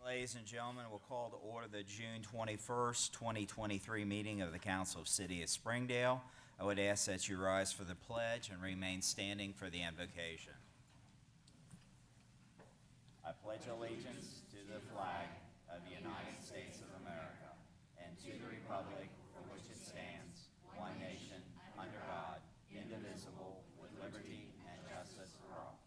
Ladies and gentlemen, we'll call to order the June 21st, 2023 meeting of the Council of City of Springdale. I would ask that you rise for the pledge and remain standing for the invocation. I pledge allegiance to the flag of the United States of America and to the republic for which it stands, one nation, under God, indivisible, with liberty and justice for all.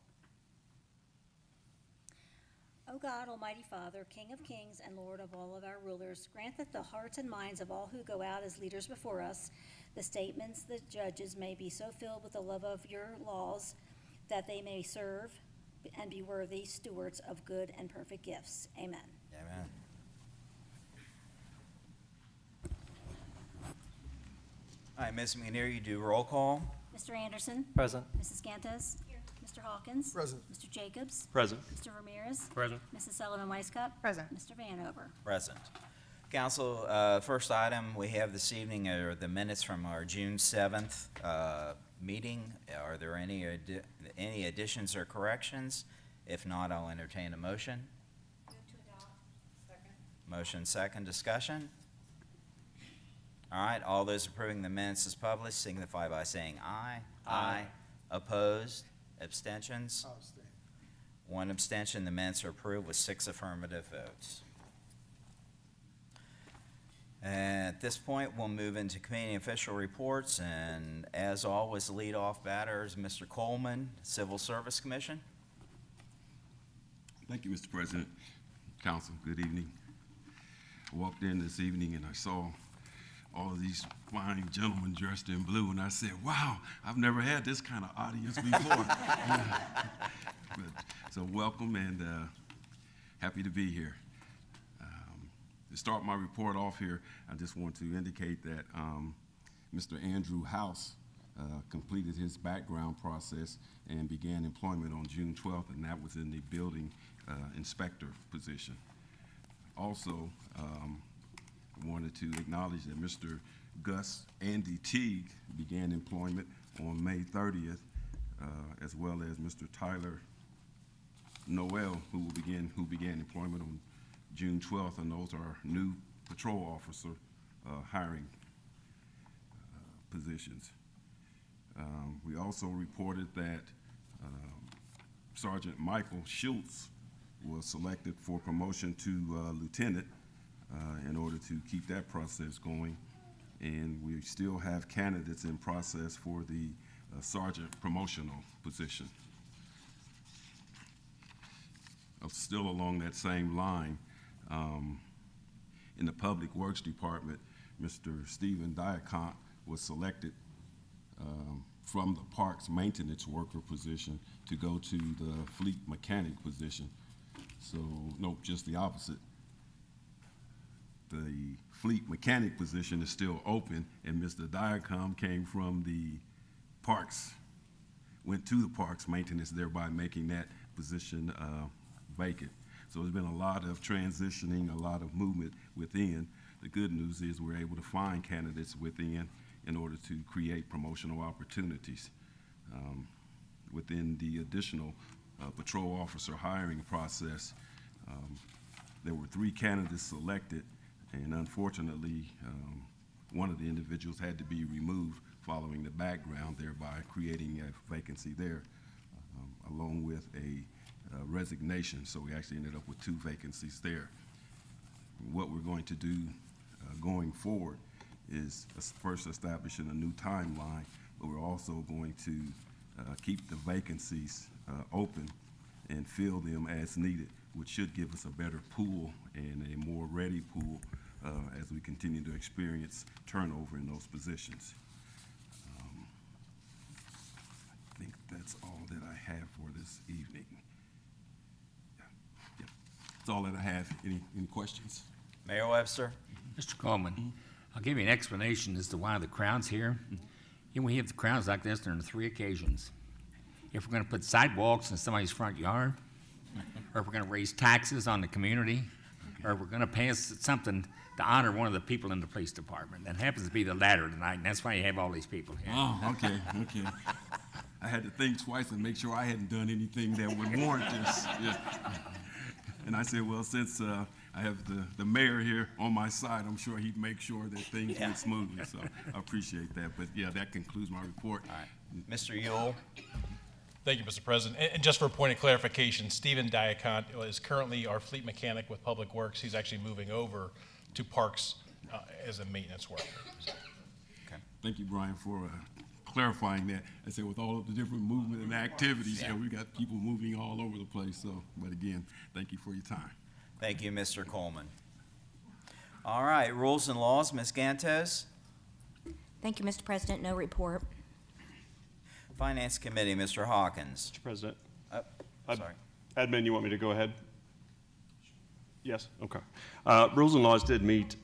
O God, Almighty Father, King of kings and Lord of all of our rulers, grant that the hearts and minds of all who go out as leaders before us, the statements, the judges, may be so filled with the love of your laws that they may serve and be worthy stewards of good and perfect gifts. Amen. Amen. All right, Ms. McNear, you do roll call. Mr. Anderson? Present. Mrs. Gantes? Here. Mr. Hawkins? Present. Mr. Jacobs? Present. Mr. Ramirez? Present. Mrs. Sullivan Weiscup? Present. Mr. Vanover? Present. Council, first item we have this evening are the minutes from our June 7th meeting. Are there any additions or corrections? If not, I'll entertain a motion. Move to adopt. Second. Motion second, discussion. All right, all those approving the minutes as published signify by saying aye. Aye. Opposed? Abstentions? I'll abstain. One abstention. The minutes are approved with 6 affirmative votes. At this point, we'll move into committee official reports, and as always, lead off batter is Mr. Coleman, Civil Service Commission. Thank you, Mr. President. Council, good evening. I walked in this evening and I saw all of these fine gentlemen dressed in blue, and I said, wow, I've never had this kind of audience before. So welcome and happy to be here. To start my report off here, I just want to indicate that Mr. Andrew House completed his background process and began employment on June 12th, and that was in the building inspector position. Also, I wanted to acknowledge that Mr. Gus Andy Teague began employment on May 30th, as well as Mr. Tyler Noel, who began employment on June 12th, and those are new patrol officer hiring positions. We also reported that Sergeant Michael Schultz was selected for promotion to lieutenant in order to keep that process going. And we still have candidates in process for the sergeant promotional position. Still along that same line, in the Public Works Department, Mr. Stephen Diacont was selected from the Parks Maintenance Worker position to go to the Fleet Mechanic position. So, no, just the opposite. The Fleet Mechanic position is still open, and Mr. Diacom came from the Parks, went to the Parks Maintenance, thereby making that position vacant. So there's been a lot of transitioning, a lot of movement within. The good news is we're able to find candidates within in order to create promotional opportunities. Within the additional patrol officer hiring process, there were 3 candidates selected, and unfortunately, one of the individuals had to be removed following the background, thereby creating a vacancy there, along with a resignation. So we actually ended up with 2 vacancies there. What we're going to do going forward is first establishing a new timeline, but we're also going to keep the vacancies open and fill them as needed, which should give us a better pool and a more ready pool as we continue to experience turnover in those positions. I think that's all that I have for this evening. Yeah. That's all that I have. Any questions? Mayor Webster. Mr. Coleman, I'll give you an explanation as to why the crowd's here. You know, we have the crowds like this on 3 occasions. If we're going to put sidewalks in somebody's front yard, or if we're going to raise taxes on the community, or we're going to pass something to honor one of the people in the police department. That happens to be the latter tonight, and that's why you have all these people here. Oh, okay. I had to think twice and make sure I hadn't done anything that would warrant this. Yeah. And I said, well, since I have the mayor here on my side, I'm sure he'd make sure that things went smoothly. So I appreciate that. But yeah, that concludes my report. All right. Mr. Yule? Thank you, Mr. President. And just for a point of clarification, Stephen Diacont is currently our fleet mechanic with Public Works. He's actually moving over to Parks as a maintenance worker. Okay. Thank you, Brian, for clarifying that. I said with all of the different movement and activities, Yeah. we got people moving all over the place. So, but again, thank you for your time. Thank you, Mr. Coleman. All right, rules and laws, Ms. Gantos. Thank you, Mr. President. No report. Finance Committee, Mr. Hawkins. Mr. President. Sorry. Admin, you want me to go ahead? Yes, okay. Rules and laws did meet.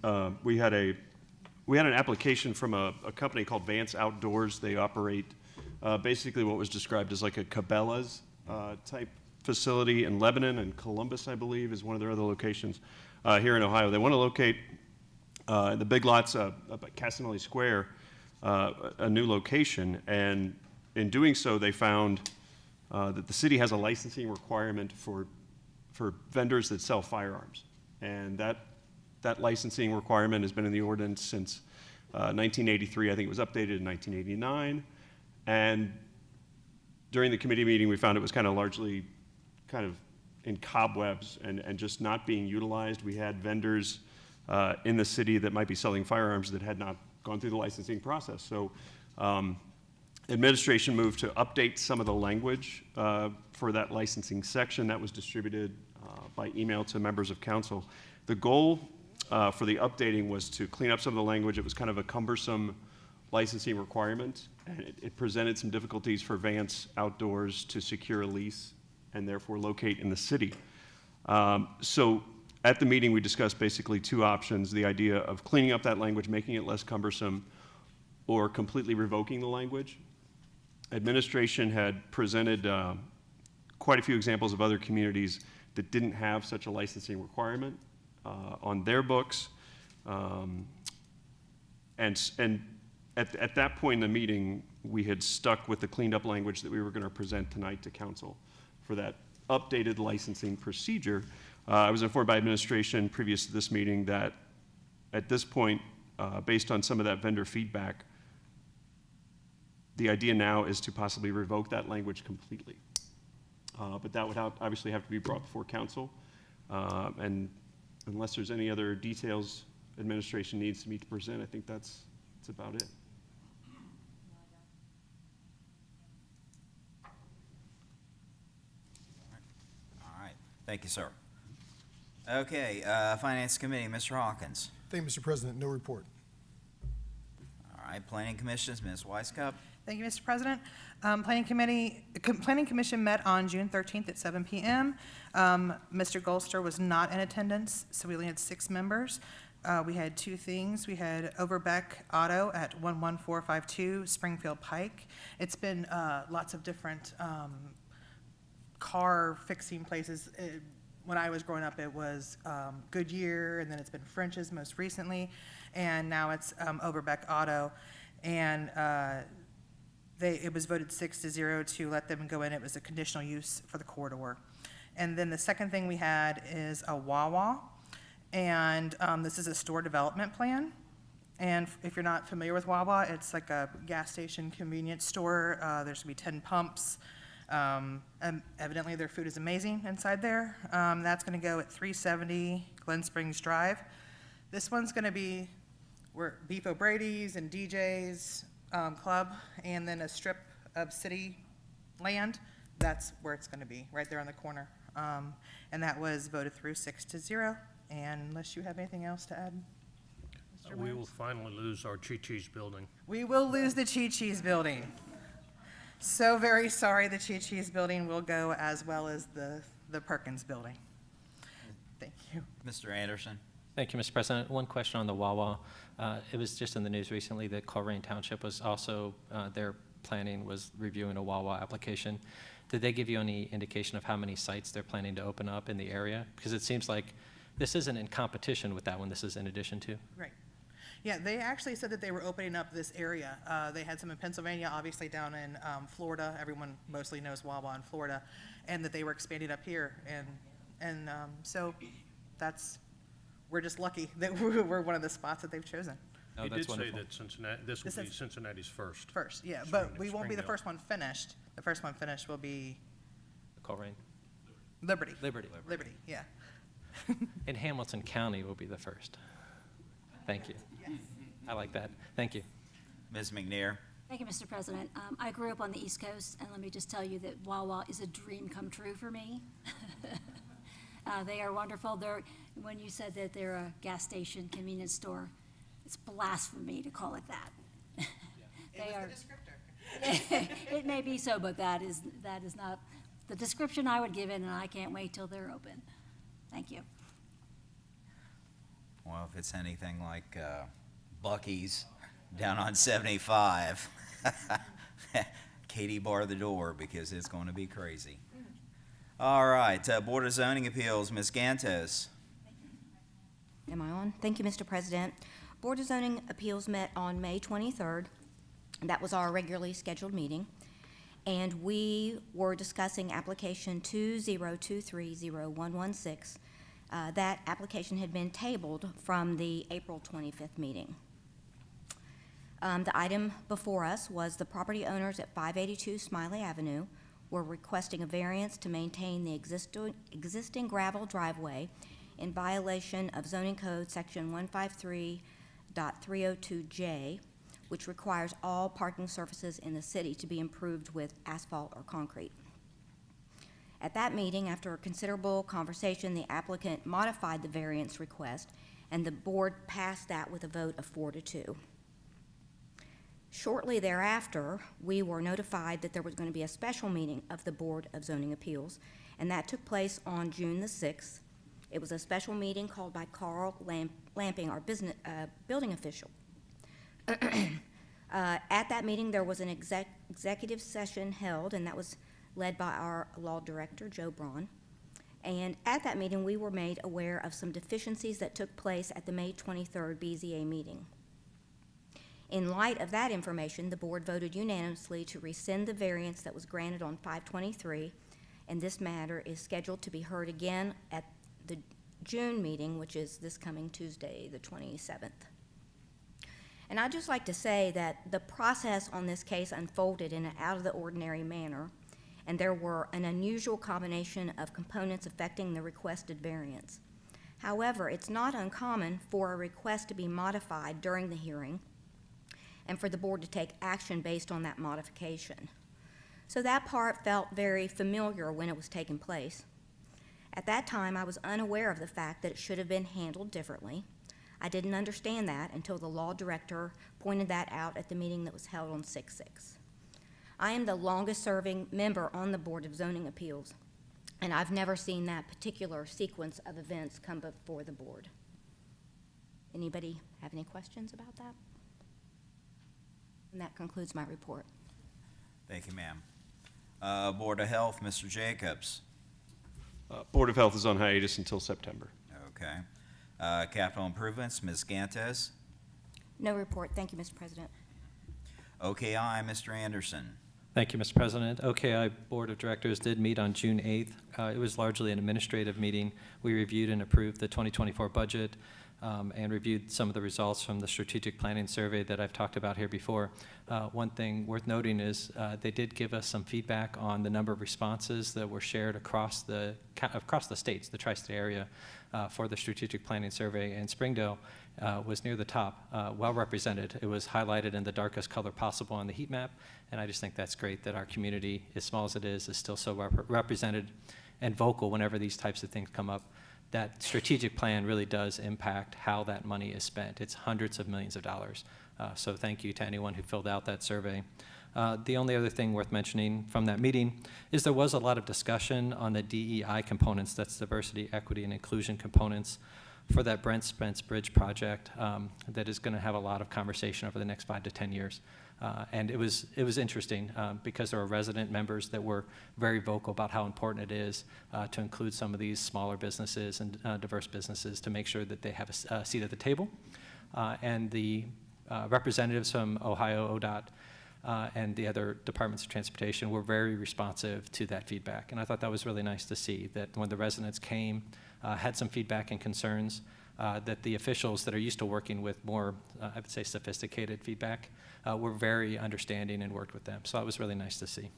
We had an application from a company called Vance Outdoors. They operate basically what was described as like a Cabela's type facility in Lebanon, and Columbus, I believe, is one of their other locations here in Ohio. They want to locate the Big Lots up at Casanelli Square, a new location, and in doing so, they found that the city has a licensing requirement for vendors that sell firearms, and that licensing requirement has been in the ordinance since 1983. I think it was updated in 1989, and during the committee meeting, we found it was largely in cobwebs and just not being utilized. We had vendors in the city that might be selling firearms that had not gone through the licensing process. So administration moved to update some of the language for that licensing section that was distributed by email to members of council. The goal for the updating was to clean up some of the language. It was kind of a cumbersome licensing requirement, and it presented some difficulties for Vance Outdoors to secure a lease and therefore locate in the city. So at the meeting, we discussed basically two options: the idea of cleaning up that language, making it less cumbersome, or completely revoking the language. Administration had presented quite a few examples of other communities that didn't have such a licensing requirement on their books. And at that point in the meeting, we had stuck with the cleaned up language that we were going to present tonight to council for that updated licensing procedure. I was informed by administration previous to this meeting that at this point, based on some of that vendor feedback, the idea now is to possibly revoke that language completely. But that would obviously have to be brought before council. And unless there's any other details administration needs me to present, I think that's about it. All right. Thank you, sir. Okay, Finance Committee, Mr. Hawkins. Thank you, Mr. President. No report. All right, Planning Commissions, Ms. Weisskopf. Thank you, Mr. President. Planning Commission met on June 13th at 7 p.m. Mr. Golster was not in attendance, so we only had 6 members. We had 2 things. We had Overbeck Auto at 11452 Springfield Pike. It's been lots of different car fixing places. When I was growing up, it was Goodyear, and then it's been French's most recently, and now it's Overbeck Auto. And it was voted 6-0 to let them go in. It was a conditional use for the corridor. And then the second thing we had is a Wawa, and this is a store development plan. And if you're not familiar with Wawa, it's like a gas station convenience store. There's gonna be 10 pumps. And evidently their food is amazing inside there. That's gonna go at 370 Glen Springs Drive. This one's gonna be where Beef O'Brady's and DJ's Club, and then a strip of city land. That's where it's gonna be, right there on the corner. And that was voted through 6-0. And unless you have anything else to add, Mr. We Myers? will finally lose our Chi-Chi's building. We will lose the Chi-Chi's building. So very sorry, the Chi-Chi's building will go, as well as the Perkins building. Thank you. Mr. Anderson. Thank you, Mr. President. One question on the Wawa. It was just in the news recently that Coleraine Township was also, their planning was reviewing a Wawa application. Did they give you any indication of how many sites they're planning to open up in the area? Because it seems like this isn't in competition with that one, this is in addition to. Right. Yeah, they actually said that they were opening up this area. They had some in Pennsylvania, obviously down in Florida. Everyone mostly knows Wawa in Florida. And that they were expanding up here. And so we're just lucky that we're one of the spots that they've chosen. Oh, He that's did say wonderful. that Cincinnati, this would This be is- Cincinnati's first. First, yeah, but we won't be the Springdale. first one finished. The first one finished will be Coleraine. Liberty. Liberty. Liberty, yeah. And Hamilton County will be the first. Thank you. I like that. Thank you. Ms. McNair? Thank you, Mr. President. I grew up on the East Coast, and let me just tell you that Wawa is a dream come true for me. They are wonderful. When you said that they're a gas station, convenience store, it's blasphemy to call it that. They are. It may be so, but that is not the description I would give it, and I can't wait till they're open. Thank you. Well, if it's anything like Buc-ee's down on 75, Katie, bar the door because it's going to be crazy. All right, Board of Zoning Appeals, Ms. Gantes. Am I on? Thank you, Mr. President. Board of Zoning Appeals met on May 23rd. That was our regularly scheduled meeting. And we were discussing application 20230116. That application had been tabled from the April 25th meeting. The item before us was the property owners at 582 Smiley Avenue were requesting a variance to maintain the existing gravel driveway in violation of zoning code section 153.302J, which requires all parking surfaces in the city to be improved with asphalt or concrete. At that meeting, after a considerable conversation, the applicant modified the variance request, and the board passed that with a vote of 4-2. Shortly thereafter, we were notified that there was going to be a special meeting of the Board of Zoning Appeals, and that took place on June the 6th. It was a special meeting called by Carl Lamping, our building official. At that meeting, there was an executive session held, and that was led by our law director, Joe Braun. And at that meeting, we were made aware of some deficiencies that took place at the May 23rd BZA meeting. In light of that information, the board voted unanimously to rescind the variance that was granted on 5/23, and this matter is scheduled to be heard again at the June meeting, which is this coming Tuesday, the 27th. And I'd just like to say that the process on this case unfolded in an out-of-the-ordinary manner, and there were an unusual combination of components affecting the requested variance. However, it's not uncommon for a request to be modified during the hearing and for the board to take action based on that modification. So that part felt very familiar when it was taking place. At that time, I was unaware of the fact that it should have been handled differently. I didn't understand that until the law director pointed that out at the meeting that was held on 6/6. I am the longest-serving member on the Board of Zoning Appeals, and I've never seen that particular sequence of events come before the board. Anybody have any questions about that? And that concludes my report. Thank you, ma'am. Board of Health, Mr. Jacobs. Board of Health is on hiatus until September. Okay. Capital Improvements, Ms. Gantes. No report. Thank you, Mr. President. OKI, Mr. Anderson. Thank you, Mr. President. OKI Board of Directors did meet on June 8th. It was largely an administrative meeting. We reviewed and approved the 2024 budget and reviewed some of the results from the strategic planning survey that I've talked about here before. One thing worth noting is they did give us some feedback on the number of responses that were shared across the states, the tri-state area, for the strategic planning survey, and Springdale was near the top, well represented. It was highlighted in the darkest color possible on the heat map, and I just think that's great that our community, as small as it is still so represented and vocal whenever these types of things come up. That strategic plan really does impact how that money is spent. It's hundreds of millions of dollars. So thank you to anyone who filled out that survey. The only other thing worth mentioning from that meeting is there was a lot of discussion on the DEI components, that's diversity, equity, and inclusion components, for that Brent Spence Bridge project that is going to have a lot of conversation over the next 5 to 10 years. And it was interesting because there were resident members that were very vocal about how important it is to include some of these smaller businesses and diverse businesses to make sure that they have a seat at the table. And the representatives from Ohio ODOT and the other departments of transportation were very responsive to that feedback. And I thought that was really nice to see, that when the residents came, had some feedback and concerns, that the officials that are used to working with more, I would say, sophisticated feedback, were very understanding and worked with them. So that was really nice to see.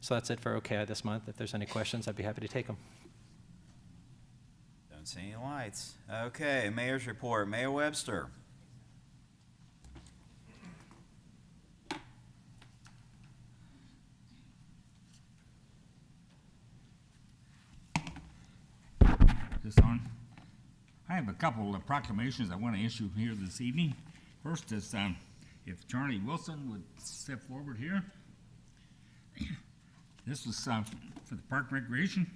So that's it for OKI this month. If there's any questions, I'd be happy to take them. Don't see any lights. Okay, Mayor's report. Mayor Webster. This on? I have a couple of proclamations I want to issue here this evening. First is if Charlie Wilson would step forward here. This was for the Park and Recreation.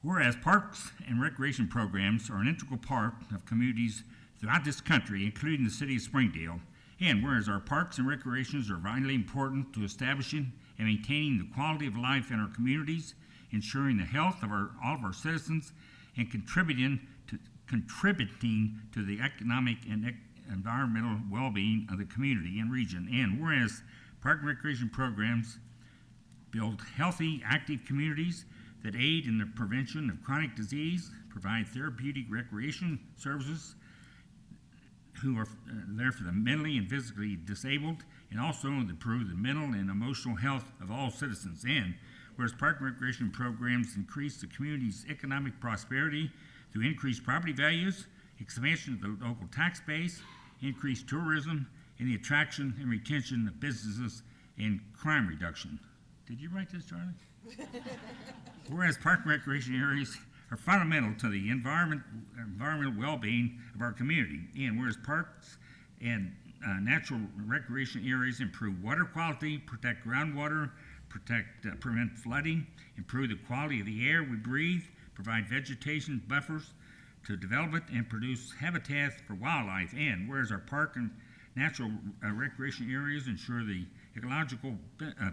Whereas parks and recreation programs are an integral part of communities throughout this country, including the city of Springdale, and whereas our parks and recreations are vitally important to establishing and maintaining the quality of life in our communities, ensuring the health of all of our citizens, and contributing to the economic and environmental well-being of the community and region. And whereas park and recreation programs build healthy, active communities that aid in the prevention of chronic disease, provide therapeutic recreation services who are there for the mentally and physically disabled, and also improve the mental and emotional health of all citizens. And whereas park and recreation programs increase the community's economic prosperity through increased property values, expansion of the local tax base, increased tourism, and the attraction and retention of businesses and crime reduction. Did you write this, Charlie? Whereas park and recreation areas are fundamental to the environmental well-being of our community, and whereas parks and natural recreation areas improve water quality, protect groundwater, prevent flooding, improve the quality of the air we breathe, provide vegetation buffers to develop it, and produce habitat for wildlife. And whereas our park and natural recreation areas ensure the ecological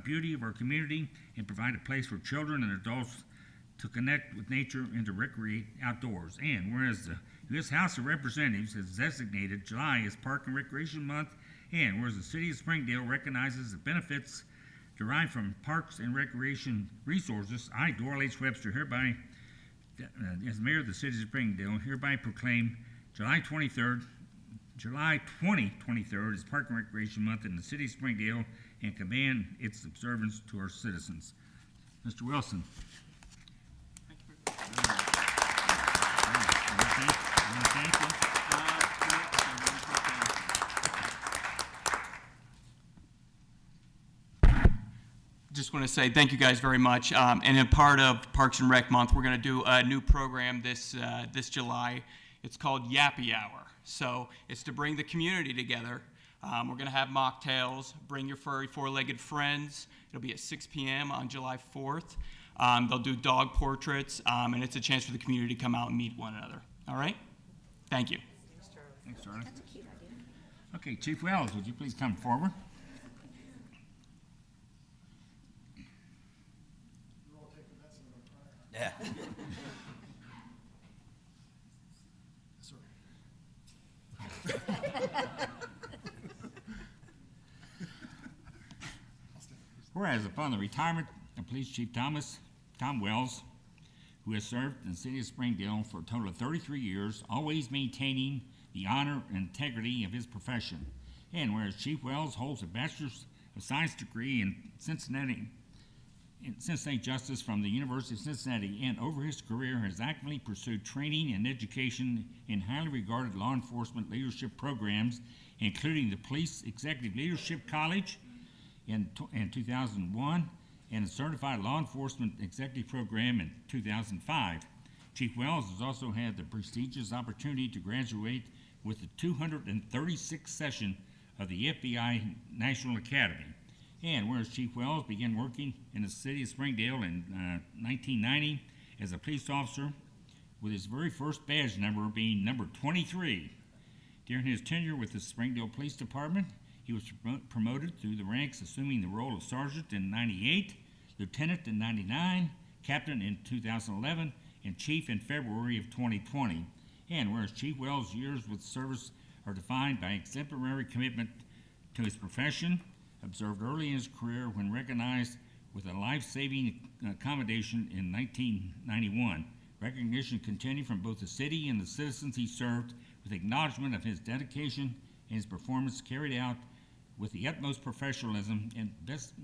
beauty of our community and provide a place for children and adults to connect with nature and to recreate outdoors. And whereas the U.S. House of Representatives has designated July as Park and Recreation Month, and whereas the City of Springdale recognizes the benefits derived from parks and recreation resources, I, Doral H. Webster, hereby, as Mayor of the City of Springdale, hereby proclaim July 2023 as Park and Recreation Month in the City of Springdale and command its observance to our citizens. Mr. Wilson. Just want to say thank you guys very much. And in part of Parks and Rec Month, we're going to do a new program this July. It's called Yappy Hour. So it's to bring the community together. We're going to have mocktails. Bring your furry four-legged friends. It'll be at 6 p.m. on July 4th. They'll do dog portraits, and it's a chance for the community to come out and meet one another. All right? Thank you. Thanks, Charlie. That's a cute idea. Okay, Chief Wells, would you please come forward? Yeah. Whereas upon the retirement of Police Chief Tom Wells, who has served in the City of Springdale for a total of 33 years, always maintaining the honor and integrity of his profession, and whereas Chief Wells holds a Bachelor's of Science degree in Cincinnati Justice from the University of Cincinnati, and over his career has actively pursued training and education in highly regarded law enforcement leadership programs, including the Police Executive Leadership College in 2001 and a Certified Law Enforcement Executive Program in 2005. Chief Wells has also had the prestigious opportunity to graduate with the 236th session of the FBI National Academy. And whereas Chief Wells began working in the City of Springdale in 1990 as a police officer, with his very first badge number being number 23. During his tenure with the Springdale Police Department, he was promoted through the ranks, assuming the role of sergeant in '98, lieutenant in '99, captain in 2011, and chief in February of 2020. And whereas Chief Wells' years with service are defined by exemplary commitment to his profession, observed early in his career when recognized with a life-saving accommodation in 1991. Recognition continued from both the city and the citizens he served with acknowledgement of his dedication and his performance carried out with the utmost professionalism and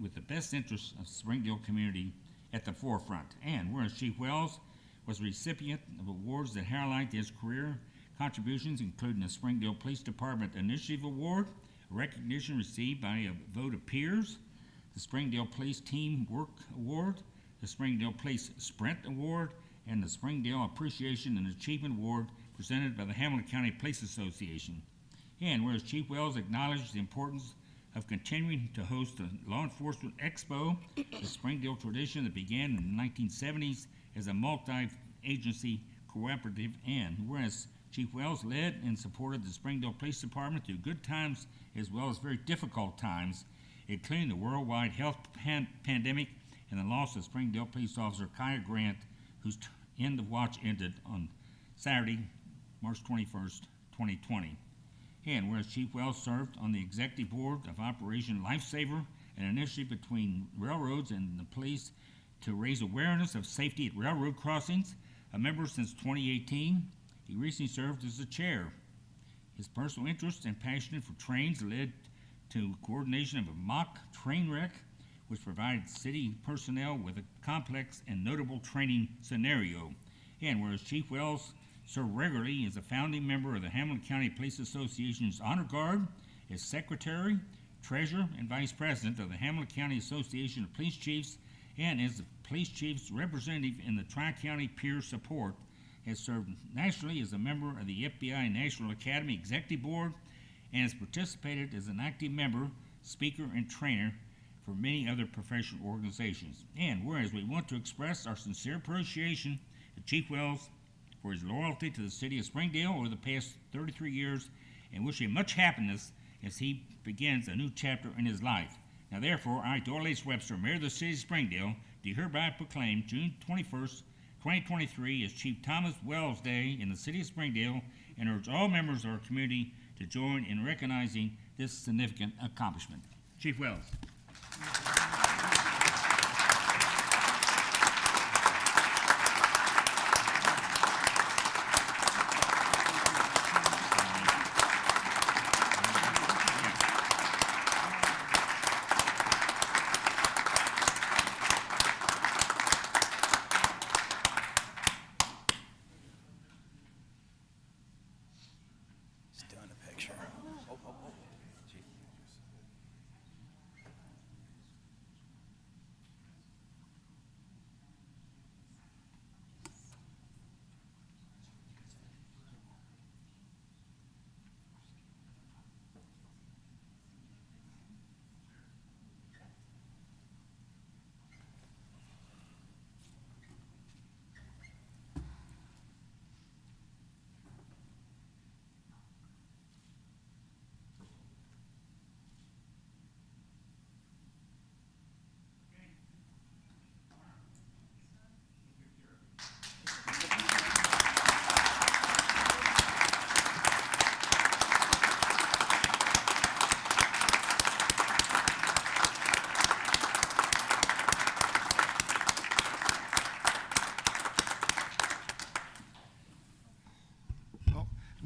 with the best interests of the Springdale community at the forefront. And whereas Chief Wells was a recipient of awards that highlight his career contributions, including the Springdale Police Department Initiative Award, a recognition received by a vote of peers, the Springdale Police Team Work Award, the Springdale Police Sprint Award, and the Springdale Appreciation and Achievement Award presented by the Hamilton County Police Association. And whereas Chief Wells acknowledged the importance of continuing to host the Law Enforcement Expo, the Springdale tradition that began in the 1970s as a multi-agency cooperative, and whereas Chief Wells led and supported the Springdale Police Department through good times as well as very difficult times, including the worldwide health pandemic and the loss of Springdale Police Officer Kaya Grant, whose end of watch ended on Saturday, March 21st, 2020. And whereas Chief Wells served on the executive board of Operation Lifesaver, an initiative between railroads and the police to raise awareness of safety at railroad crossings, a member since 2018, he recently served as the chair. His personal interest and passion for trains led to coordination of a mock train wreck, which provided city personnel with a complex and notable training scenario. And whereas Chief Wells served regularly as a founding member of the Hamilton County Police Association's Honor Guard, as secretary, treasurer, and vice president of the Hamilton County Association of Police Chiefs, and as the police chief's representative in the Tri-County Peer Support, has served nationally as a member of the FBI National Academy Executive Board, and has participated as an active member, speaker, and trainer for many other professional organizations. And whereas we want to express our sincere appreciation to Chief Wells for his loyalty to the city of Springdale over the past 33 years, and wish him much happiness as he begins a new chapter in his life. Now therefore, I, Doyle H. Webster, Mayor of the City of Springdale, do hereby proclaim June 21st, 2023 as Chief Thomas Wells Day in the City of Springdale, and urge all members of our community to join in recognizing this significant accomplishment. Chief Wells.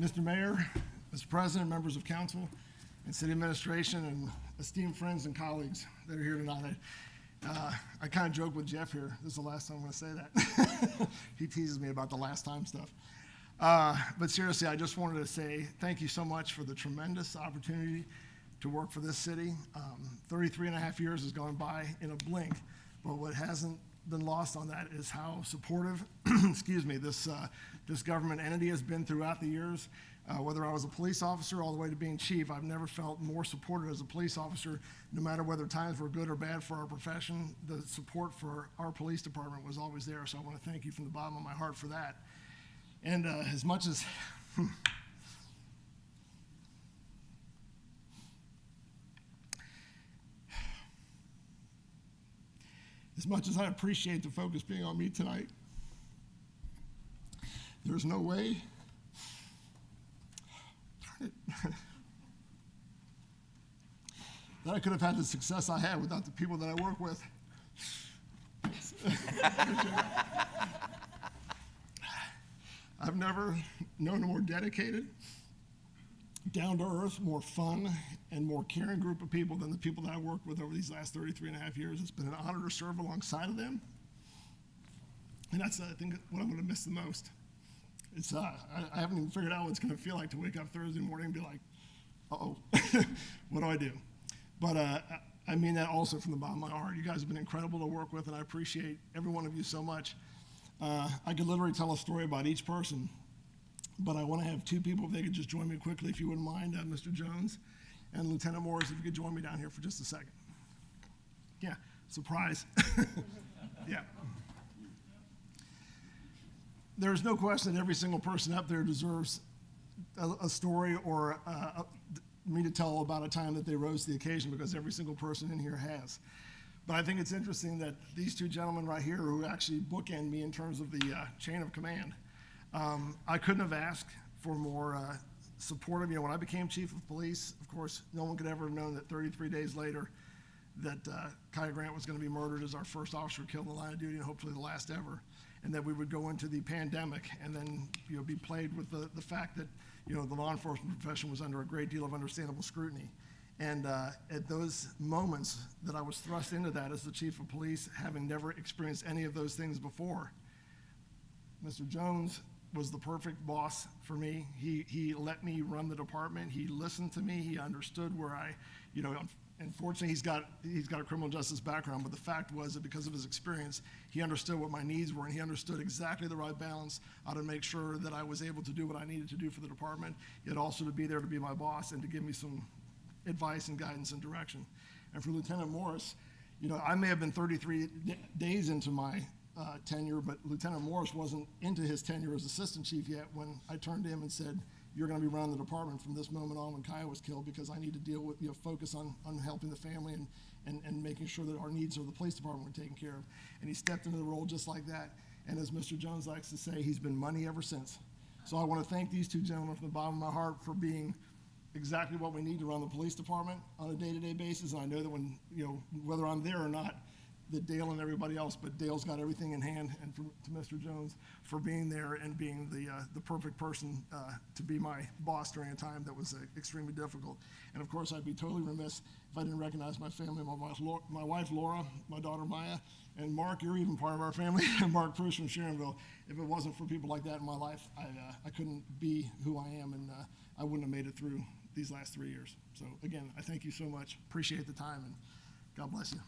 Mr. Mayor, Mr. President, members of council, and city administration, and esteemed friends and colleagues that are here tonight. I kind of joke with Jeff here. This is the last time I'm going to say that. He teases me about the last time stuff. But seriously, I just wanted to say thank you so much for the tremendous opportunity to work for this city. 33 and a half years has gone by in a blink, but what hasn't been lost on that is how supportive, excuse me, this government entity has been throughout the years. Whether I was a police officer all the way to being chief, I've never felt more supported as a police officer, no matter whether times were good or bad for our profession. The support for our police department was always there, so I want to thank you from the bottom of my heart for that. And as much as I appreciate the focus being on me tonight, there's no way that I could have had the success I had without the people that I work with. I've never known a more dedicated, down-to-earth, more fun, and more caring group of people than the people that I worked with over these last 33 and a half years. It's been an honor to serve alongside of them. And that's, I think, what I'm going to miss the most. It's, I haven't even figured out what it's going to feel like to wake up Thursday morning and be like, uh-oh, what do I do? But I mean that also from the bottom of my heart. You guys have been incredible to work with, and I appreciate every one of you so much. I could literally tell a story about each person, but I want to have two people, if they could just join me quickly, if you wouldn't mind, Mr. Jones and Lieutenant Morris, if you could join me down here for just a second. Yeah, surprise. Yeah. There's no question that every single person up there deserves a story or me to tell about a time that they rose to the occasion, because every single person in here has. But I think it's interesting that these two gentlemen right here who actually bookend me in terms of the chain of command, I couldn't have asked for more support of me. When I became chief of police, of course, no one could ever have known that 33 days later that Kaya Grant was going to be murdered as our first officer killed in the line of duty, and hopefully the last ever, and that we would go into the pandemic and then, you know, be plagued with the fact that, you know, the law enforcement profession was under a great deal of understandable scrutiny. And at those moments that I was thrust into that as the chief of police, having never experienced any of those things before, Mr. Jones was the perfect boss for me. He let me run the department. He listened to me. He understood where I, you know, unfortunately he's got a criminal justice background, but the fact was that because of his experience, he understood what my needs were, and he understood exactly the right balance how to make sure that I was able to do what I needed to do for the department, yet also to be there to be my boss and to give me some advice and guidance and direction. And for Lieutenant Morris, you know, I may have been 33 days into my tenure, but Lieutenant Morris wasn't into his tenure as assistant chief yet when I turned to him and said, you're going to be running the department from this moment on when Kaya was killed, because I need to deal with, you know, focus on helping the family and making sure that our needs of the police department were taken care of. And he stepped into the role just like that. And as Mr. Jones likes to say, he's been money ever since. So I want to thank these two gentlemen from the bottom of my heart for being exactly what we need to run the police department on a day-to-day basis. And I know that when, you know, whether I'm there or not, that Dale and everybody else, but Dale's got everything in hand, and to Mr. Jones for being there and being the perfect person to be my boss during a time that was extremely difficult. And of course, I'd be totally remiss if I didn't recognize my family, my wife Laura, my daughter Maya, and Mark, you're even part of our family, and Mark Bruce from Sharonville. If it wasn't for people like that in my life, I couldn't be who I am, and I wouldn't have made it through these last 3 years. So again, I thank you so much. Appreciate the time, and God bless you.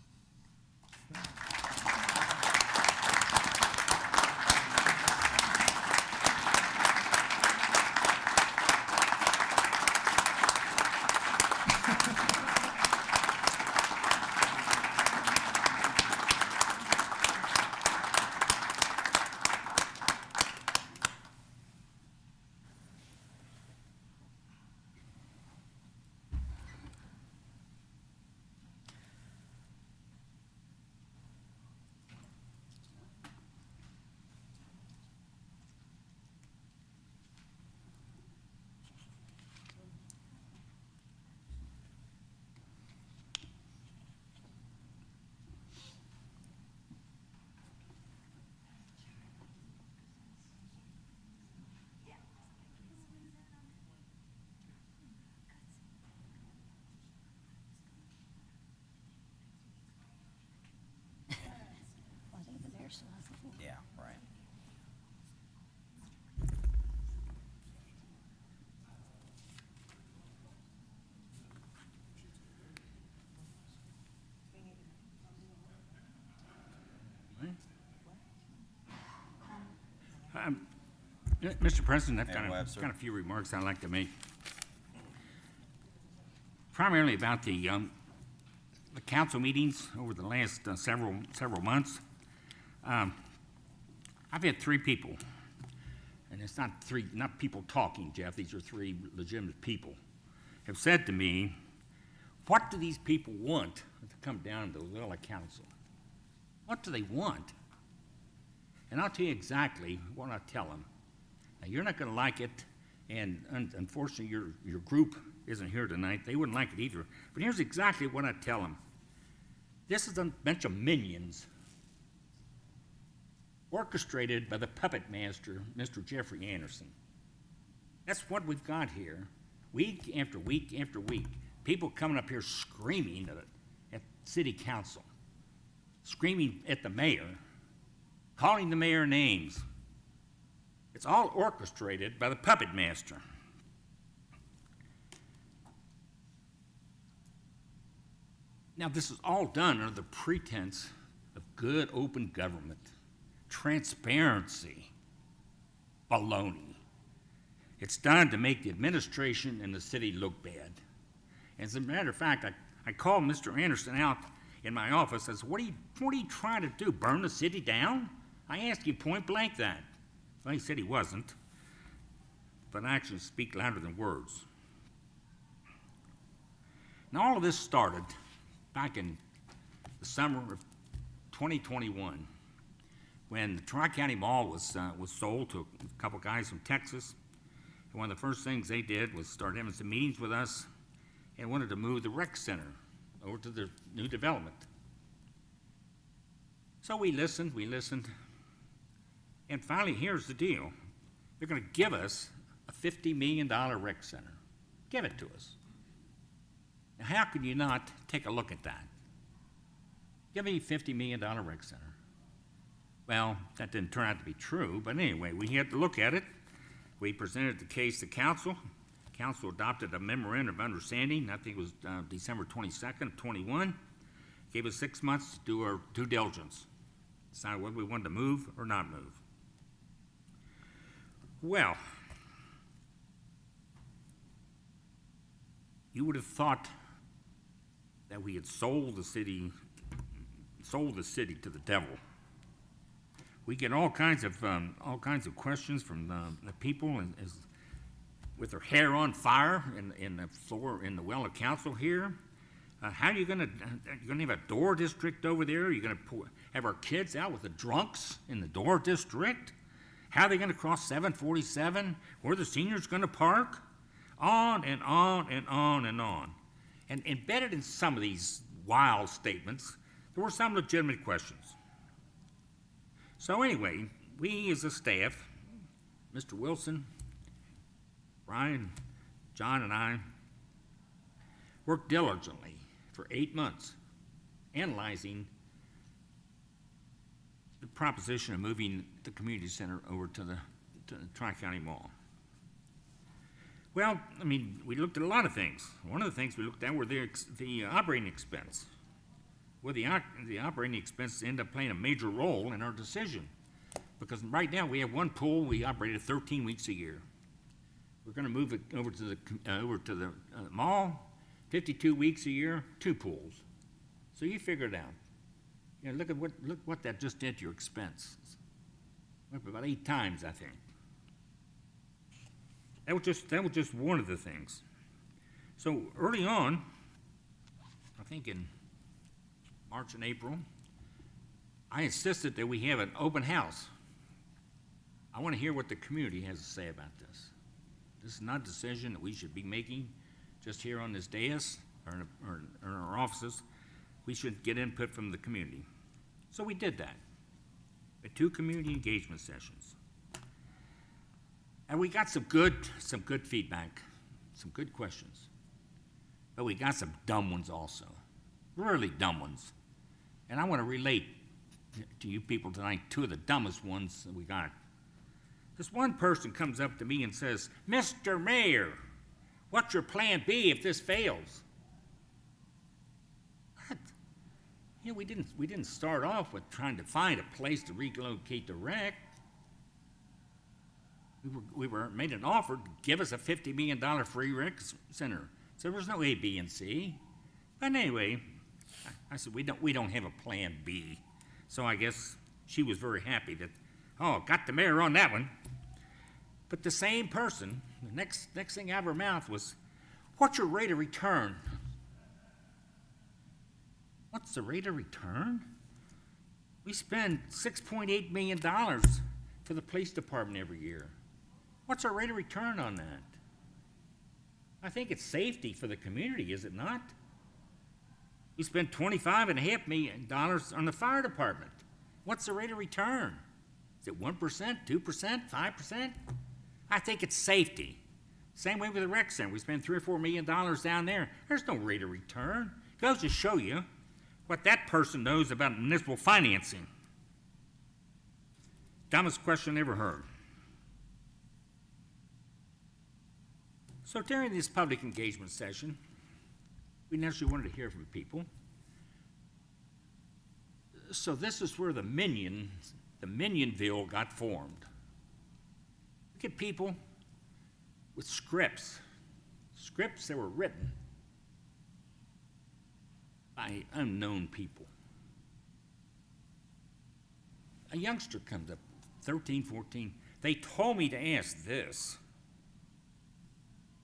Yeah, right. Mr. President, I've Mayor got Webster. a few remarks I'd like to make. Primarily about the council meetings over the last several months. I've had 3 people, and it's not people talking, Jeff, these are 3 legitimate people, have said to me, what do these people want to come down to the Lilla Council? What do they want? And I'll tell you exactly what I tell them. Now, you're not going to like it, and unfortunately, your group isn't here tonight, they wouldn't like it either. But here's exactly what I tell them. This is a bunch of minions orchestrated by the puppet master, Mr. Jeffrey Anderson. That's what we've got here, week after week after week. People coming up here screaming at city council, screaming at the mayor, calling the mayor names. It's all orchestrated by the puppet master. Now, this is all done under the pretense of good open government, transparency, baloney. It's done to make the administration and the city look bad. As a matter of fact, I called Mr. Anderson out in my office. I said, what are you trying to do, burn the city down? I asked you point blank that. Well, he said he wasn't, but actions speak louder than words. Now, all of this started back in the summer of 2021 when the Tri-County Mall was sold to a couple guys from Texas. And one of the first things they did was start having some meetings with us and wanted to move the rec center over to the new development. So we listened, and finally, here's the deal. They're going to give us a $50 million rec center. Give it to us. Now, how can you not take a look at that? Give me a $50 million rec center. Well, that didn't turn out to be true, but anyway, we had to look at it. We presented the case to council. Council adopted a memorandum of understanding. I think it was December 22nd, 21. Gave us 6 months to do our due diligence. Decide whether we wanted to move or not move. Well, you would have thought that we had sold the city to the devil. We get all kinds of questions from the people with their hair on fire in the floor in the well of council here. How are you going to have a door district over there? Are you going to have our kids out with the drunks in the door district? How are they going to cross 747? Where are the seniors going to park? On and on and on and on. And embedded in some of these wild statements, there were some legitimate questions. So anyway, we as a staff, Mr. Wilson, Brian, John, and I, worked diligently for 8 months analyzing the proposition of moving the community center over to the Tri-County Mall. Well, I mean, we looked at a lot of things. One of the things we looked at were the operating expense. Well, the operating expenses end up playing a major role in our decision, because right now we have one pool we operate at 13 weeks a year. We're going to move it over to the mall, 52 weeks a year, 2 pools. So you figure it out. You know, look what that just did to your expense. Went up about 8 times, I think. That was just one of the things. So early on, I think in March and April, I insisted that we have an open house. I want to hear what the community has to say about this. This is not a decision that we should be making just here on this dais or in our offices. We should get input from the community. So we did that. We had 2 community engagement sessions. And we got some good feedback, some good questions. But we got some dumb ones also, really dumb ones. And I want to relate to you people tonight 2 of the dumbest ones that we got. This one person comes up to me and says, "Mr. Mayor, what's your plan B if this fails?" What? You know, we didn't start off with trying to find a place to relocate the rec. We were made an offer to give us a $50 million free rec center. So there was no A, B, and C. But anyway, I said, we don't have a plan B. So I guess she was very happy that, got the mayor on that one. But the same person, the next thing out of her mouth was, "What's your rate of return?" What's the rate of return? We spend $6.8 million for the police department every year. What's our rate of return on that? I think it's safety for the community, is it not? We spent $25.5 million on the fire department. What's the rate of return? Is it 1%, 2%, 5%? I think it's safety. Same way with the rec center. We spend $3 or $4 million down there. There's no rate of return. It goes to show you what that person knows about municipal financing. Dumbest question ever heard. So during this public engagement session, we naturally wanted to hear from people. So this is where the Minionville got formed. Look at people with scripts that were written by unknown people. A youngster comes up, 13, 14. They told me to ask this.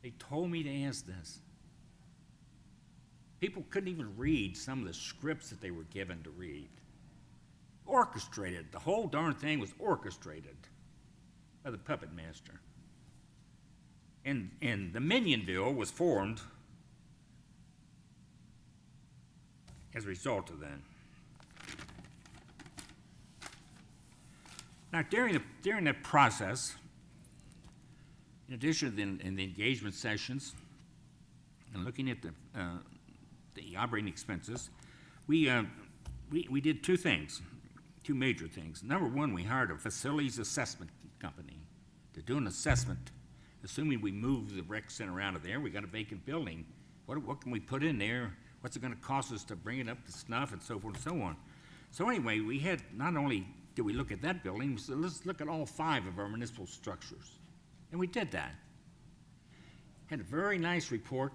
They told me to ask this. People couldn't even read some of the scripts that they were given to read. Orchestrated. The whole darn thing was orchestrated by the puppet master. And the Minionville was formed as a result of that. Now, during that process, in addition to the engagement sessions and looking at the operating expenses, we did two major things. Number one, we hired a facilities assessment company to do an assessment. Assuming we move the rec center out of there, we got a vacant building. What can we put in there? What's it going to cost us to bring it up to snuff, and so forth and so on. So anyway, we had, not only did we look at that building, so let's look at all 5 of our municipal structures. And we did that. Had a very nice report,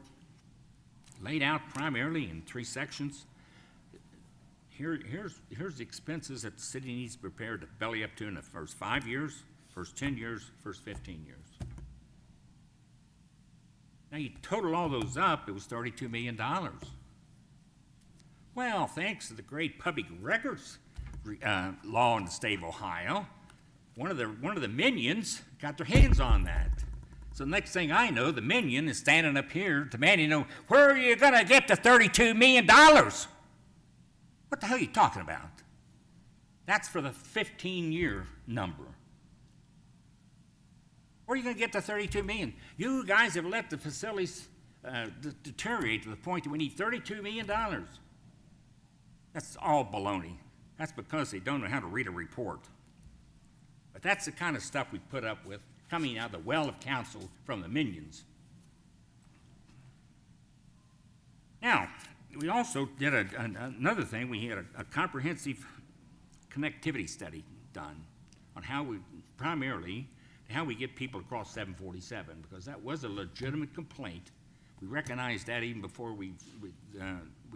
laid out primarily in 3 sections. Here's the expenses that the city needs to prepare to belly up to in the first 5 years, first 10 years, first 15 years. Now you total all those up, it was $32 million. Well, thanks to the great public records law in the state of Ohio, one of the minions got their hands on that. So the next thing I know, the minion is standing up here demanding, where are you going to get the $32 million? What the hell are you talking about? That's for the 15-year number. Where are you going to get the $32 million? You guys have let the facilities deteriorate to the point that we need $32 million. That's all baloney. That's because they don't know how to read a report. But that's the kind of stuff we put up with coming out of the well of counsel from the minions. Now, we also did another thing. We had a comprehensive connectivity study done on how we get people across 747, because that was a legitimate complaint. We recognized that even before we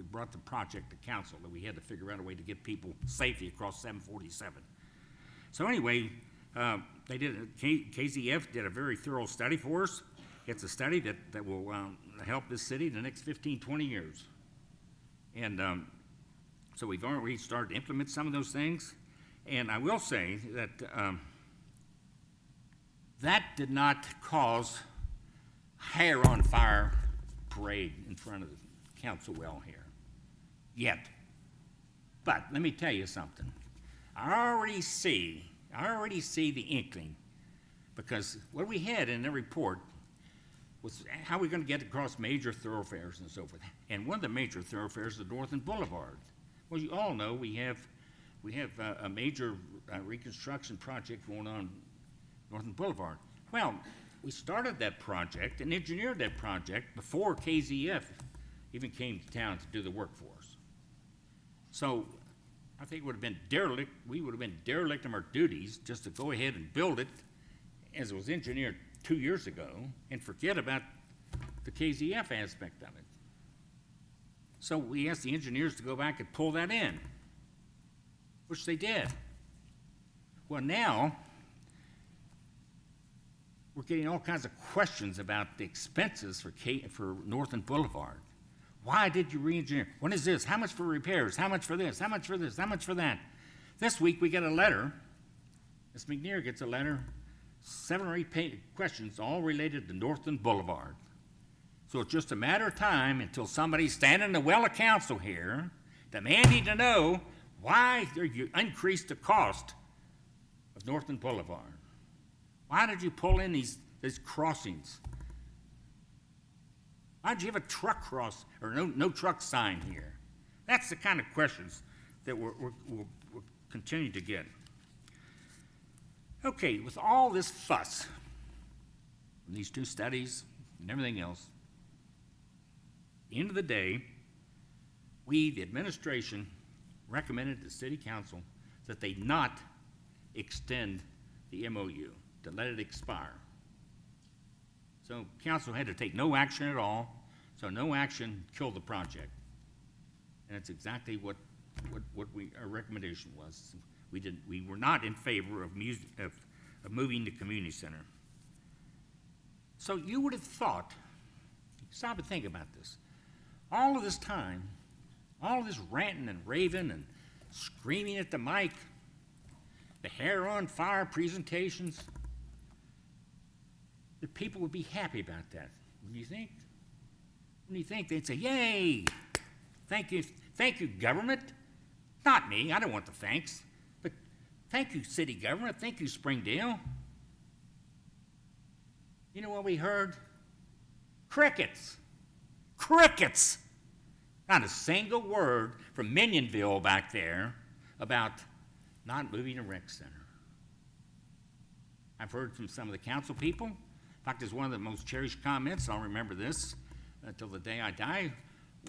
brought the project to council, that we had to figure out a way to get people safely across 747. So anyway, KZF did a very thorough study for us. It's a study that will help this city in the next 15, 20 years. And so we've already started to implement some of those things. And I will say that that did not cause hair on fire parade in front of the council well here, yet. But let me tell you something. I already see the inkling, because what we had in the report was how we're going to get across major thoroughfares and so forth. And one of the major thoroughfares is the Northern Boulevard. Well, you all know we have a major reconstruction project going on Northern Boulevard. Well, we started that project and engineered that project before KZF even came to town to do the work for us. So I think it would have been derelict. We would have been derelict of our duties just to go ahead and build it as it was engineered 2 years ago and forget about the KZF aspect of it. So we asked the engineers to go back and pull that in, which they did. Well, now we're getting all kinds of questions about the expenses for Northern Boulevard. Why did you re-engineer? What is this? How much for repairs? How much for this? How much for this? How much for that? This week we get a letter. Ms. McNear gets a letter, 7 or 8 questions, all related to Northern Boulevard. So it's just a matter of time until somebody's standing in the well of council here demanding to know why you increased the cost of Northland Boulevard. Why did you pull in these crossings? Why did you have a truck cross or no truck sign here? That's the kind of questions that we'll continue to get. Okay, with all this fuss, these two studies and everything else, at the end of the day, we, the administration, recommended to the city council that they not extend the MOU, to let it expire. So council had to take no action at all, so no action killed the project. And that's exactly what our recommendation was. We were not in favor of moving the community center. So you would have thought, stop and think about this, all of this time, all of this ranting and raving and screaming at the mic, the hair on fire presentations, the people would be happy about that. Wouldn't you think? Wouldn't you think they'd say, yay, thank you, government. Not me, I don't want the thanks, but thank you, city government, thank you, Springdale. You know what we heard? Crickets. Crickets. Not a single word from Minionville back there about not moving a rec center. I've heard from some of the council people. In fact, it's one of the most cherished comments. I'll remember this until the day I die.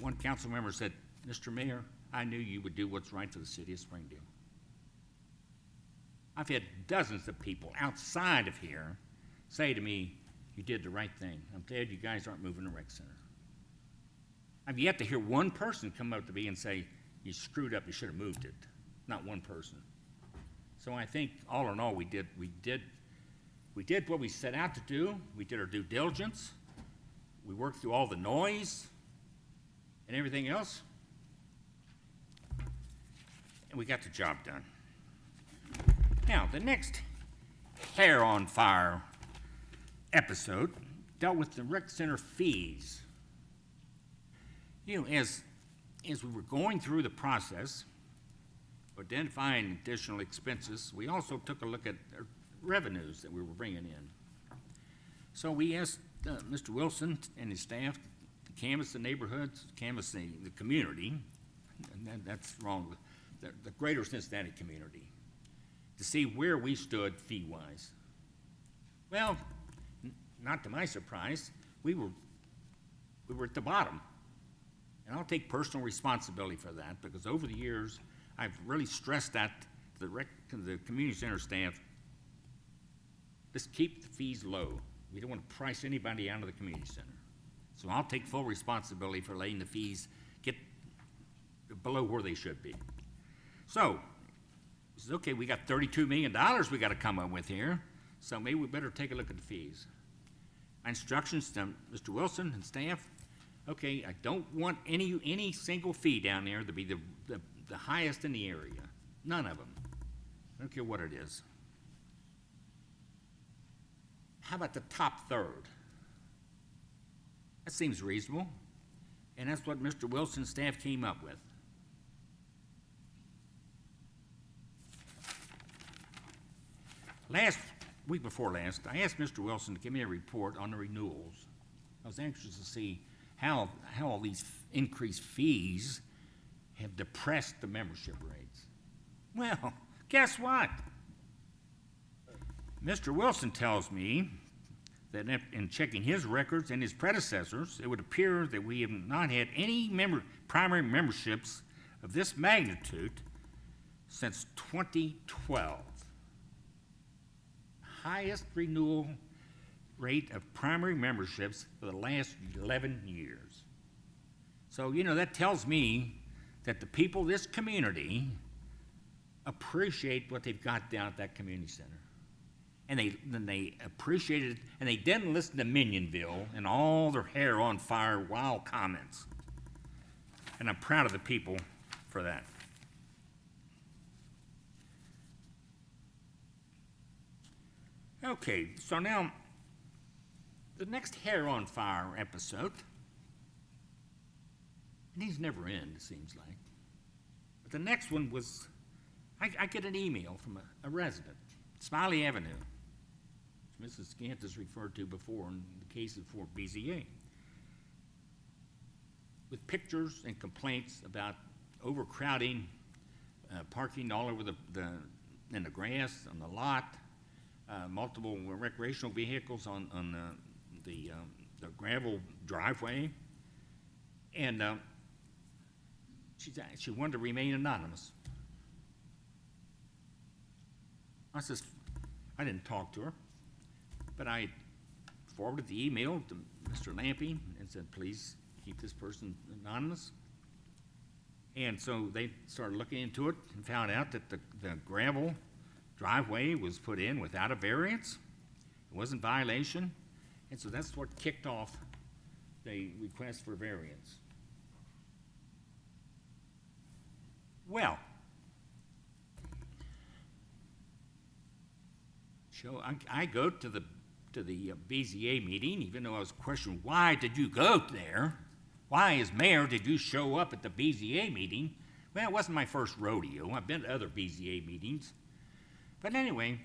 One council member said, Mr. Mayor, I knew you would do what's right for the city of Springdale. I've had dozens of people outside of here say to me, you did the right thing. I'm glad you guys aren't moving the rec center. I've yet to hear one person come up to me and say, you screwed up, you should have moved it. Not one person. So I think all in all, we did what we set out to do. We did our due diligence. We worked through all the noise and everything else. And we got the job done. Now, the next hair on fire episode dealt with the rec center fees. You know, as we were going through the process, identifying additional expenses, we also took a look at revenues that we were bringing in. So we asked Mr. Wilson and his staff to canvass the neighborhoods, canvass the community, and that's wrong, the greater Cincinnati community, to see where we stood fee-wise. Well, not to my surprise, we were at the bottom. And I'll take personal responsibility for that, because over the years, I've really stressed that to the community center staff. Just keep the fees low. We don't want to price anybody out of the community center. So I'll take full responsibility for letting the fees get below where they should be. So, I said, okay, we got $32 million we got to come up with here, so maybe we better take a look at the fees. My instructions to Mr. Wilson and staff, okay, I don't want any single fee down there to be the highest in the area. None of them. I don't care what it is. How about the top third? That seems reasonable. And that's what Mr. Wilson's staff came up with. Week before last, I asked Mr. Wilson to give me a report on the renewals. I was anxious to see how all these increased fees have depressed the membership rates. Well, guess what? Mr. Wilson tells me that in checking his records and his predecessors, it would appear that we have not had any primary memberships of this magnitude since 2012. Highest renewal rate of primary memberships for the last 11 years. So, you know, that tells me that the people of this community appreciate what they've got down at that community center. And they appreciated it, and they didn't listen to Minionville and all their hair on fire wild comments. And I'm proud of the people for that. Okay, so now the next hair on fire episode And these never end, it seems like. But the next one was, I get an email from a resident, Smiley Avenue, which Mrs. Scant has referred to before in the case of Fort BZA, with pictures and complaints about overcrowding, parking all over in the grass, on the lot, multiple recreational vehicles on the gravel driveway, and she wanted to remain anonymous. I didn't talk to her, but I forwarded the email to Mr. Lampy and said, please keep this person anonymous. And so they started looking into it and found out that the gravel driveway was put in without a variance. It wasn't violation. And so that's what kicked off the request for variance. Well, so I go to the BZA meeting, even though I was questioned, why did you go there? Why, as mayor, did you show up at the BZA meeting? Well, it wasn't my first rodeo. I've been to other BZA meetings. But anyway,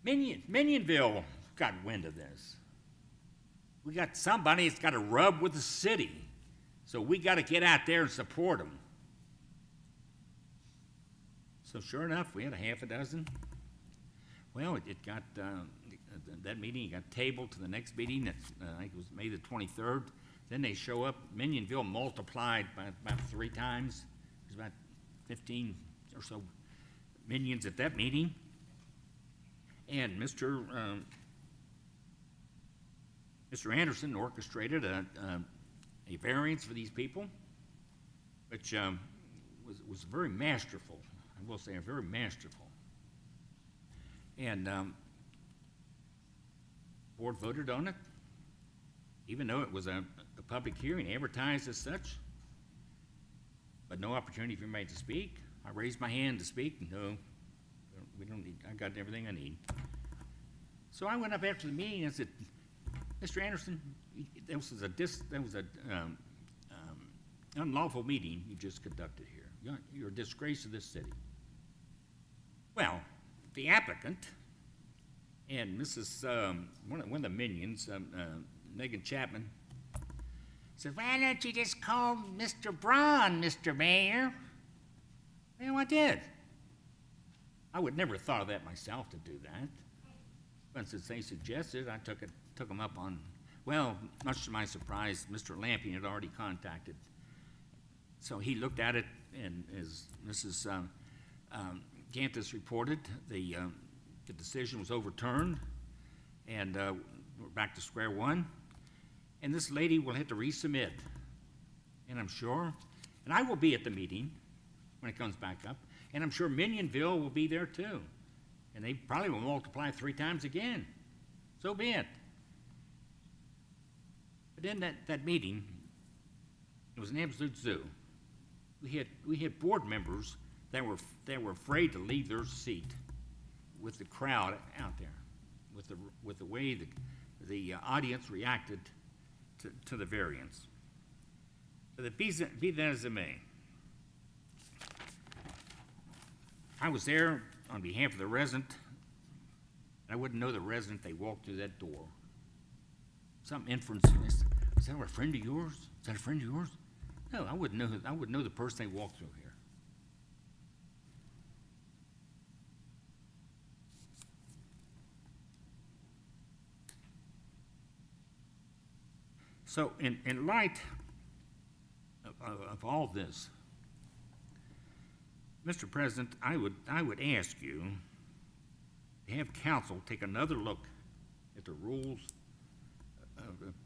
Minionville got wind of this. We got somebody that's got to rub with the city. So we got to get out there and support them. So sure enough, we had a half a dozen. Well, it got, that meeting got tabled to the next meeting. I think it was May the 23rd. Then they show up. Minionville multiplied by about 3 times. There's about 15 or so minions at that meeting. And Mr. Anderson orchestrated a variance for these people, which was very masterful. I will say, very masterful. And board voted on it, even though it was a public hearing, advertised as such, but no opportunity for anybody to speak. I raised my hand to speak. No, we don't need, I got everything I need. So I went up after the meeting and said, Mr. Anderson, that was an unlawful meeting you just conducted here. You're a disgrace to this city. Well, the applicant and Mrs. One of the minions, Megan Chapman, said, why don't you just call Mr. Braun, Mr. Mayor? Well, I did. I would never have thought of that myself to do that. But since they suggested, I took them up on, well, much to my surprise, Mr. Lampy had already contacted. So he looked at it, and as Mrs. Gantis reported, the decision was overturned, and we're back to square one. And this lady will have to resubmit, and I'm sure, and I will be at the meeting when it comes back up, and I'm sure Minionville will be there too. And they probably will multiply 3 times again. So be it. But in that meeting, it was an absolute zoo. We had board members that were afraid to leave their seat with the crowd out there, with the way the audience reacted to the variance. But be that as it may, I was there on behalf of the resident. I wouldn't know the resident. They walked through that door. Some inference. Is that a friend of yours? Is that a friend of yours? No, I wouldn't know. I wouldn't know the person they walked through here. So, in light of all this, Mr. President, I would ask you to have council take another look at the rules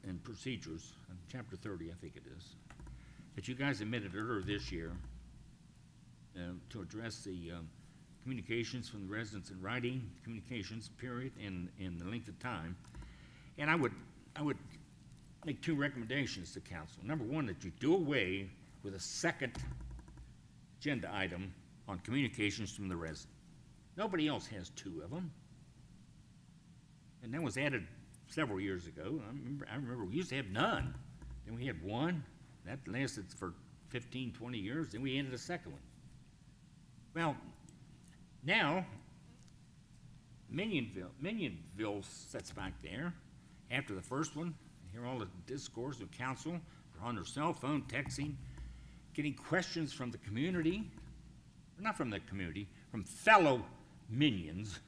and procedures, Chapter 30, I think it is, that you guys amended earlier this year to address the communications from the residents in writing, communications period, and the length of time. And I would make 2 recommendations to council. Number one, that you do away with a second agenda item on communications from the resident. Nobody else has 2 of them. And that was added several years ago. I remember we used to have none. Then we had 1. That lasted for 15, 20 years, then we ended a second one. Well, now, Minionville sits back there after the first one. You hear all the discourse of council. They're on their cell phone, texting, getting questions from the community, not from the community, from fellow minions.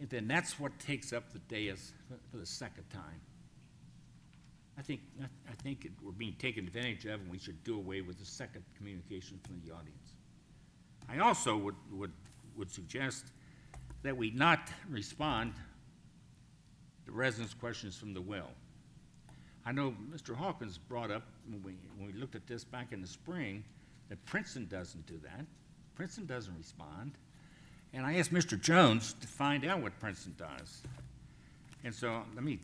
And then that's what takes up the dais for the second time. I think we're being taken advantage of, and we should do away with the second communication from the audience. I also would suggest that we not respond to residents' questions from the well. I know Mr. Hawkins brought up, when we looked at this back in the spring, that Princeton doesn't do that. Princeton doesn't respond. And I asked Mr. Jones to find out what Princeton does. And so let me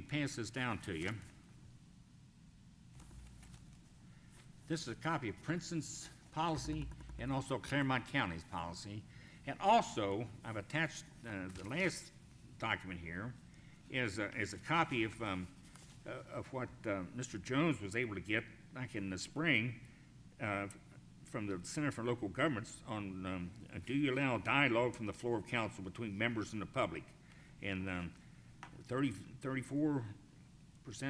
pass this down to you. This is a copy of Princeton's policy and also Claremont County's policy. And also, I've attached the last document here is a copy of what Mr. Jones was able to get back in the spring from the Center for Local Governments on do you allow dialogue from the floor of council between members and the public? And 34%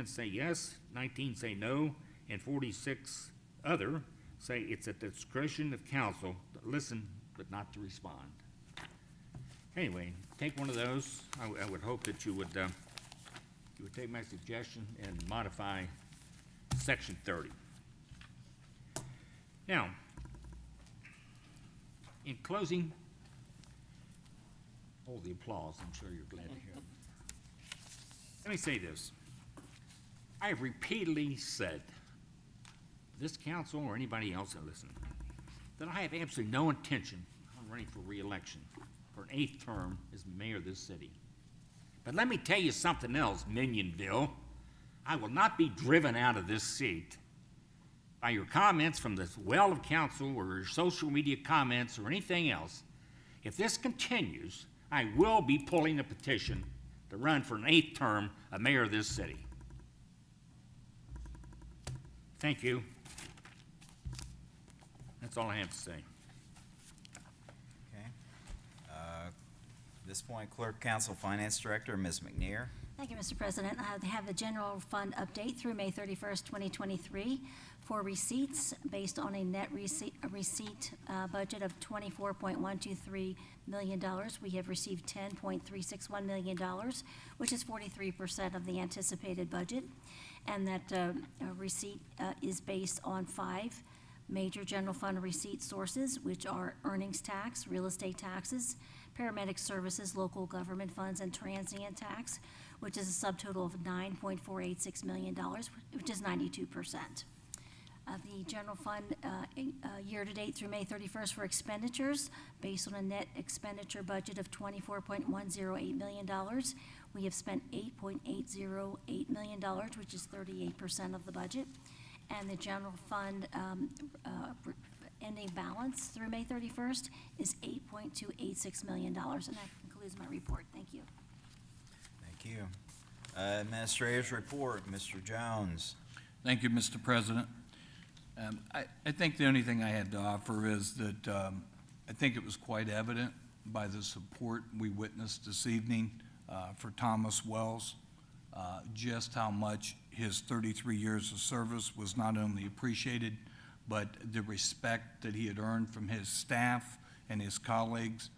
say yes, 19 say no, and 46 other say it's at the discretion of council to listen but not to respond. Anyway, take one of those. I would hope that you would take my suggestion and modify section 30. Now, in closing, hold the applause, I'm sure you're glad to hear it. Let me say this. I have repeatedly said, this council or anybody else that listens, that I have absolutely no intention of running for re-election for an 8th term as mayor of this city. But let me tell you something else, Minionville. I will not be driven out of this seat by your comments from the well of council or your social media comments or anything else. If this continues, I will be pulling a petition to run for an 8th term of mayor of this city. Thank you. That's all I have to say. Okay. At this point, Clerk, Council, Finance Director, Ms. McNear. Thank you, Mr. President. I have the general fund update through May 31st, 2023 for receipts based on a net receipt budget of $24.123 million. We have received $10.361 million, which is 43% of the anticipated budget. And that receipt is based on 5 major general fund receipt sources, which are earnings tax, real estate taxes, paramedic services, local government funds, and transient tax, which is a subtotal of $9.486 million, which is 92%. The general fund year-to-date through May 31st for expenditures, based on a net expenditure budget of $24.108 million, we have spent $8.808 million, which is 38% of the budget. And the general fund ending balance through May 31st is $8.286 million. And that concludes my report. Thank you. Thank you. Administrator's report, Mr. Jones. Thank you, Mr. President. I think the only thing I had to offer is that I think it was quite evident by the support we witnessed this evening for Thomas Wells, just how much his 33 years of service was not only appreciated, but the respect that he had earned from his staff and his colleagues.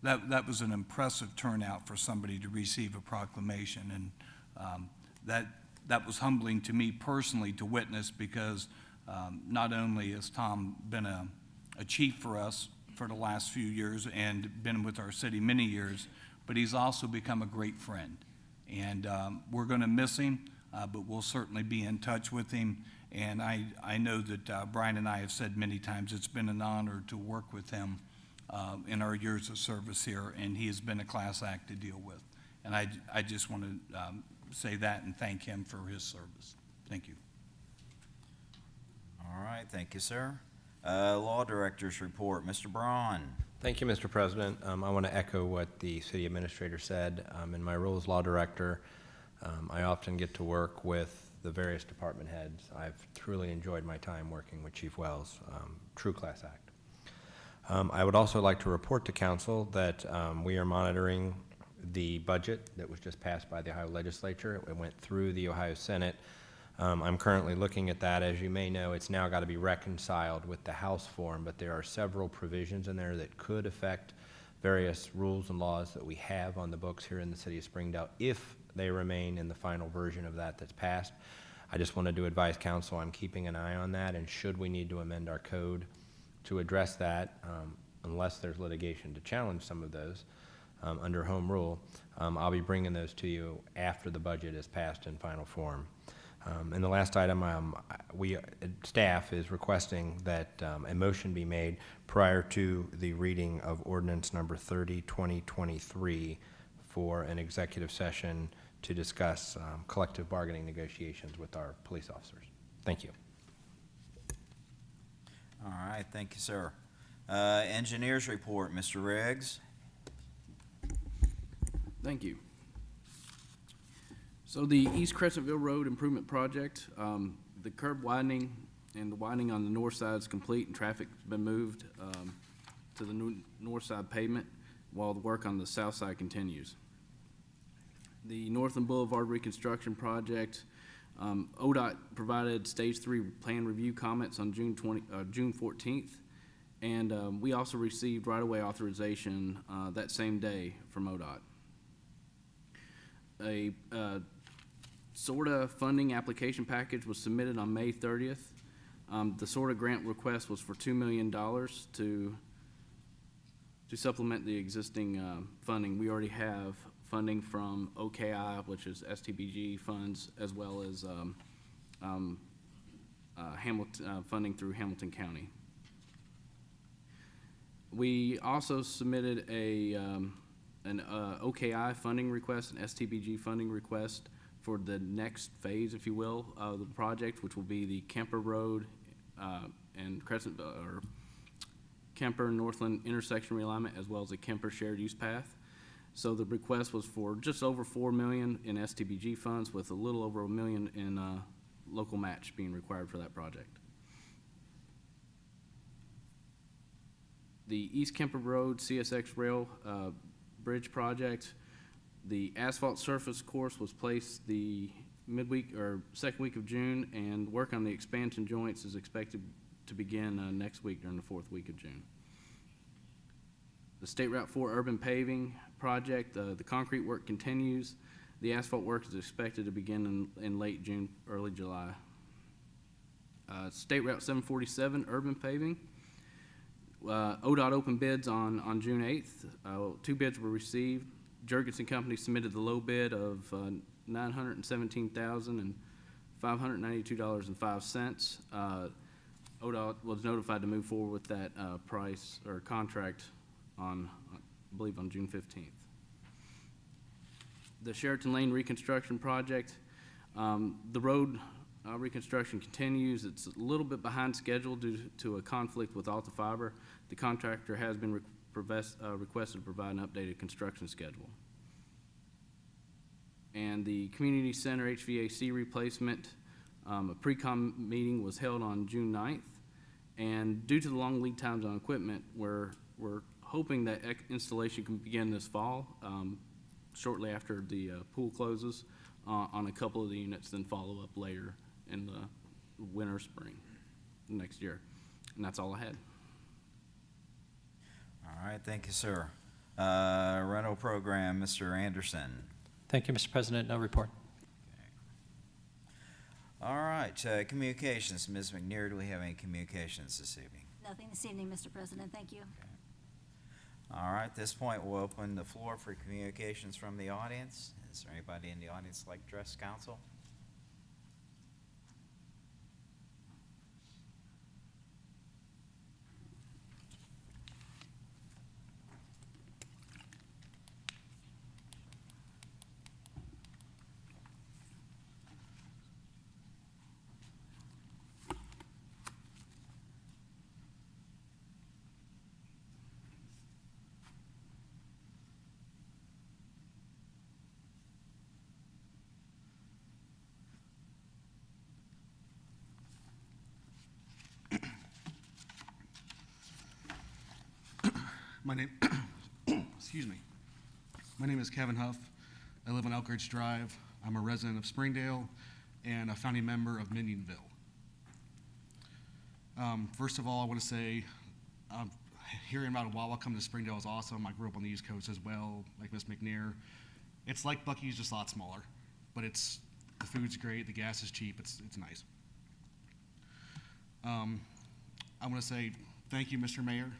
That was an impressive turnout for somebody to receive a proclamation, and that was humbling to me personally to witness, because not only has Tom been a chief for us for the last few years and been with our city many years, but he's also become a great friend. And we're going to miss him, but we'll certainly be in touch with him. And I know that Brian and I have said many times it's been an honor to work with him in our years of service here, and he has been a class act to deal with. And I just want to say that and thank him for his service. Thank you. All right, thank you, sir. Law Director's report, Mr. Braun. Thank you, Mr. President. I want to echo what the city administrator said. In my role as law director, I often get to work with the various department heads. I've truly enjoyed my time working with Chief Wells. True class act. I would also like to report to council that we are monitoring the budget that was just passed by the Ohio legislature. It went through the Ohio Senate. I'm currently looking at that. As you may know, it's now got to be reconciled with the House form, but there are several provisions in there that could affect various rules and laws that we have on the books here in the city of Springdale if they remain in the final version of that that's passed. I just wanted to advise council I'm keeping an eye on that, and should we need to amend our code to address that, unless there's litigation to challenge some of those under home rule, I'll be bringing those to you after the budget is passed in final form. And the last item, staff is requesting that a motion be made prior to the reading of ordinance number 30/2023 for an executive session to discuss collective bargaining negotiations with our police officers. Thank you. All right, thank you, sir. Engineers report, Mr. Riggs. Thank you. So the East Crescentville Road Improvement Project, the curb widening and the widening on the north side is complete, and traffic's been moved to the north side pavement while the work on the south side continues. The Northland Boulevard Reconstruction Project, ODOT provided Stage 3 plan review comments on June 14th, and we also received right-of-way authorization that same day from ODOT. A SORTA funding application package was submitted on May 30th. The SORTA grant request was for $2 million to supplement the existing funding. We already have funding from OKI, which is STBG funds, as well as funding through Hamilton County. We also submitted an OKI funding request, an STBG funding request for the next phase, if you will, of the project, which will be the Kemper Road and Kemper Northland intersection realignment, as well as a Kemper shared use path. So the request was for just over $4 million in STBG funds, with a little over $1 million in local match being required for that project. The East Kemper Road CSX Rail Bridge project, the asphalt surface course was placed the midweek or second week of June, and work on the expansion joints is expected to begin next week during the fourth week of June. The State Route 4 urban paving project, the concrete work continues. The asphalt work is expected to begin in late June, early July. State Route 747 urban paving. ODOT opened bids on June 8th. 2 bids were received. Jurgensen Company submitted the low bid of $917,592.05. ODOT was notified to move forward with that price or contract on, I believe, on June 15th. The Sheraton Lane reconstruction project, the road reconstruction continues. It's a little bit behind schedule due to a conflict with Alta Fiber. The contractor has been requested to provide an updated construction schedule. And the community center HVAC replacement, a pre-com meeting was held on June 9th. And due to the long lead times on equipment, we're hoping that installation can begin this fall, shortly after the pool closes, on a couple of the units, then follow up later in the winter, spring next year. And that's all I had. All right, thank you, sir. Rental program, Mr. Anderson. Thank you, Mr. President. No report. All right, communications. Ms. McNear, do we have any communications this evening? Nothing this evening, Mr. President. Thank you. Okay. All right, at this point, we'll open the floor for communications from the audience. Is there anybody in the audience like to address council? My name, excuse me. My name is Kevin Huff. I live on Elk Ridge Drive. I'm a resident of Springdale and a founding member of Minionville. First of all, I want to say, hearing about Wawa coming to Springdale is awesome. I grew up on the East Coast as well, like Miss McNair. It's like Buc-ee's, just a lot smaller, but the food's great, the gas is cheap, it's nice. I want to say thank you, Mr. Mayor,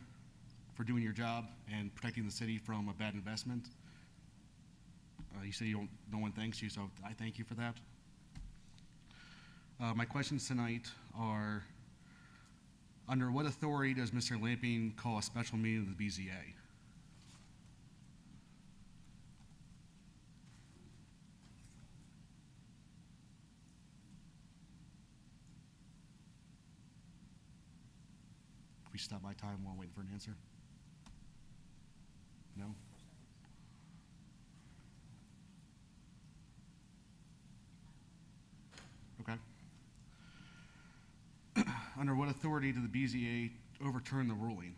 for doing your job and protecting the city from a bad investment. You say no one thanks you, so I thank you for that. My questions tonight are, under what authority does Mr. Lamping call a special meeting of the BZA? If we stop by time while waiting for an answer? No? Okay. Under what authority did the BZA overturn the ruling?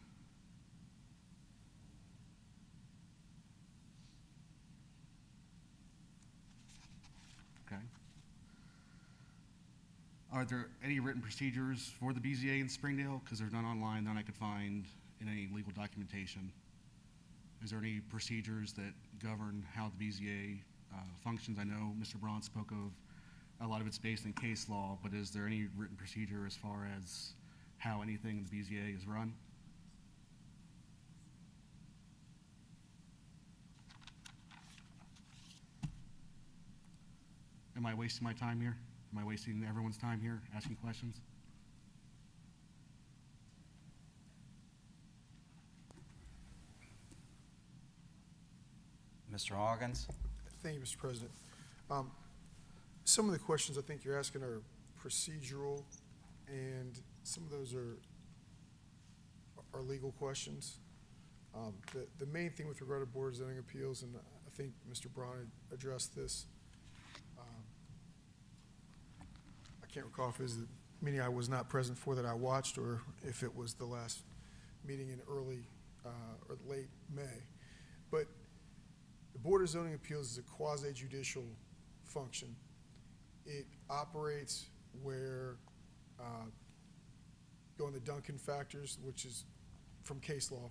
Okay. Are there any written procedures for the BZA in Springdale? Because there's none online, none I could find in any legal documentation. Is there any procedures that govern how the BZA functions? I know Mr. Braun spoke of a lot of it's based in case law, but is there any written procedure as far as how anything in the BZA is run? Am I wasting my time here? Am I wasting everyone's time here asking questions? Mr. Hawkins? Thank you, Mr. President. Some of the questions I think you're asking are procedural, and some of those are legal questions. The main thing with regard to Board of Zoning Appeals, and I think Mr. Braun addressed this, I can't recall if it was the meeting I was not present for that I watched, or if it was the last meeting in early or late May. But the Board of Zoning Appeals is a quasi-judicial function. It operates where, going to Duncan factors, which is from case law.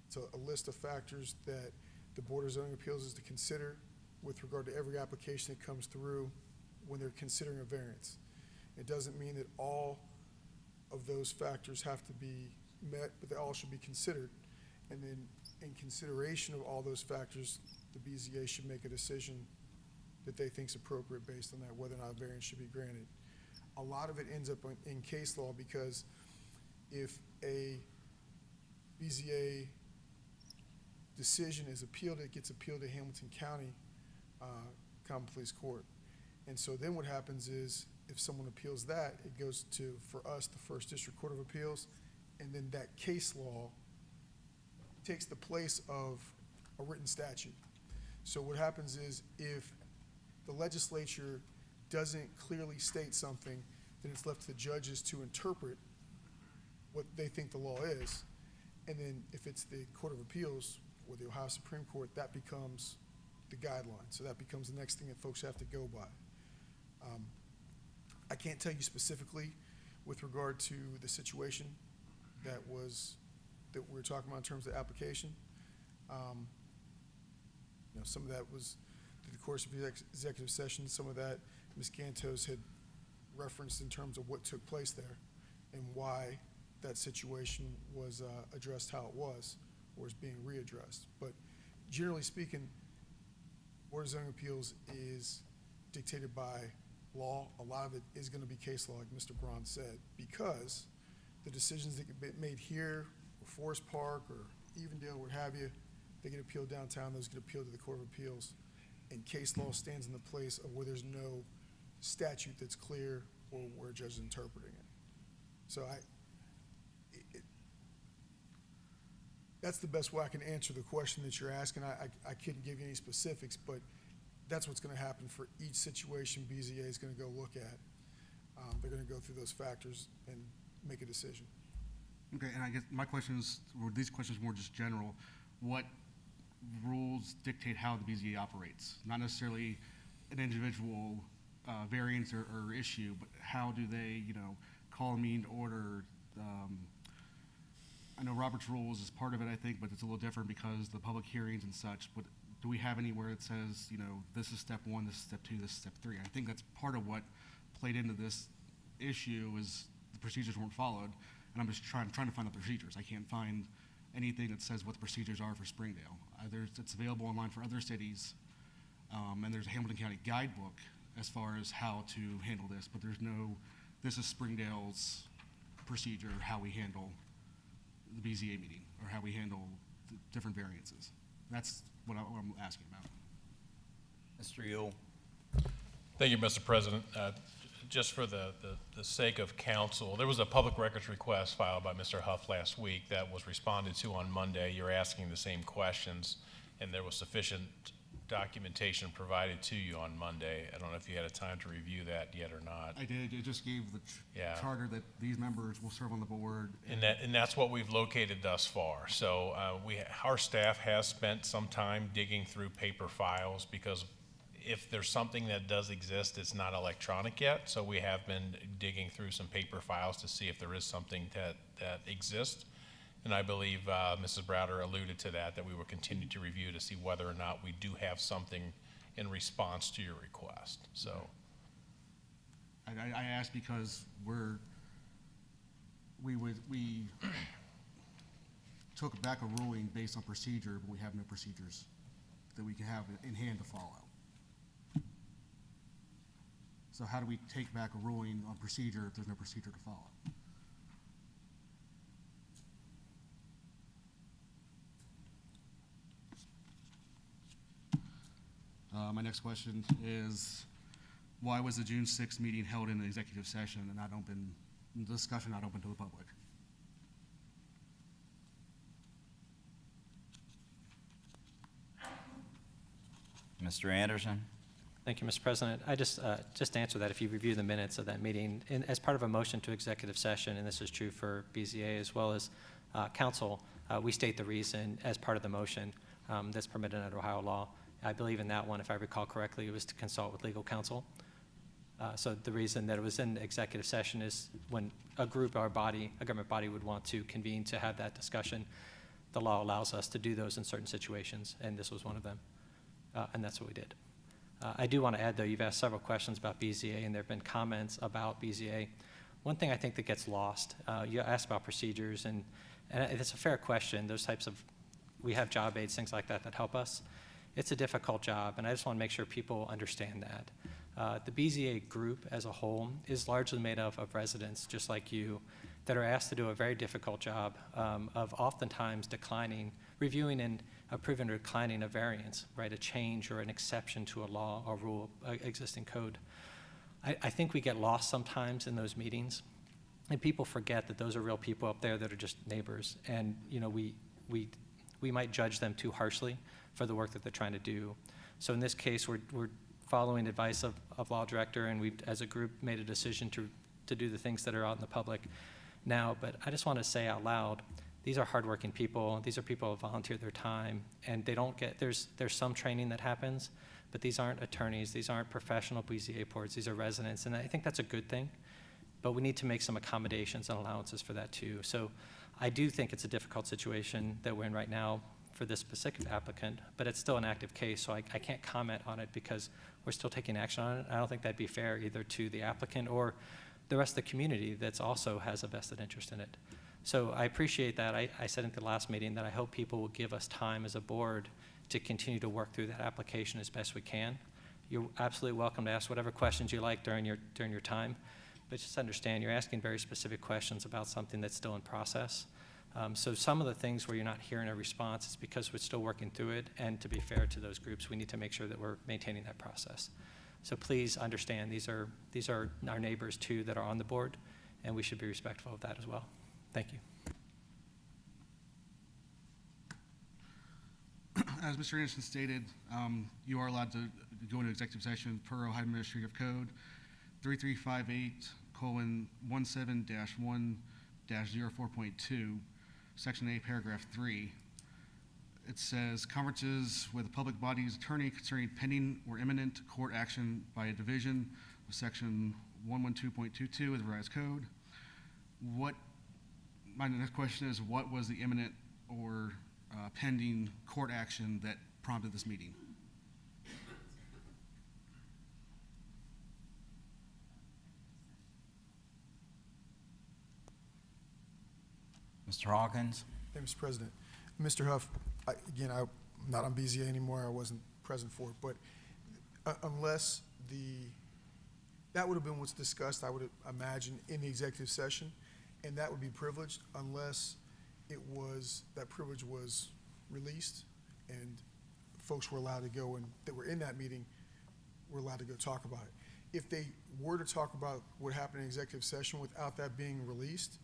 It's a list of factors that the Board of Zoning Appeals is to consider with regard to every application that comes through when they're considering a variance. It doesn't mean that all of those factors have to be met, but they all should be considered. And then in consideration of all those factors, the BZA should make a decision that they think is appropriate based on that, whether or not a variance should be granted. A lot of it ends up in case law, because if a BZA decision is appealed, it gets appealed to Hamilton County Common Pleas Court. And so then what happens is, if someone appeals that, it goes to, for us, the First District Court of Appeals, and then that case law takes the place of a written statute. So what happens is, if the legislature doesn't clearly state something, then it's left to the judges to interpret what they think the law is. And then if it's the Court of Appeals or the Ohio Supreme Court, that becomes the guideline. So that becomes the next thing that folks have to go by. I can't tell you specifically with regard to the situation that we were talking about in terms of application. Some of that was through the course of the executive session. Some of that Ms. Gantos had referenced in terms of what took place there and why that situation was addressed how it was, or is being readdressed. But generally speaking, Board of Zoning Appeals is dictated by law. A lot of it is going to be case law, like Mr. Braun said, because the decisions that get made here, or Forest Park, or Evendale, what have you, they get appealed downtown, those get appealed to the Court of Appeals. And case law stands in the place of where there's no statute that's clear or where a judge is interpreting it. So that's the best way I can answer the question that you're asking. I couldn't give you any specifics, but that's what's going to happen for each situation BZA is going to go look at. They're going to go through those factors and make a decision. Okay, and I guess my question is, or these questions more just general. What rules dictate how the BZA operates? Not necessarily an individual variance or issue, but how do they, call a meeting to order? I know Robert's rules is part of it, I think, but it's a little different because the public hearings and such. But do we have anywhere that says, this is step 1, this is step 2, this is step 3? I think that's part of what played into this issue is the procedures weren't followed, and I'm just trying to find the procedures. I can't find anything that says what the procedures are for Springdale. It's available online for other cities, and there's a Hamilton County guidebook as far as how to handle this, but there's no, this is Springdale's procedure, how we handle the BZA meeting, or how we handle the different variances. That's what I'm asking about. Mr. Yule. Thank you, Mr. President. Just for the sake of council, there was a public records request filed by Mr. Huff last week that was responded to on Monday. You're asking the same questions, and there was sufficient documentation provided to you on Monday. I don't know if you had a time to review that yet or not. I did. It just gave the charter that these members will serve on the board. And that's what we've located thus far. So our staff has spent some time digging through paper files because if there's something that does exist, it's not electronic yet. So we have been digging through some paper files to see if there is something that exists. And I believe Mrs. Browder alluded to that we will continue to review to see whether or not we do have something in response to your request. So I asked because we took back a ruling based on procedure, but we have no procedures that we can have in hand to follow. So how do we take back a ruling on procedure if there's no procedure to follow? My next question is, why was the June 6th meeting held in an executive session and not open, discussion not open to the public? Mr. Anderson. Thank you, Mr. President. I just to answer that, if you review the minutes of that meeting, as part of a motion to executive session, and this is true for BZA as well as council, we state the reason as part of the motion that's permitted under Ohio law. I believe in that one, if I recall correctly, it was to consult with legal counsel. So the reason that it was in executive session is when a group or body, a government body would want to convene to have that discussion, the law allows us to do those in certain situations, and this was one of them. And that's what we did. I do want to add, though, you've asked several questions about BZA, and there have been comments about BZA. One thing I think that gets lost, you asked about procedures, and it's a fair question. Those types of, we have job aids, things like that help us. It's a difficult job, and I just want to make sure people understand that. The BZA group as a whole is largely made up of residents, just like you, that are asked to do a very difficult job of oftentimes reviewing and approving or declining a variance, right, a change or an exception to a law or rule, existing code. I think we get lost sometimes in those meetings, and people forget that those are real people up there that are just neighbors, and we might judge them too harshly for the work that they're trying to do. So in this case, we're following advice of law director, and we've, as a group, made a decision to do the things that are out in the public now. But I just want to say out loud, these are hardworking people. These are people who volunteer their time, and they don't get, there's some training that happens, but these aren't attorneys. These aren't professional BZA boards. These are residents, and I think that's a good thing. But we need to make some accommodations and allowances for that too. So I do think it's a difficult situation that we're in right now for this specific applicant, but it's still an active case, so I can't comment on it because we're still taking action on it. I don't think that'd be fair either to the applicant or the rest of the community that's also has a vested interest in it. So I appreciate that. I said at the last meeting that I hope people will give us time as a board to continue to work through that application as best we can. You're absolutely welcome to ask whatever questions you like during your time, but just understand you're asking very specific questions about something that's still in process. So some of the things where you're not hearing a response is because we're still working through it, and to be fair to those groups, we need to make sure that we're maintaining that process. So please understand these are our neighbors too that are on the board, and we should be respectful of that as well. Thank you. As Mr. Anderson stated, you are allowed to go into executive session per Ohio Administrative Code 3358:17-1 1-04.2, Section A, Paragraph 3. It says, conferences with a public body's attorney concerning pending or imminent court action by a division of Section 112.22 of the Revised Code. My next question is, what was the imminent or pending court action that prompted this meeting? Mr. Hawkins? Hey, Mr. President. Mr. Huff, again, I'm not on BZA anymore. I wasn't present for it, but unless that would have been what's discussed, I would imagine, in the executive session, and that would be privileged unless that privilege was released and folks were allowed to go and that were in that meeting were allowed to go talk about it. If they were to talk about what happened in executive session without that being released,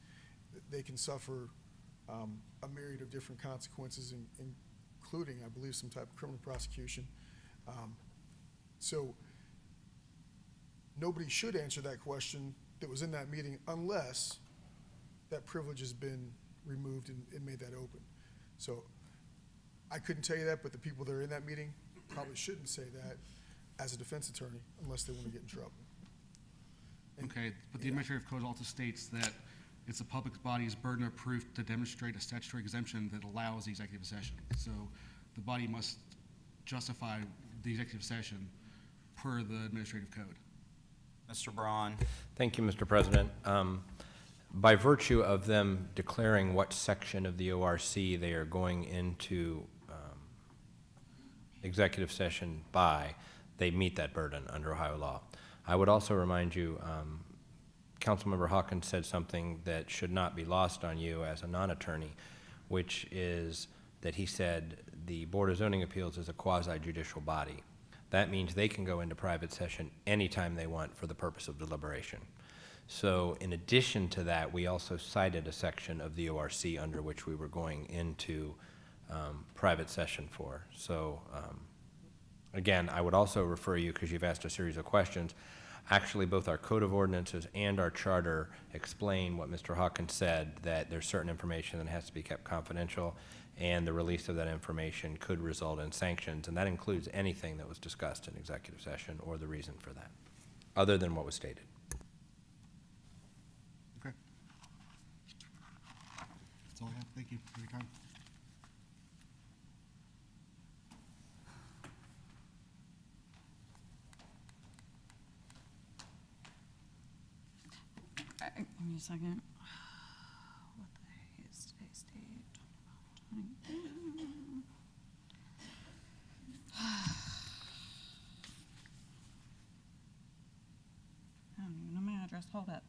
they can suffer a myriad of different consequences, including, I believe, some type of criminal prosecution. So nobody should answer that question that was in that meeting unless that privilege has been removed and made that open. So I couldn't tell you that, but the people that are in that meeting probably shouldn't say that as a defense attorney unless they want to get in trouble. Okay, but the Administrative Code also states that it's a public body's burden of proof to demonstrate a statutory exemption that allows the executive session. So the body must justify the executive session per the Administrative Code. Mr. Braun? Thank you, Mr. President. By virtue of them declaring what section of the ORC they are going into executive session by, they meet that burden under Ohio law. I would also remind you, Councilmember Hawkins said something that should not be lost on you as a non-attorney, which is that he said the Board of Zoning Appeals is a quasi-judicial body. That means they can go into private session anytime they want for the purpose of deliberation. So in addition to that, we also cited a section of the ORC under which we were going into private session for. So again, I would also refer you, because you've asked a series of questions, actually both our Code of Ordinances and our charter explain what Mr. Hawkins said, that there's certain information that has to be kept confidential, and the release of that information could result in sanctions, and that includes anything that was discussed in executive session or the reason for that, other than what was stated. Okay. That's all I have. Thank you for your time. Give me a second. What the heck is today's date? I don't even know my address. Hold up.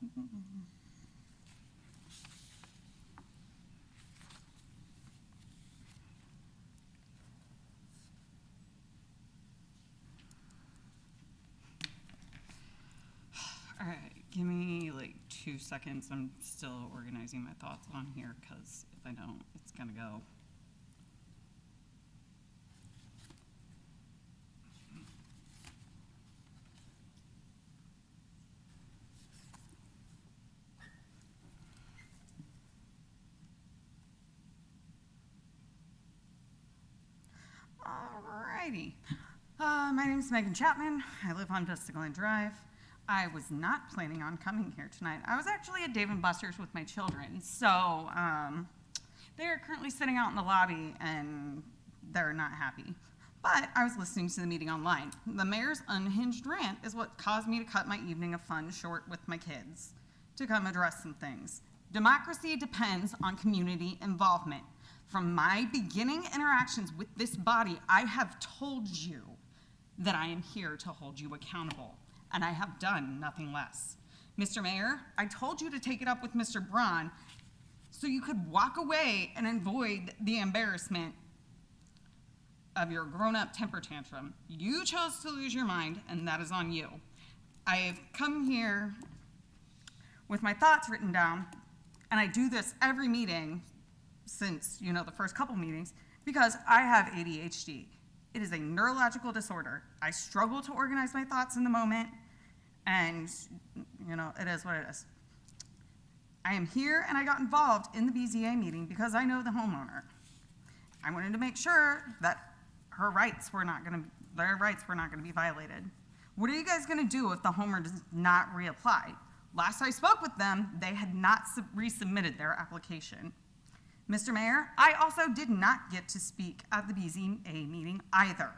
All right, give me like 2 seconds. I'm still organizing my thoughts on here because if I don't, it's gonna go. Alrighty. My name is Megan Chapman. I live on Vista Glen Drive. I was not planning on coming here tonight. I was actually at Dave & Buster's with my children. So they are currently sitting out in the lobby and they're not happy. But I was listening to the meeting online. The mayor's unhinged rant is what caused me to cut my evening of fun short with my kids to come address some things. Democracy depends on community involvement. From my beginning interactions with this body, I have told you that I am here to hold you accountable, and I have done nothing less. Mr. Mayor, I told you to take it up with Mr. Braun so you could walk away and avoid the embarrassment of your grown-up temper tantrum. You chose to lose your mind, and that is on you. I have come here with my thoughts written down, and I do this every meeting since, the first couple meetings, because I have ADHD. It is a neurological disorder. I struggle to organize my thoughts in the moment, and, it is what it is. I am here and I got involved in the BZA meeting because I know the homeowner. I wanted to make sure that their rights were not gonna be violated. What are you guys gonna do if the homeowner does not reapply? Last I spoke with them, they had not resubmitted their application. Mr. Mayor, I also did not get to speak at the BZA meeting either.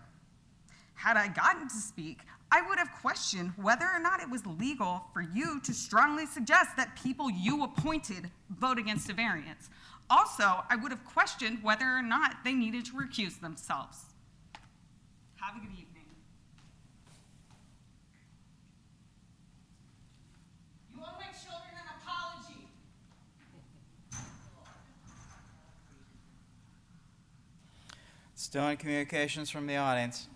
Had I gotten to speak, I would have questioned whether or not it was legal for you to strongly suggest that people you appointed vote against a variance. Also, I would have questioned whether or not they needed to recuse themselves. Have a good evening. You owe my children an apology. Still in communications from the audience.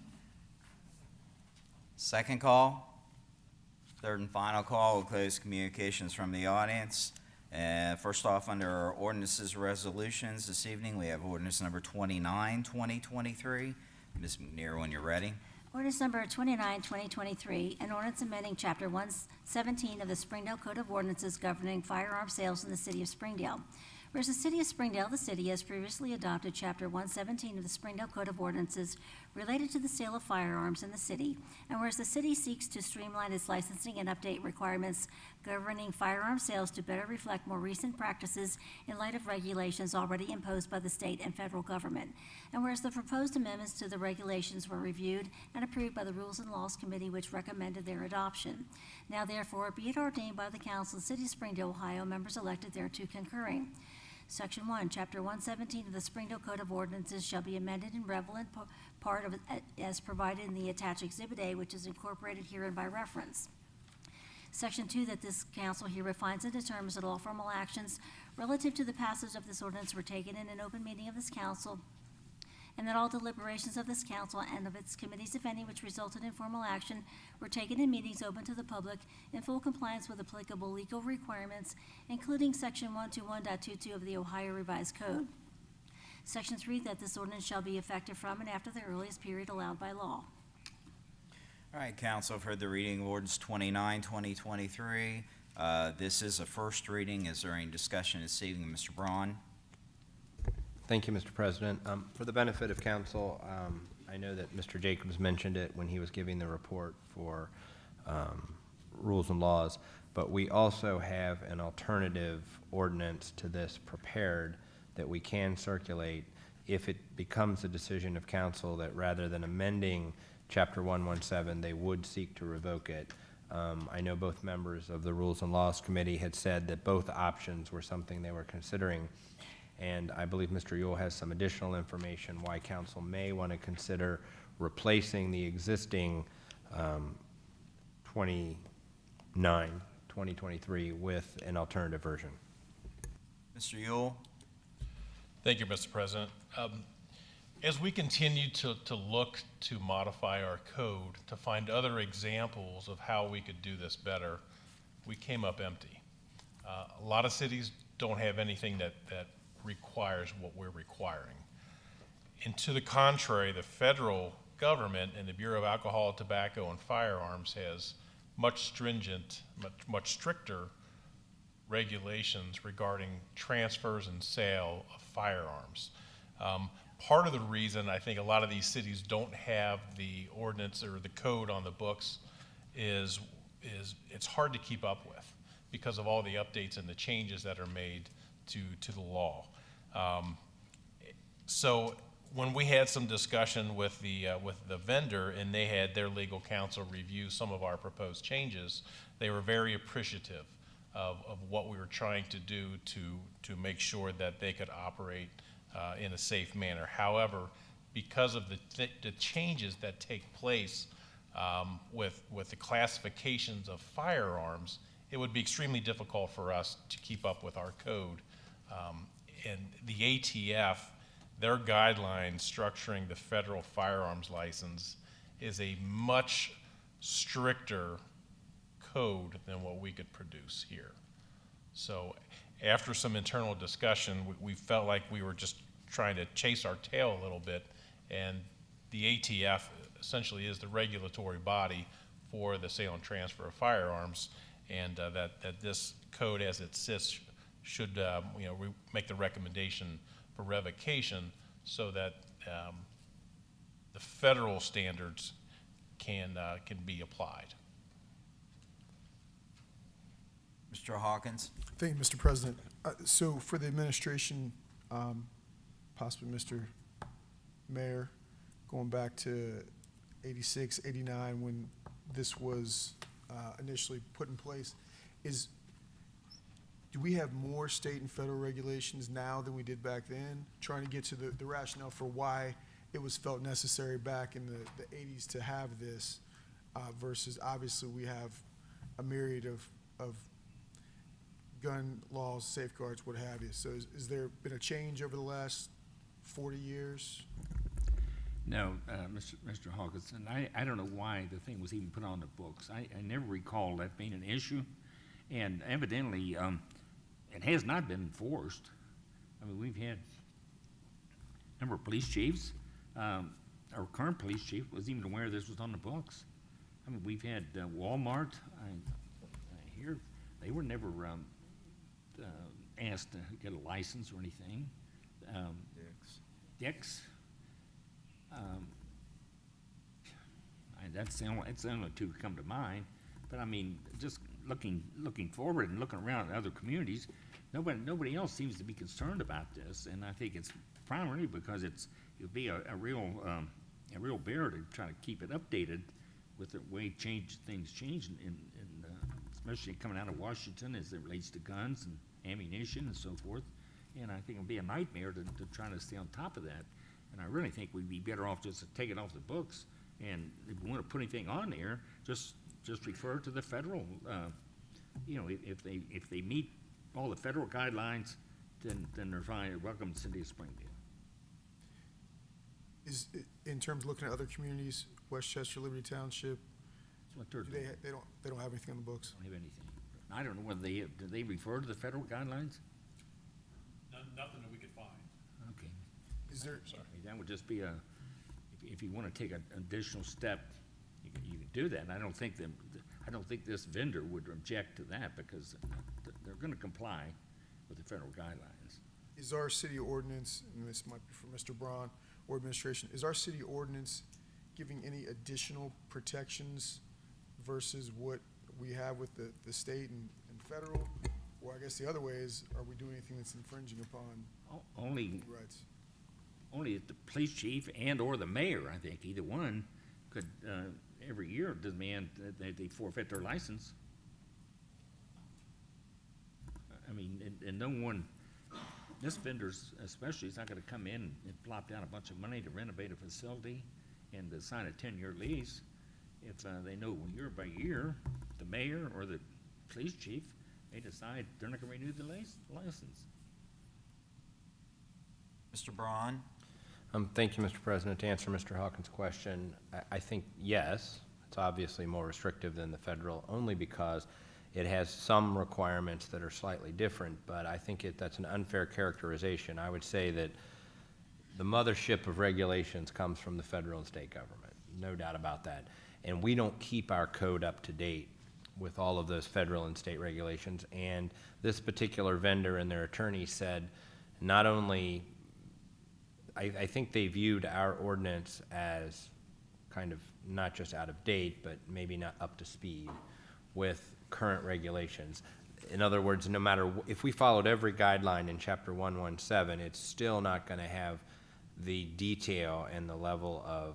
Second call. Third and final call, we'll close communications from the audience. First off, under our ordinances resolutions this evening, we have ordinance number 29, 2023. Ms. McNear, when you're ready. Ordinance number 29, 2023, an ordinance amending Chapter 117 of the Springdale Code of Ordinances governing firearm sales in the city of Springdale. Whereas the city of Springdale, the city has previously adopted Chapter 117 of the Springdale Code of Ordinances related to the sale of firearms in the city, and whereas the city seeks to streamline its licensing and update requirements governing firearm sales to better reflect more recent practices in light of regulations already imposed by the state and federal government, and whereas the proposed amendments to the regulations were reviewed and approved by the Rules and Laws Committee, which recommended their adoption. Now therefore be it ordained by the Council of the City of Springdale, Ohio, members elected thereto concurring. Section 1, Chapter 117 of the Springdale Code of Ordinances shall be amended in relevant part of it as provided in the attached Exhibit A, which is incorporated herein by reference. Section 2, that this council here refines and determines that all formal actions relative to the passage of this ordinance were taken in an open meeting of this council, and that all deliberations of this council and of its committees, if any, which resulted in formal action, were taken in meetings open to the public in full compliance with applicable legal requirements, including Section 121.22 of the Ohio Revised Code. Section 3, that this ordinance shall be effective from and after the earliest period allowed by law. All right, council, I've heard the reading of ordinance 29, 2023. This is a first reading. Is there any discussion this evening? Mr. Braun? Thank you, Mr. President. For the benefit of council, I know that Mr. Jacobs mentioned it when he was giving the report for rules and laws, but we also have an alternative ordinance to this prepared that we can circulate if it becomes a decision of council that rather than amending Chapter 117, they would seek to revoke it. I know both members of the Rules and Laws Committee had said that both options were something they were considering. And I believe Mr. Yule has some additional information why council may want to consider replacing the existing 2023 with an alternative version. Mr. Yule? Thank you, Mr. President. As we continue to look to modify our code to find other examples of how we could do this better, we came up empty. A lot of cities don't have anything that requires what we're requiring. And to the contrary, the federal government and the Bureau of Alcohol, Tobacco, and Firearms has much stringent, much stricter regulations regarding transfers and sale of firearms. Part of the reason I think a lot of these cities don't have the ordinance or the code on the books is it's hard to keep up with because of all the updates and the changes that are made to the law. So when we had some discussion with the vendor and they had their legal counsel review some of our proposed changes, they were very appreciative of what we were trying to do to make sure that they could operate in a safe manner. However, because of the changes that take place with the classifications of firearms, it would be extremely difficult for us to keep up with our code. And the ATF, their guidelines structuring the federal firearms license is a much stricter code than what we could produce here. So after some internal discussion, we felt like we were just trying to chase our tail a little bit, and the ATF essentially is the regulatory body for the sale and transfer of firearms, and that this code as it sits should, make the recommendation for revocation so that the federal standards can be applied. Mr. Hawkins? Thank you, Mr. President. So for the administration, possibly Mr. Mayor, going back to 86, 89, when this was initially put in place, do we have more state and federal regulations now than we did back then? Trying to get to the rationale for why it was felt necessary back in the 80s to have this versus obviously we have a myriad of gun laws, safeguards, what have you. So is there been a change over the last 40 years? No, Mr. Hawkins, and I don't know why the thing was even put on the books. I never recall that being an issue, and evidently it has not been enforced. I mean, we've had a number of police chiefs. Our current police chief was even aware this was on the books. I mean, we've had Walmart. I hear they were never asked to get a license or anything. Dick's. That's the only two that come to mind. But I mean, just looking forward and looking around at other communities, nobody else seems to be concerned about this. And I think it's primarily because it would be a real bear to try to keep it updated with the way things change, especially coming out of Washington as it relates to guns and ammunition and so forth. And I think it would be a nightmare to try to stay on top of that. And I really think we'd be better off just to take it off the books. And if we want to put anything on there, just refer to the federal. If they meet all the federal guidelines, then they're fine. They're welcome to the city of Springdale. Is in terms of looking at other communities, Westchester, Liberty Township, they don't have anything on the books. Don't have anything. I don't know whether do they refer to the federal guidelines? Nothing that we could find. Okay. Is there? Sorry, that would just be if you want to take an additional step, you can do that. And I don't think this vendor would object to that because they're going to comply with the federal guidelines. Is our city ordinance, and this might be for Mr. Braun or administration, is our city ordinance giving any additional protections versus what we have with the state and federal? Or I guess the other way is, are we doing anything that's infringing upon rights? Only if the police chief and or the mayor, I think, either one, could every year demand that they forfeit their license. I mean, and no one, this vendor especially, is not going to come in and plop down a bunch of money to renovate a facility and to sign a 10-year lease if they know year by year, the mayor or the police chief, they decide they're not going to renew the license. Mr. Braun? Thank you, Mr. President. To answer Mr. Hawkins' question, I think yes, it's obviously more restrictive than the federal, only because it has some requirements that are slightly different, but I think that's an unfair characterization. I would say that the mothership of regulations comes from the federal and state government, no doubt about that. And we don't keep our code up to date with all of those federal and state regulations. And this particular vendor and their attorney said not only, I think they viewed our ordinance as kind of not just out of date, but maybe not up to speed with current regulations. In other words, no matter if we followed every guideline in Chapter 117, it's still not going to have the detail and the level of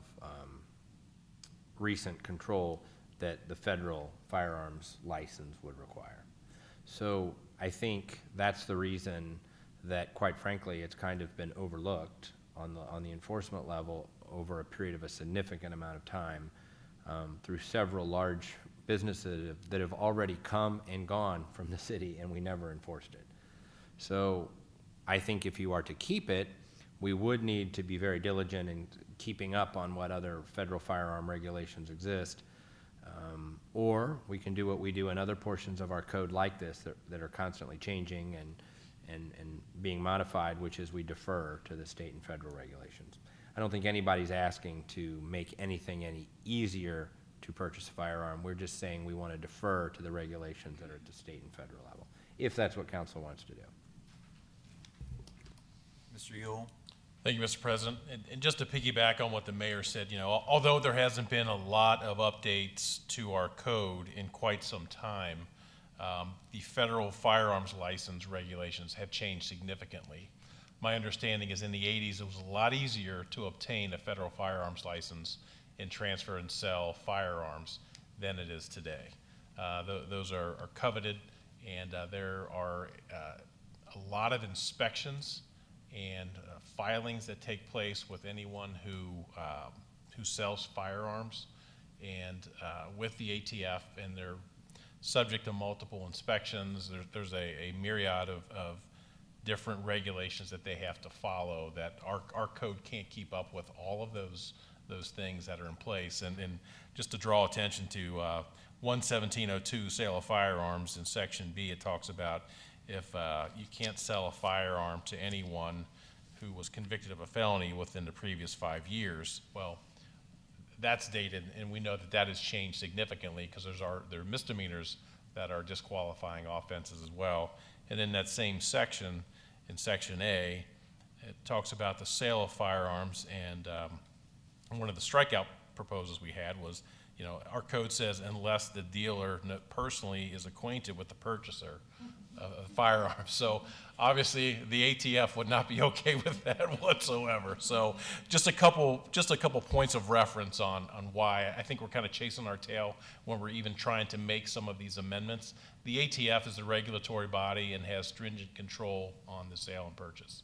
recent control that the federal firearms license would require. So I think that's the reason that, quite frankly, it's kind of been overlooked on the enforcement level over a period of a significant amount of time through several large businesses that have already come and gone from the city, and we never enforced it. So I think if you are to keep it, we would need to be very diligent in keeping up on what other federal firearm regulations exist. Or we can do what we do in other portions of our code like this that are constantly changing and being modified, which is we defer to the state and federal regulations. I don't think anybody's asking to make anything any easier to purchase a firearm. We're just saying we want to defer to the regulations that are at the state and federal level, if that's what council wants to do. Mr. Yule? Thank you, Mr. President. And just to piggyback on what the mayor said, although there hasn't been a lot of updates to our code in quite some time, the federal firearms license regulations have changed significantly. My understanding is in the 80s, it was a lot easier to obtain a federal firearms license and transfer and sell firearms than it is today. Those are coveted, and there are a lot of inspections and filings that take place with anyone who sells firearms, and with the ATF, and they're subject to multiple inspections. There's a myriad of different regulations that they have to follow that our code can't keep up with all of those things that are in place. And just to draw attention to 11702, sale of firearms, in Section B, it talks about if you can't sell a firearm to anyone who was convicted of a felony within the previous 5 years. Well, that's dated, and we know that has changed significantly because there are misdemeanors that are disqualifying offenses as well. And in that same section, in Section A, it talks about the sale of firearms, and one of the strikeout proposals we had was, our code says unless the dealer personally is acquainted with the purchaser of firearms. So obviously the ATF would not be okay with that whatsoever. So just a couple points of reference on why I think we're kind of chasing our tail when we're even trying to make some of these amendments. The ATF is the regulatory body and has stringent control on the sale and purchase.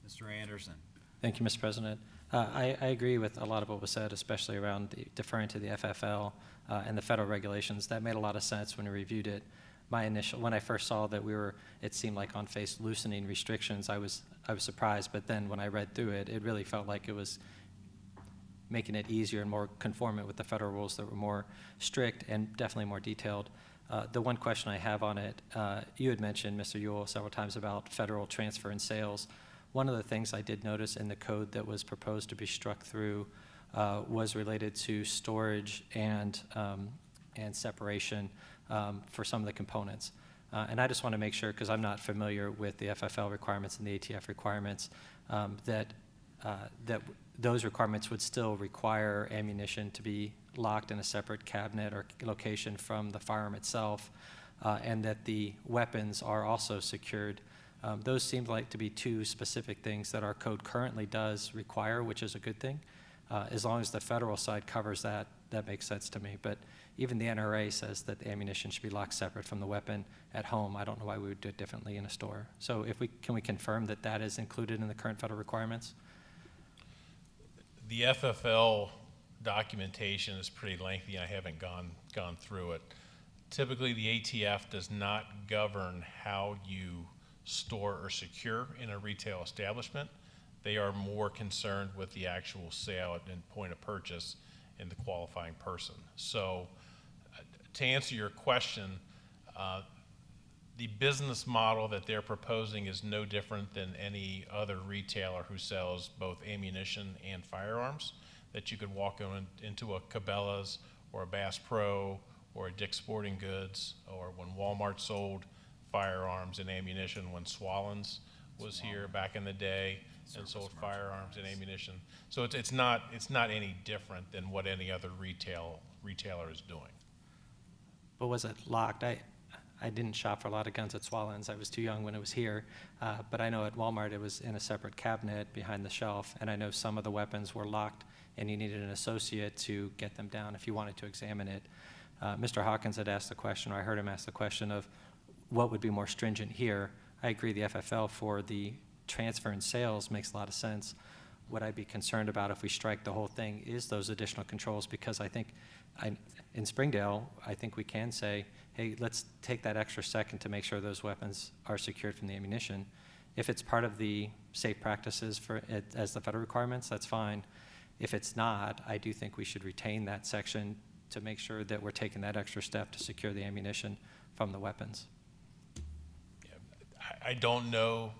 Mr. Anderson? Thank you, Mr. President. I agree with a lot of what was said, especially around deferring to the FFL and the federal regulations. That made a lot of sense when we reviewed it. When I first saw that it seemed like on face loosening restrictions, I was surprised. But then when I read through it, it really felt like it was making it easier and more conformant with the federal rules that were more strict and definitely more detailed. The one question I have on it, you had mentioned, Mr. Yule, several times about federal transfer and sales. One of the things I did notice in the code that was proposed to be struck through was related to storage and separation for some of the components. And I just want to make sure, because I'm not familiar with the FFL requirements and the ATF requirements, that those requirements would still require ammunition to be locked in a separate cabinet or location from the firearm itself, and that the weapons are also secured. Those seem like to be two specific things that our code currently does require, which is a good thing. As long as the federal side covers that, that makes sense to me. But even the NRA says that the ammunition should be locked separate from the weapon at home. I don't know why we would do it differently in a store. So can we confirm that that is included in the current federal requirements? The FFL documentation is pretty lengthy. I haven't gone through it. Typically, the ATF does not govern how you store or secure in a retail establishment. They are more concerned with the actual sale and point of purchase and the qualifying person. So to answer your question, the business model that they're proposing is no different than any other retailer who sells both ammunition and firearms, that you could walk into a Cabela's or a Bass Pro or a Dick's Sporting Goods, or when Walmart sold firearms and ammunition, when Swallens was here back in the day and sold firearms and ammunition. So it's not any different than what any other retailer is doing. But was it locked? I didn't shop for a lot of guns at Swallens. I was too young when it was here. But I know at Walmart it was in a separate cabinet behind the shelf, and I know some of the weapons were locked and you needed an associate to get them down if you wanted to examine it. Mr. Hawkins had asked the question, or I heard him ask the question of what would be more stringent here. I agree the FFL for the transfer and sales makes a lot of sense. What I'd be concerned about if we strike the whole thing is those additional controls, because I think in Springdale, I think we can say, hey, let's take that extra second to make sure those weapons are secured from the ammunition. If it's part of the safe practices as the federal requirements, that's fine. If it's not, I do think we should retain that section to make sure that we're taking that extra step to secure the ammunition from the weapons. I don't know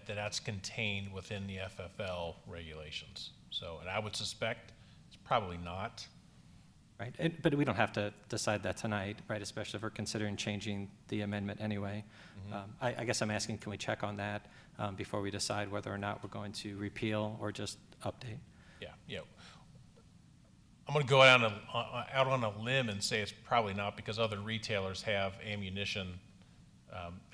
that's contained within the FFL regulations. So, and I would suspect it's probably not. Right, but we don't have to decide that tonight, right, especially if we're considering changing the amendment anyway. I guess I'm asking, can we check on that before we decide whether or not we're going to repeal or just update? Yeah. I'm going to go out on a limb and say it's probably not, because other retailers have ammunition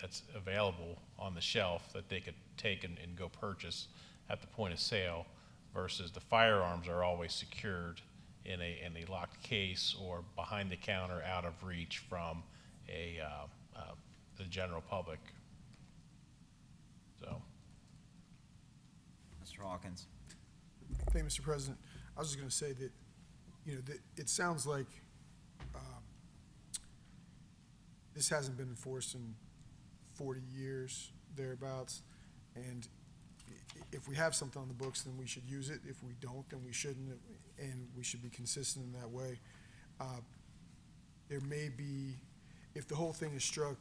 that's available on the shelf that they could take and go purchase at the point of sale, versus the firearms are always secured in a locked case or behind the counter, out of reach from the general public. So, Mr. Hawkins. Thank you, Mr. President. I was just going to say that, that it sounds like this hasn't been enforced in 40 years, thereabouts, and if we have something on the books, then we should use it. If we don't, then we shouldn't, and we should be consistent in that way. There may be, if the whole thing is struck,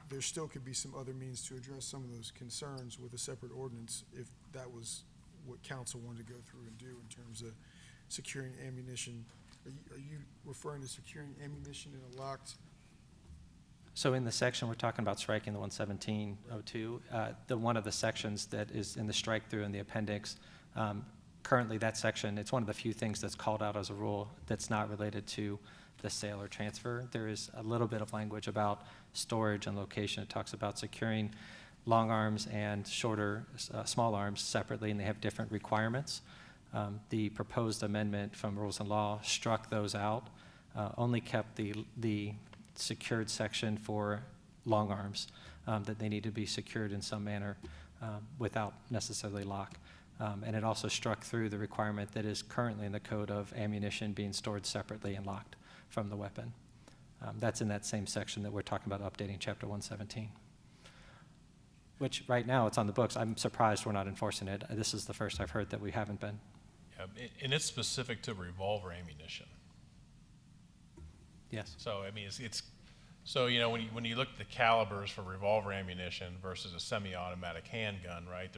there still could be some other means to address some of those concerns with a separate ordinance, if that was what council wanted to go through and do in terms of securing ammunition. Are you referring to securing ammunition in a locked? So in the section, we're talking about striking the 117.02. The one of the sections that is in the strike through in the appendix, currently that section, it's one of the few things that's called out as a rule that's not related to the sale or transfer. There is a little bit of language about storage and location. It talks about securing long arms and shorter, small arms separately, and they have different requirements. The proposed amendment from Rules and Law struck those out, only kept the secured section for long arms, that they need to be secured in some manner without necessarily lock. And it also struck through the requirement that is currently in the code of ammunition being stored separately and locked from the weapon. That's in that same section that we're talking about updating Chapter 117, which right now it's on the books. I'm surprised we're not enforcing it. This is the first I've heard that we haven't been. Yeah, and it's specific to revolver ammunition. Yes. So, I mean, it's so, when you look at the calibers for revolver ammunition versus a semi-automatic handgun, right,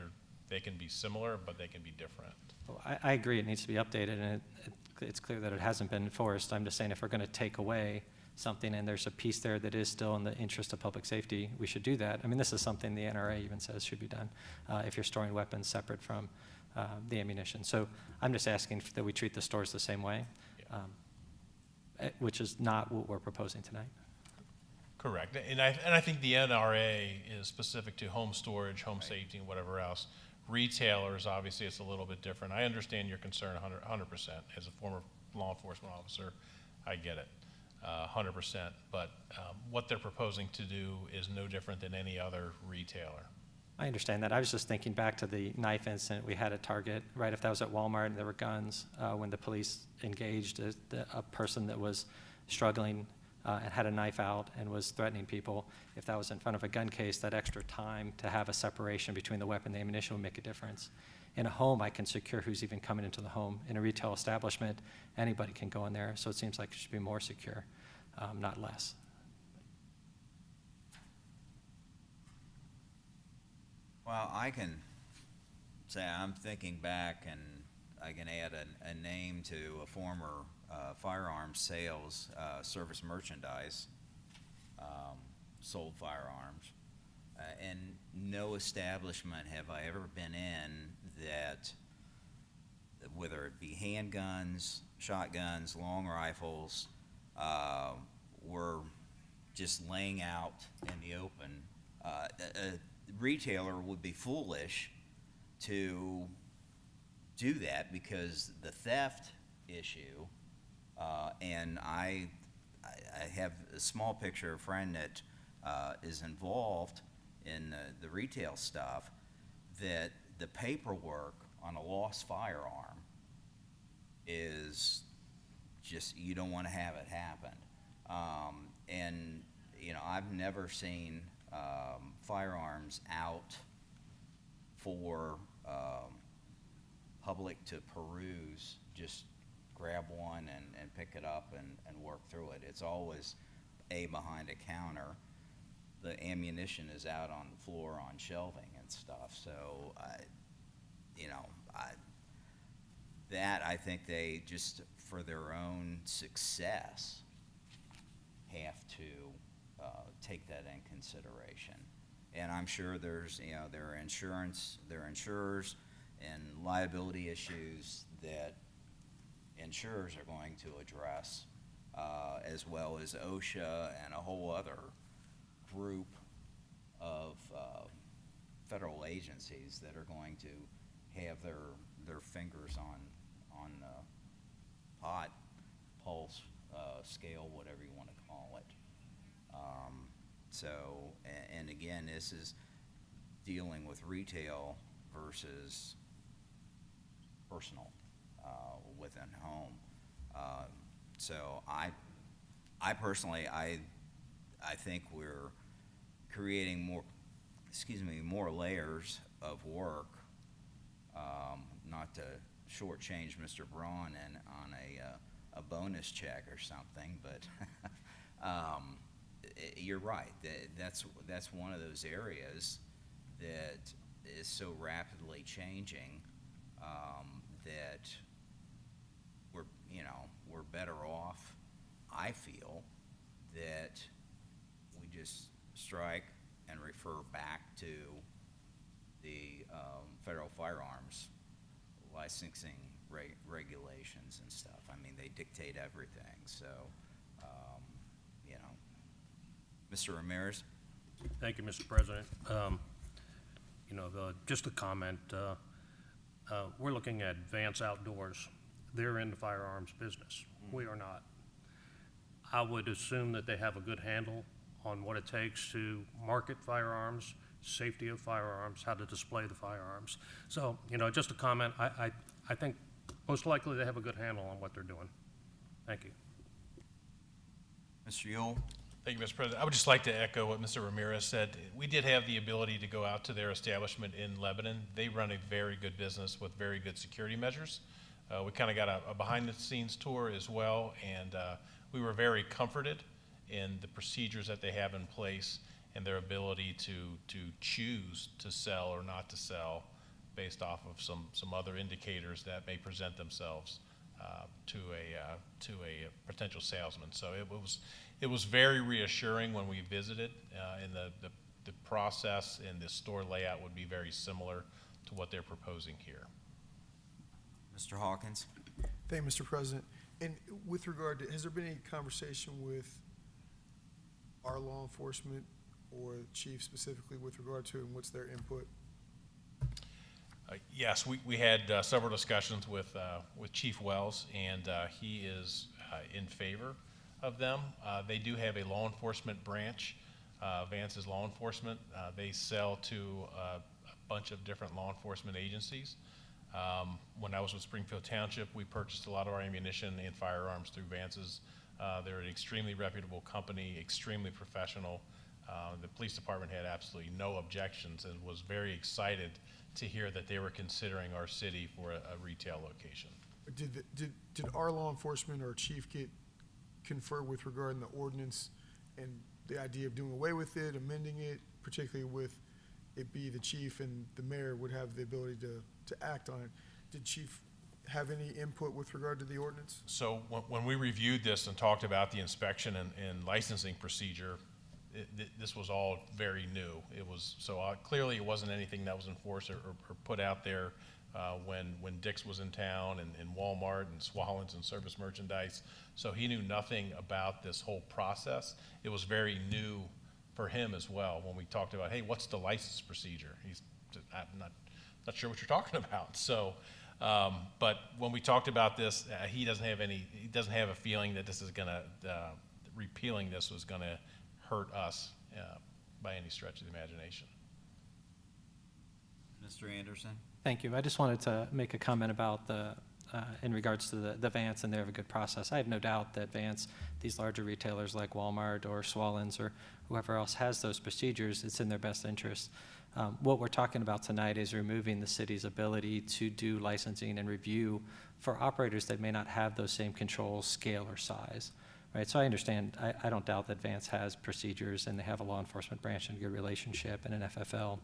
they can be similar, but they can be different. Well, I agree it needs to be updated, and it's clear that it hasn't been enforced. I'm just saying if we're going to take away something and there's a piece there that is still in the interest of public safety, we should do that. I mean, this is something the NRA even says should be done if you're storing weapons separate from the ammunition. So I'm just asking that we treat the stores the same way, which is not what we're proposing tonight. Correct. And I think the NRA is specific to home storage, home safety, and whatever else. Retailers, obviously, it's a little bit different. I understand your concern 100%. As a former law enforcement officer, I get it 100%. But what they're proposing to do is no different than any other retailer. I understand that. I was just thinking back to the knife incident we had at Target, right? If that was at Walmart and there were guns, when the police engaged a person that was struggling and had a knife out and was threatening people, if that was in front of a gun case, that extra time to have a separation between the weapon and the ammunition would make a difference. In a home, I can secure who's even coming into the home. In a retail establishment, anybody can go in there, so it seems like it should be more secure, not less. Well, I can say I'm thinking back, and I can add a name to a former firearms sales service merchandise, sold firearms, and no establishment have I ever been in that, whether it be handguns, shotguns, long rifles, were just laying out in the open. A retailer would be foolish to do that because the theft issue, and I have a small picture of a friend that is involved in the retail stuff, that the paperwork on a lost firearm is just, you don't want to have it happen. And I've never seen firearms out for public to peruse. Just grab one and pick it up and work through it. It's always behind a counter. The ammunition is out on the floor on shelving and stuff. So that I think they just, for their own success, have to take that in consideration. And I'm sure there's, you know, there are insurers and liability issues that insurers are going to address, as well as OSHA and a whole other group of federal agencies that are going to have their fingers on the hot pulse scale, whatever you want to call it. So, and again, this is dealing with retail versus personal within home. So I personally, I think we're creating more layers of work, not to shortchange Mr. Braun and on a bonus check or something, but you're right. That's one of those areas that is so rapidly changing that we're better off, I feel, that we just strike and refer back to the federal firearms licensing regulations and stuff. I mean, they dictate everything. So, Mr. Ramirez? Thank you, Mr. President. Just a comment. We're looking at Vance Outdoors. They're in the firearms business. We are not. I would assume that they have a good handle on what it takes to market firearms, safety of firearms, how to display the firearms. So, just a comment. I think most likely they have a good handle on what they're doing. Thank you. Mr. Yule? Thank you, Mr. President. I would just like to echo what Mr. Ramirez said. We did have the ability to go out to their establishment in Lebanon. They run a very good business with very good security measures. We kind of got a behind-the-scenes tour as well, and we were very comforted in the procedures that they have in place and their ability to choose to sell or not to sell based off of some other indicators that may present themselves to a potential salesman. So it was very reassuring when we visited, and the process and the store layout would be very similar to what they're proposing here. Mr. Hawkins? Thank you, Mr. President. And with regard to, has there been any conversation with our law enforcement or the chief specifically with regard to, and what's their input? Yes, we had several discussions with Chief Wells, and he is in favor of them. They do have a law enforcement branch, Vance's Law Enforcement. They sell to a bunch of different law enforcement agencies. When I was with Springfield Township, we purchased a lot of our ammunition and firearms through Vance's. They're an extremely reputable company, extremely professional. The police department had absolutely no objections and was very excited to hear that they were considering our city for a retail location. Did our law enforcement or chief confer with regard to the ordinance and the idea of doing away with it, amending it, particularly with it be the chief and the mayor would have the ability to act on it? Did chief have any input with regard to the ordinance? So when we reviewed this and talked about the inspection and licensing procedure, this was all very new. It was clearly it wasn't anything that was enforced or put out there when Dick's was in town and Walmart and Swallens and Service Merchandise. So he knew nothing about this whole process. It was very new for him as well when we talked about, hey, what's the license procedure? He's I'm not sure what you're talking about. So, but when we talked about this, he doesn't have a feeling that this is gonna repealing this was gonna hurt us by any stretch of the imagination. Mr. Anderson? Thank you. I just wanted to make a comment about in regards to the Vance, and they have a good process. I have no doubt that Vance, these larger retailers like Walmart or Swallens or whoever else has those procedures, it's in their best interest. What we're talking about tonight is removing the city's ability to do licensing and review for operators that may not have those same controls, scale, or size. Right, so I understand, I don't doubt that Vance has procedures and they have a law enforcement branch and a good relationship and an FFL.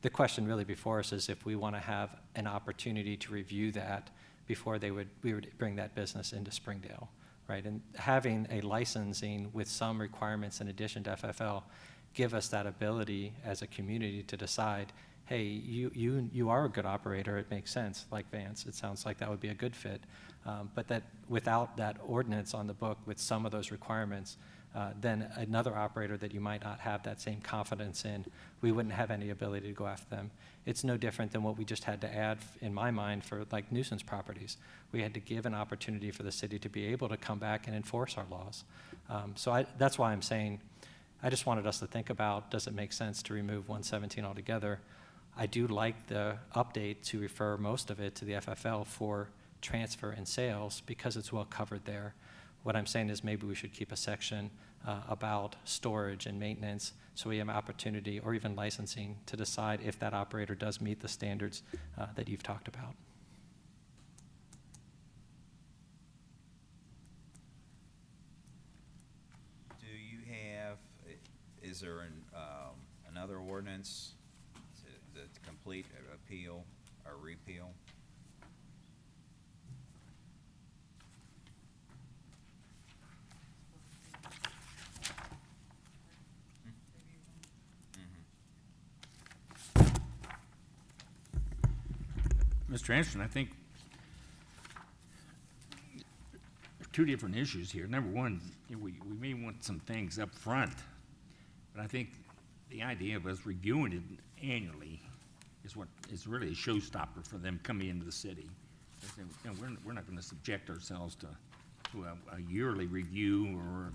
The question really before us is if we want to have an opportunity to review that before we would bring that business into Springdale, right? And having a licensing with some requirements in addition to FFL give us that ability as a community to decide, hey, you are a good operator, it makes sense, like Vance, it sounds like that would be a good fit. But that without that ordinance on the book with some of those requirements, then another operator that you might not have that same confidence in, we wouldn't have any ability to go after them. It's no different than what we just had to add, in my mind, for like nuisance properties. We had to give an opportunity for the city to be able to come back and enforce our laws. That's why I'm saying, I just wanted us to think about, does it make sense to remove 117 altogether? I do like the update to refer most of it to the FFL for transfer and sales because it's well covered there. What I'm saying is maybe we should keep a section about storage and maintenance so we have an opportunity, or even licensing, to decide if that operator does meet the standards that you've talked about. Do you have, is there another ordinance to complete appeal or repeal? Mr. Anderson, I think there are two different issues here. Number one, we may want some things up front, but I think the idea of us reviewing it annually is what is really a showstopper for them coming into the city. We're not going to subject ourselves to a yearly review or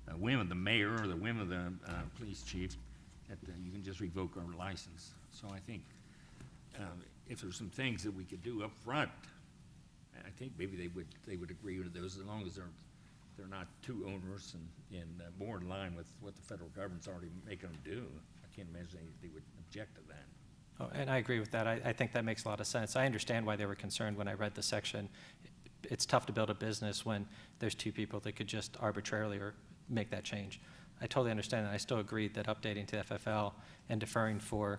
the whim of the mayor or the whim of the police chief that you can just revoke our license. So I think if there's some things that we could do up front, I think maybe they would agree with those, as long as they're not too onerous and more in line with what the federal government's already making them do. I can't imagine they would object to that. Oh, and I agree with that. I think that makes a lot of sense. I understand why they were concerned when I read the section. It's tough to build a business when there's two people that could just arbitrarily or make that change. I totally understand, and I still agree that updating to FFL and deferring for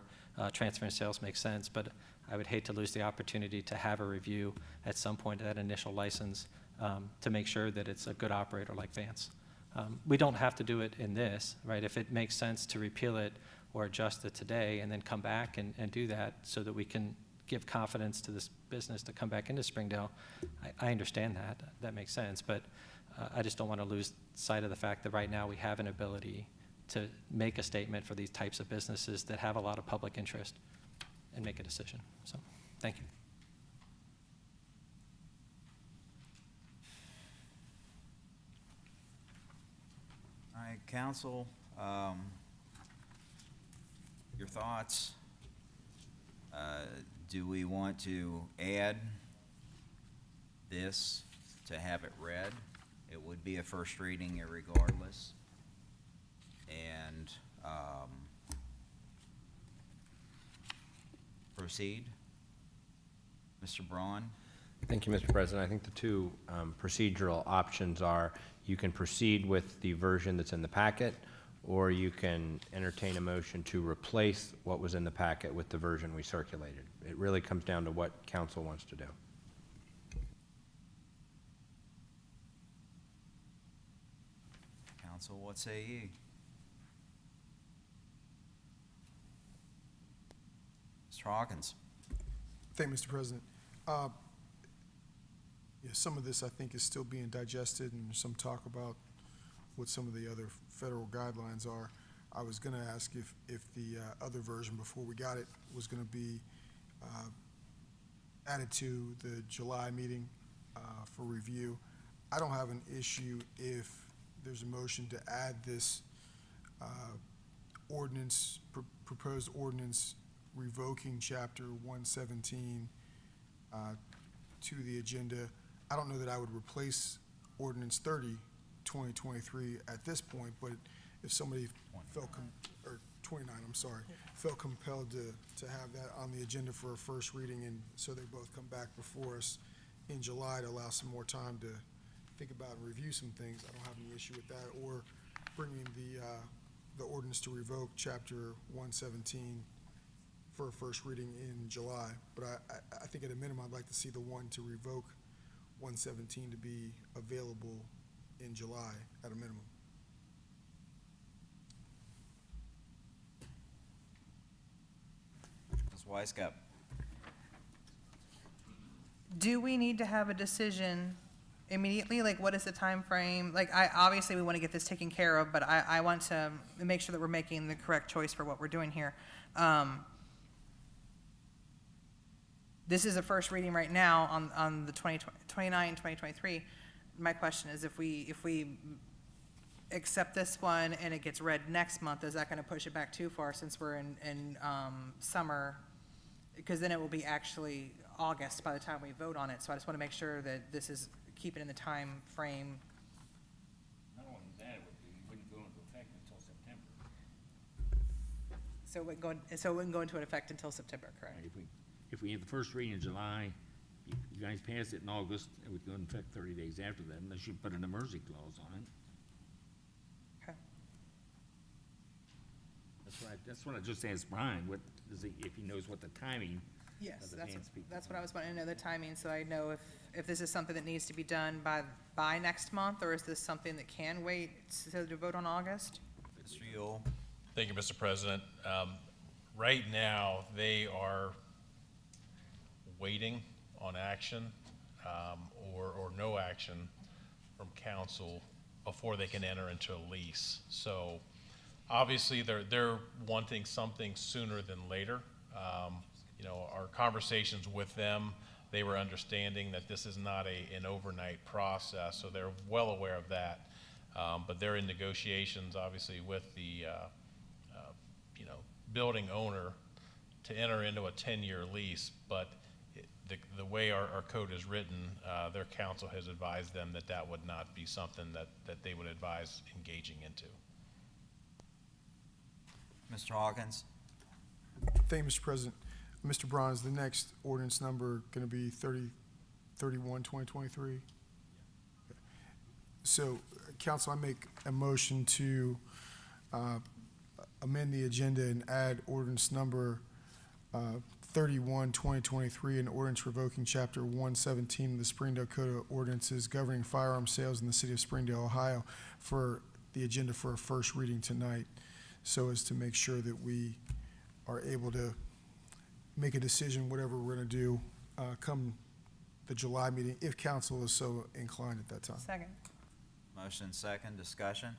transfer and sales makes sense, but I would hate to lose the opportunity to have a review at some point of that initial license to make sure that it's a good operator like Vance. We don't have to do it in this, right? If it makes sense to repeal it or adjust it today and then come back and do that so that we can give confidence to this business to come back into Springdale, I understand that. That makes sense, but I just don't want to lose sight of the fact that right now we have an ability to make a statement for these types of businesses that have a lot of public interest and make a decision. So, thank you. All right, council, your thoughts? Do we want to add this to have it read? It would be a first reading irregardless. And proceed. Mr. Braun? Thank you, Mr. President. I think the two procedural options are you can proceed with the version that's in the packet, or you can entertain a motion to replace what was in the packet with the version we circulated. It really comes down to what council wants to do. Council, what say ye? Mr. Hawkins? Thank you, Mr. President. Yeah, some of this I think is still being digested, and there's some talk about what some of the other federal guidelines are. I was going to ask if the other version before we got it was going to be added to the July meeting for review. I don't have an issue if there's a motion to add this ordinance, proposed ordinance revoking Chapter 117 to the agenda. I don't know that I would replace Ordinance 30, 2023 at this point, but if somebody felt, or 29, I'm sorry, felt compelled to have that on the agenda for a first reading, and so they both come back before us in July to allow some more time to think about and review some things, I don't have any issue with that, or bringing the ordinance to revoke Chapter 117 for a first reading in July. But I think at a minimum, I'd like to see the one to revoke 117 to be available in July at a minimum. Ms. Weisskopf. Do we need to have a decision immediately? Like, what is the time frame? Like, obviously, we want to get this taken care of, but I want to make sure that we're making the correct choice for what we're doing here. This is a first reading right now on the 2023. My question is, if we accept this one and it gets read next month, is that going to push it back too far since we're in summer? Because then it will be actually August by the time we vote on it. So I just want to make sure that this is keeping in the time frame. Not only that, it wouldn't go into effect until September. So it wouldn't go into effect until September, correct? If we have the first reading in July, you guys pass it in August, it would go into effect 30 days after that, unless you put an emergency clause on it. Okay. That's what I just asked Brian, what is he, if he knows what the timing Yes, of the that's Vance people. what I was wanting to know, the timing, so I know if this is something that needs to be done by next month, or is this something that can wait to vote on August? Mr. Yule. Thank you, Mr. President. Right now, they are waiting on action or no action from council before they can enter into a lease. So obviously, they're wanting something sooner than later. You know, our conversations with them, they were understanding that this is not an overnight process, so they're well aware of that. But they're in negotiations, obviously, with the building owner to enter into a 10-year lease. But the way our code is written, their counsel has advised them that that would not be something that they would advise engaging into. Mr. Hawkins. Thank you, Mr. President. Mr. Braun, is the next ordinance number going to be 3031, 2023? So, council, I make a motion to amend the agenda and add ordinance number 31, 2023, an ordinance revoking Chapter 117 of the Springdale Code of Ordinances governing firearm sales in the city of Springdale, Ohio, for the agenda for a first reading tonight, so as to make sure that we are able to make a decision, whatever we're going to do, come the July meeting, if council is so inclined at that time. Second. Motion second, discussion.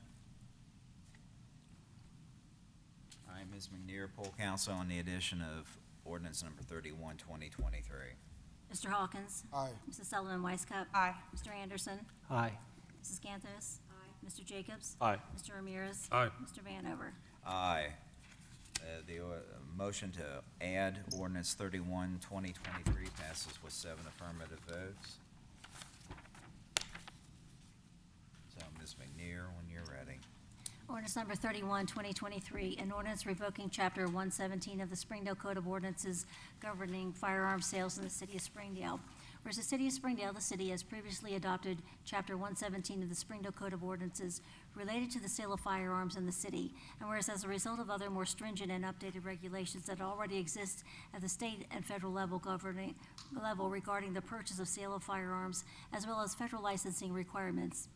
All right, Ms. McNear, poll council on the addition of ordinance number 31, 2023. Mr. Hawkins? Aye. Mrs. Sullivan Weisskopf? Aye. Mr. Anderson? Aye. Mrs. Gantos? Aye. Mr. Jacobs? Aye. Mr. Ramirez? Aye. Mr. Vanover? Aye. The motion to add ordinance 31, 2023 passes with 7 affirmative votes. So, Ms. McNear, when you're ready. Ordinance number 31, 2023, an ordinance revoking Chapter 117 of the Springdale Code of Ordinances governing firearm sales in the city of Springdale. Whereas the city of Springdale, the city has previously adopted Chapter 117 of the Springdale Code of Ordinances related to the sale of firearms in the city. And whereas as a result of other more stringent and updated regulations that already exist at the state and federal level regarding the purchase of sale of firearms, as well as federal licensing requirements,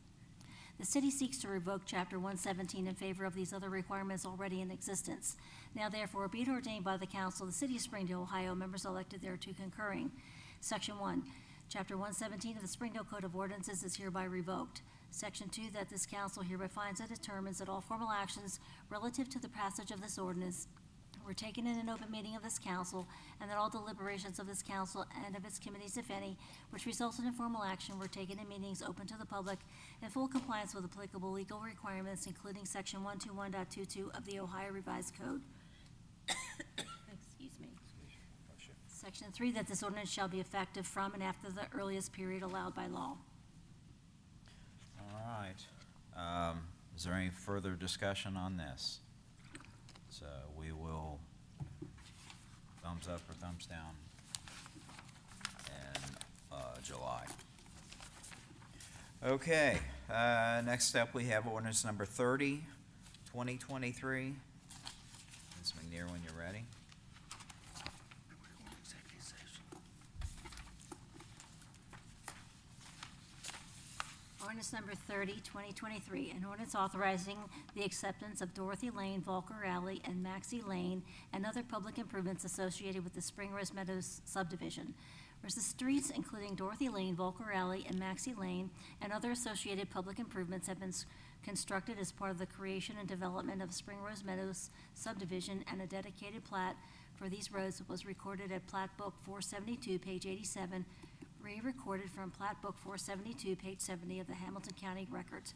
the city seeks to revoke Chapter 117 in favor of these other requirements already in existence. Now therefore, be it ordained by the council of the city of Springdale, Ohio, members elected thereto concurring. Section 1, Chapter 117 of the Springdale Code of Ordinances is hereby revoked. Section 2, that this council hereby finds and determines that all formal actions relative to the passage of this ordinance were taken in an open meeting of this council, and that all deliberations of this council and of its committees, if any, which resulted in formal action were taken in meetings open to the public in full compliance with applicable legal requirements, including Section 121.22 of the Ohio Revised Code. Excuse me. Section 3, that this ordinance shall be effective from and after the earliest period allowed by law. All right. Is there any further discussion on this? So we will thumbs up or thumbs down in July. Okay, next up we have ordinance number 30, 2023. Ms. McNear, when you're ready. Ordinance number 30, 2023, an ordinance authorizing the acceptance of Dorothy Lane, Volker Alley, and Maxey Lane, and other public improvements associated with the Spring Rose Meadows subdivision. Whereas the streets, including Dorothy Lane, Volker Alley, and Maxey Lane, and other associated public improvements have been constructed as part of the creation and development of Spring Rose Meadows subdivision, and a dedicated plat for these roads was recorded at Plat Book 472, page 87, re-recorded from Plat Book 472, page 70 of the Hamilton County Records.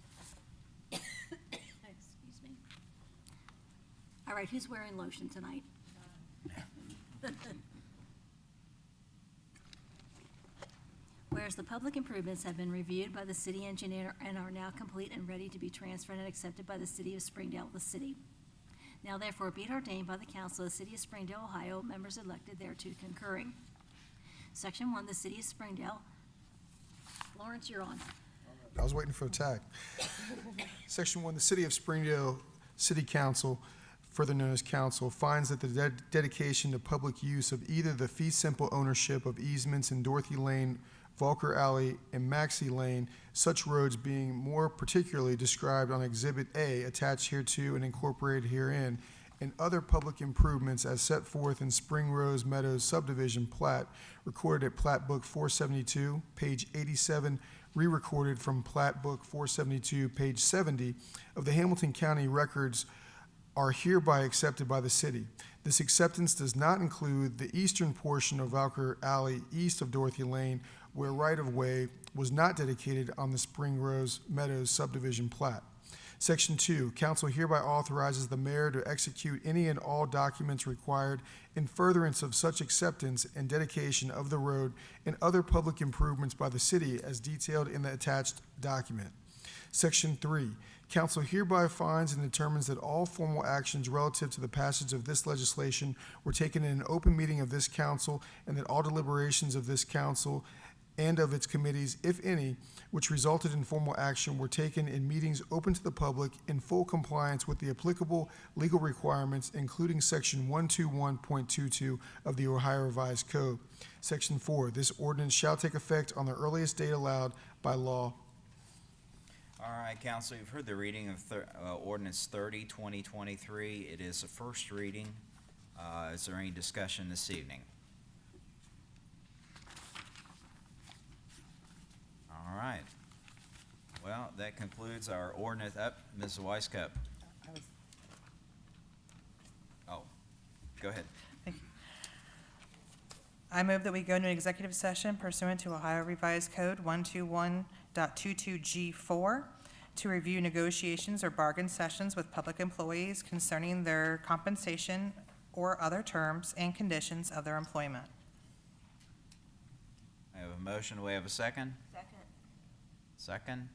Excuse me. All right, who's wearing lotion tonight? Whereas the public improvements have been reviewed by the city engineer and are now complete and ready to be transferred and accepted by the city of Springdale, the city. Now therefore be it ordained by the council of the city of Springdale, Ohio, members elected thereto concurring. Section 1, the city of Springdale. Lawrence, you're on. I was waiting for a tag. Section 1, the City of Springdale City Council, further known as council, finds that the dedication to public use of either the fee simple ownership of easements in Dorothy Lane, Volker Alley, and Maxey Lane, such roads being more particularly described on Exhibit A attached hereto and incorporated herein, and other public improvements as set forth in Spring Rose Meadows subdivision plat, recorded at Plat Book 472, page 87, re-recorded from Plat Book 472, page 70 of the Hamilton County Records, are hereby accepted by the city. This acceptance does not include the eastern portion of Volker Alley east of Dorothy Lane, where right-of-way was not dedicated on the Spring Rose Meadows subdivision plat. Section 2, council hereby authorizes the mayor to execute any and all documents required in furtherance of such acceptance and dedication of the road and other public improvements by the city as detailed in the attached document. Section 3, council hereby finds and determines that all formal actions relative to the passage of this legislation were taken in an open meeting of this council, and that all deliberations of this council and of its committees, if any, which resulted in formal action, were taken in meetings open to the public in full compliance with the applicable legal requirements, including Section 121.22 of the Ohio Revised Code. Section 4, this ordinance shall take effect on the earliest date allowed by law. All right, council, you've heard the reading of Ordinance 30, 2023. It is a first reading. Is there any discussion this evening? All right. Well, that concludes our ordinance. Mrs. Weisskopf. Oh, go ahead. Thank you. I move that we go into executive session pursuant to Ohio Revised Code 121.22G4 to review negotiations or bargain sessions with public employees concerning their compensation or other terms and conditions of their employment. I have a motion. Do we have a second? Second.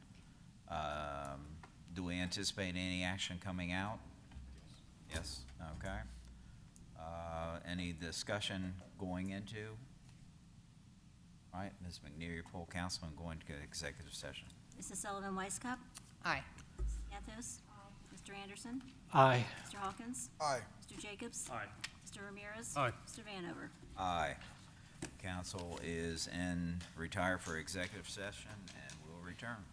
Do we anticipate any action coming out? Yes. Okay. Any discussion going into? All right, Ms. McNear, your poll councilman going to executive session. Mrs. Sullivan Weisskopf? Aye. Mrs. Santos? Mr. Anderson? Aye. Mr. Hawkins? Aye. Mr. Jacobs? Aye. Mr. Ramirez? Aye. Mr. Vanover? Aye. Council is in retire for executive session and will return.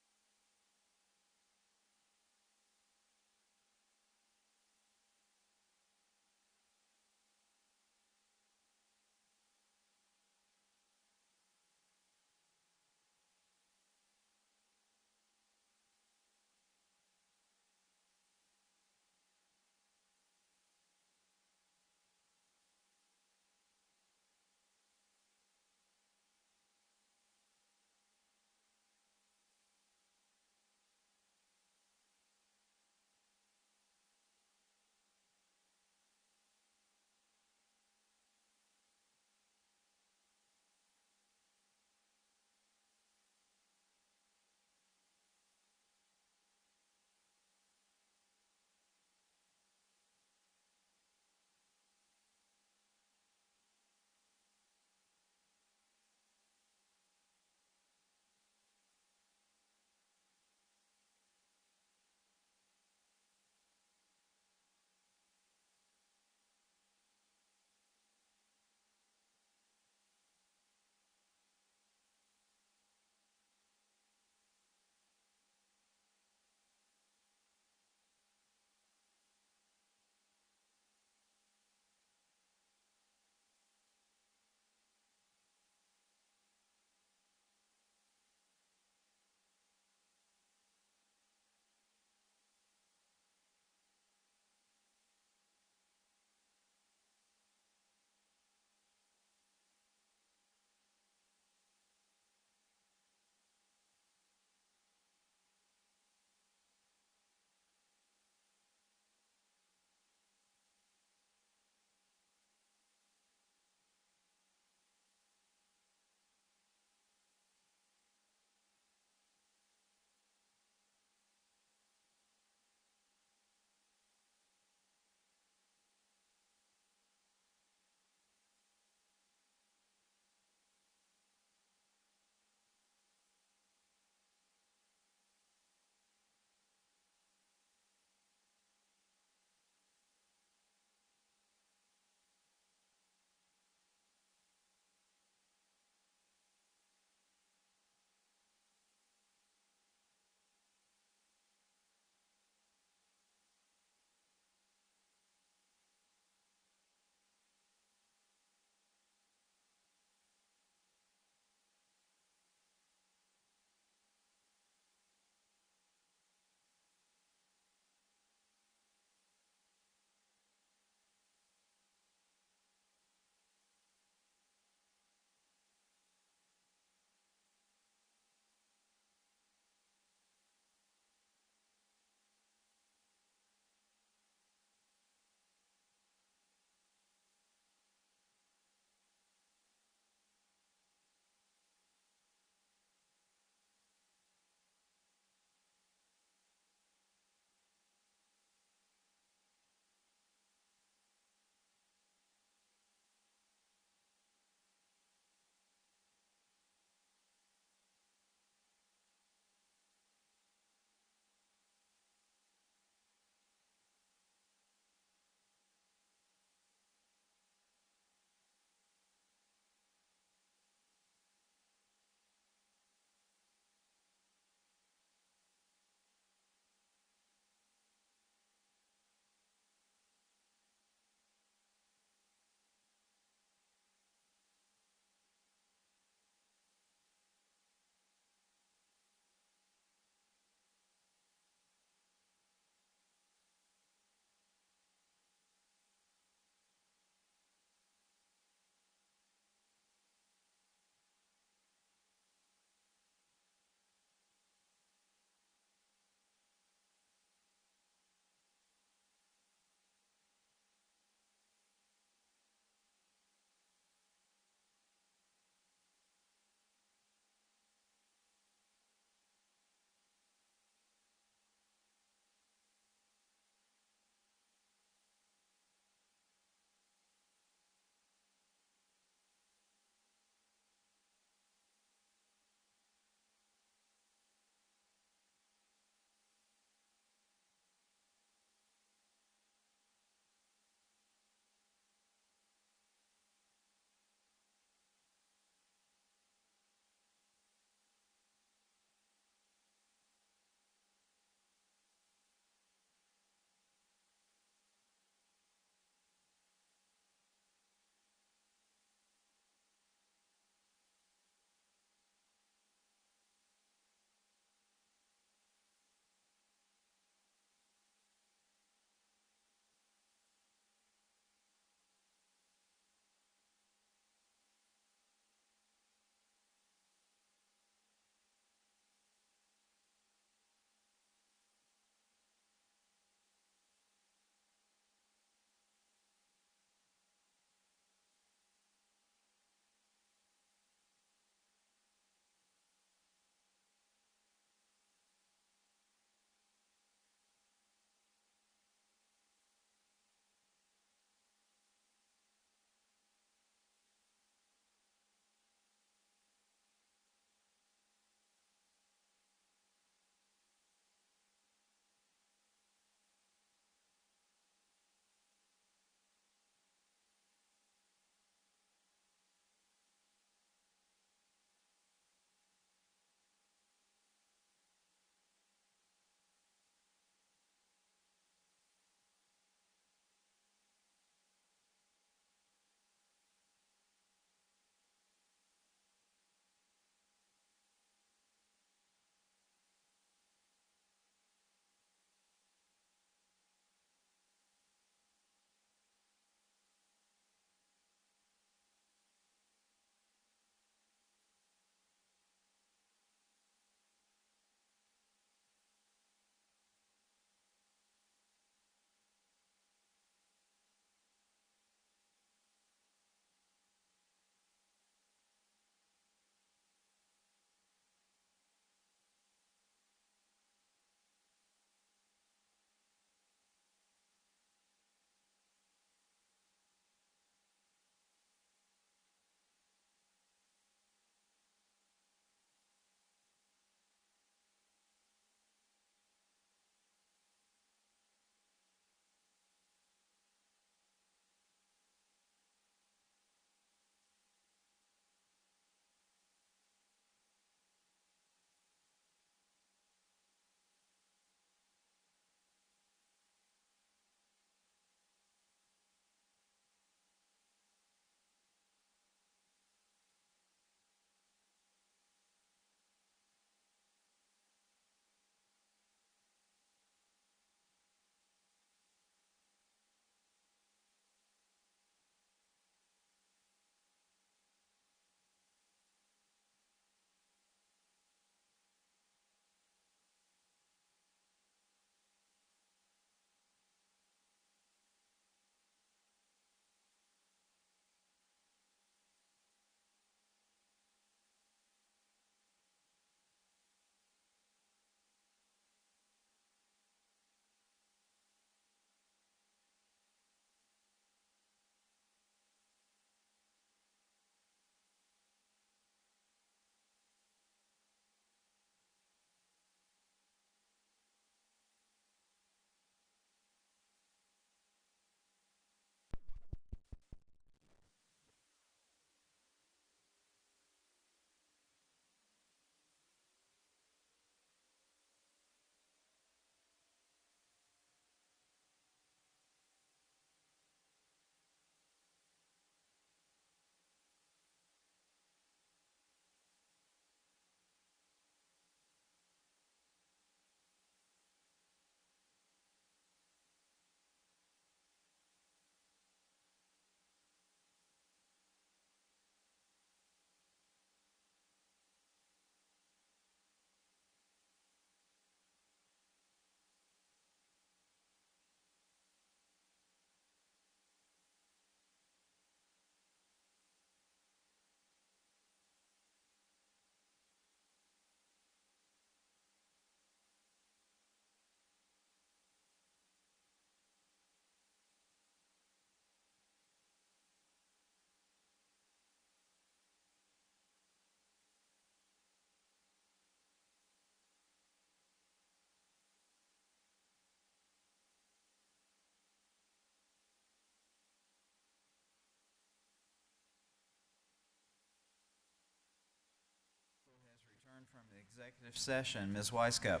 Executive session, Ms. Weisskopf.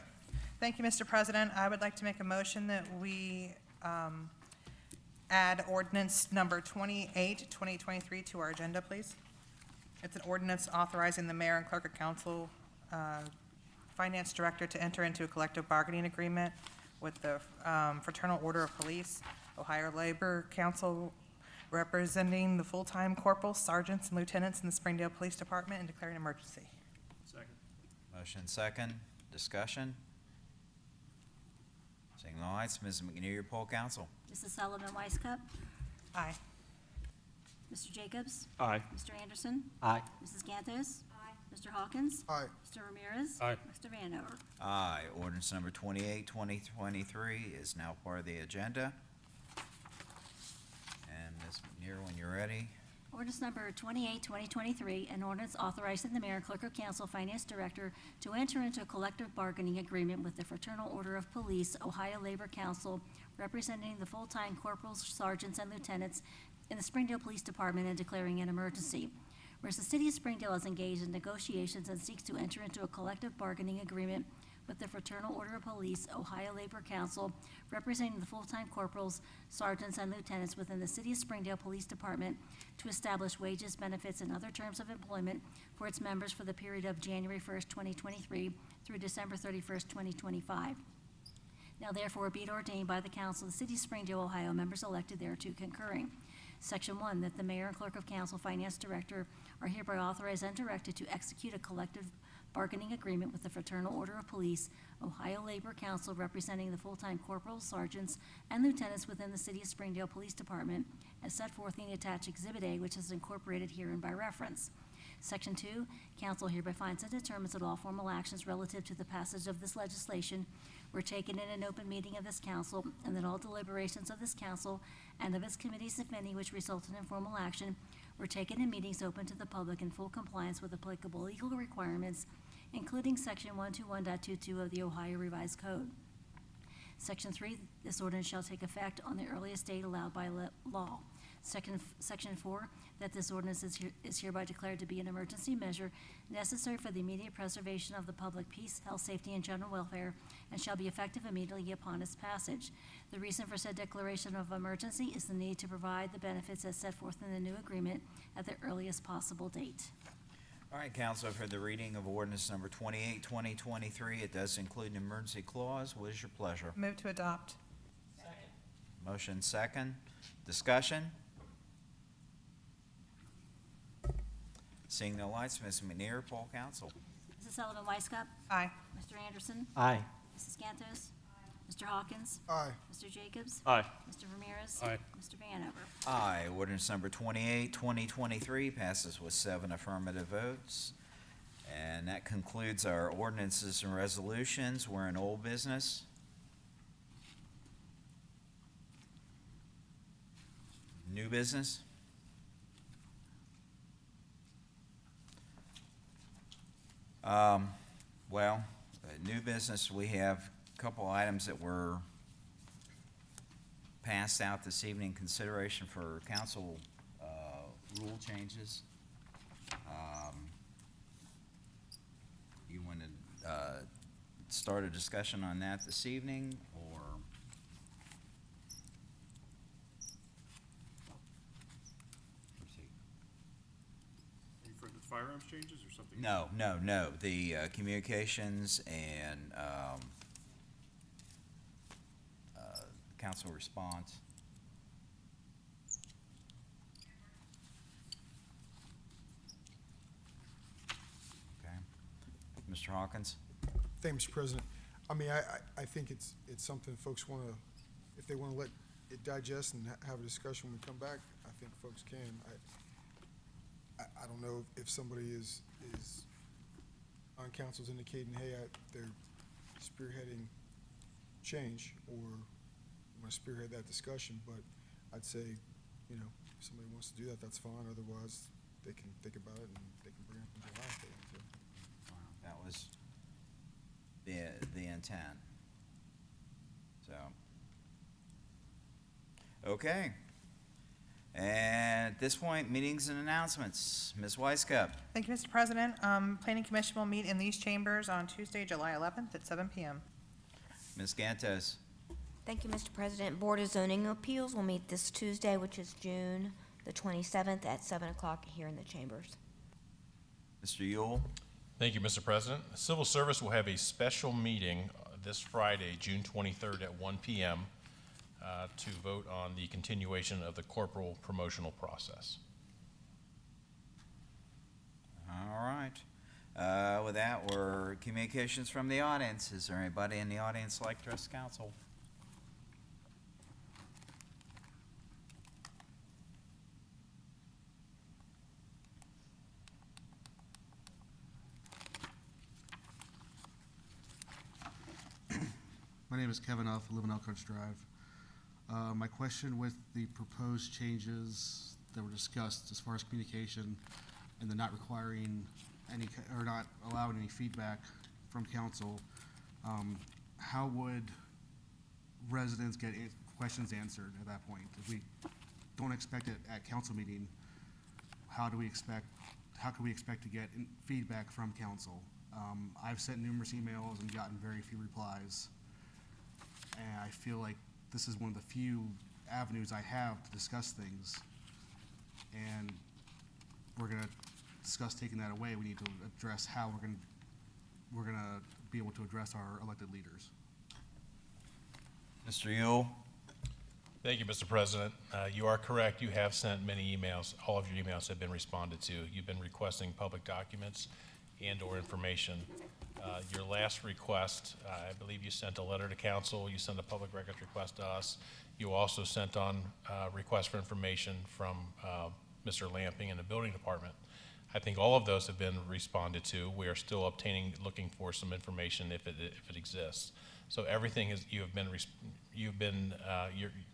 Thank you, Mr. President. I would like to make a motion that we add ordinance number 28, 2023 to our agenda, please. It's an ordinance authorizing the mayor and clerk of council, finance director to enter into a collective bargaining agreement with the Fraternal Order of Police, Ohio Labor Council, representing the full-time corporals, sergeants, and lieutenants in the Springdale Police Department, and declaring an emergency. Second. Motion second, discussion. Seeing no lights, Ms. McNear, your poll council. Mrs. Sullivan Weisskopf. Aye. Mr. Jacobs. Aye. Mr. Anderson. Aye. Mrs. Gantos. Aye. Mr. Hawkins. Aye. Mr. Ramirez. Aye. Mr. Vanover. Aye. Ordinance number 28, 2023 is now part of the agenda. And Ms. McNear, when you're ready. Ordinance number 28, 2023, an ordinance authorizing the mayor and clerk of council, finance director to enter into a collective bargaining agreement with the Fraternal Order of Police, Ohio Labor Council, representing the full-time corporals, sergeants, and lieutenants in the Springdale Police Department, and declaring an emergency. Whereas the city of Springdale is engaged in negotiations and seeks to enter into a collective bargaining agreement with the Fraternal Order of Police, Ohio Labor Council, representing the full-time corporals, sergeants, and lieutenants within the City of Springdale Police Department to establish wages, benefits, and other terms of employment for its members for the period of January 1st, 2023 through December 31st, 2025. Now therefore be it ordained by the council of the City of Springdale, Ohio, members elected thereto concurring. Section 1, that the mayor and clerk of council, finance director are hereby authorized and directed to execute a collective bargaining agreement with the Fraternal Order of Police, Ohio Labor Council, representing the full-time corporals, sergeants, and lieutenants within the City of Springdale Police Department, as set forth in the attached Exhibit A, which is incorporated herein by reference. Section 2, council hereby finds and determines that all formal actions relative to the passage of this legislation were taken in an open meeting of this council, and that all deliberations of this council and of its committees, if any, which resulted in formal action, were taken in meetings open to the public in full compliance with applicable legal requirements, including Section 121.22 of the Ohio Revised Code. Section 3, this ordinance shall take effect on the earliest date allowed by law. Section 4, that this ordinance is hereby declared to be an emergency measure necessary for the immediate preservation of the public peace, health, safety, and general welfare, and shall be effective immediately upon its passage. The reason for said declaration of emergency is the need to provide the benefits as set forth in the new agreement at the earliest possible date. All right, council, for the reading of ordinance number 28, 2023, it does include an emergency clause. What is your pleasure? Move to adopt. Motion second. Discussion? Seeing no lights, Ms. McNear, poll council. Mrs. Sullivan Weisskopf. Aye. Mr. Anderson. Aye. Mrs. Gantos. Mr. Hawkins. Aye. Mr. Jacobs. Aye. Mr. Ramirez. Aye. Mr. Vanover. Aye. Ordinance number 28, 2023 passes with 7 affirmative votes. And that concludes our ordinances and resolutions. We're in old business. New business. New business, we have a couple items that were passed out this evening, consideration for council rule changes. You want to start a discussion on that this evening, or? For the firearms changes or something? No. The communications and council response. Okay. Mr. Hawkins? Thank you, Mr. President. I mean, I think it's something folks want to, if they want to let it digest and have a discussion when we come back, I think folks can. I don't know if somebody is on council's indicating, hey, they're spearheading change or want to spearhead that discussion, but I'd say, if somebody wants to do that, that's fine. Otherwise, they can think about it and they can bring it up in July if they want to. That was the intent. So, okay. And at this point, meetings and announcements. Ms. Weisskopf. Thank you, Mr. President. Planning Commission will meet in these chambers on Tuesday, July 11th at 7 p.m. Ms. Gantos. Thank you, Mr. President. Board of Zoning Appeals will meet this Tuesday, which is June the 27th at 7 o'clock here in the chambers. Mr. Yule. Thank you, Mr. President. Civil Service will have a special meeting this Friday, June 23rd at 1 p.m. To vote on the continuation of the corporal promotional process. All right. With that, we're communications from the audience. Is there anybody in the audience like to address council? My name is Kevin Uff, I live in Elkhart Drive. My question with the proposed changes that were discussed as far as communication and the not requiring any, or not allowing any feedback from council, how would residents get questions answered at that point? If we don't expect it at council meeting, how can we expect to get feedback from council? I've sent numerous emails and gotten very few replies. And I feel like this is one of the few avenues I have to discuss things. And we're gonna discuss taking that away. We need to address how we're gonna be able to address our elected leaders. Mr. Yule. Thank you, Mr. President. You are correct. You have sent many emails. All of your emails have been responded to. You've been requesting public documents and/or information. Your last request, I believe you sent a letter to council. You sent a public records request to us. You also sent on requests for information from Mr. Lamping in the building department. I think all of those have been responded to. We are still looking for some information if it exists. So everything is,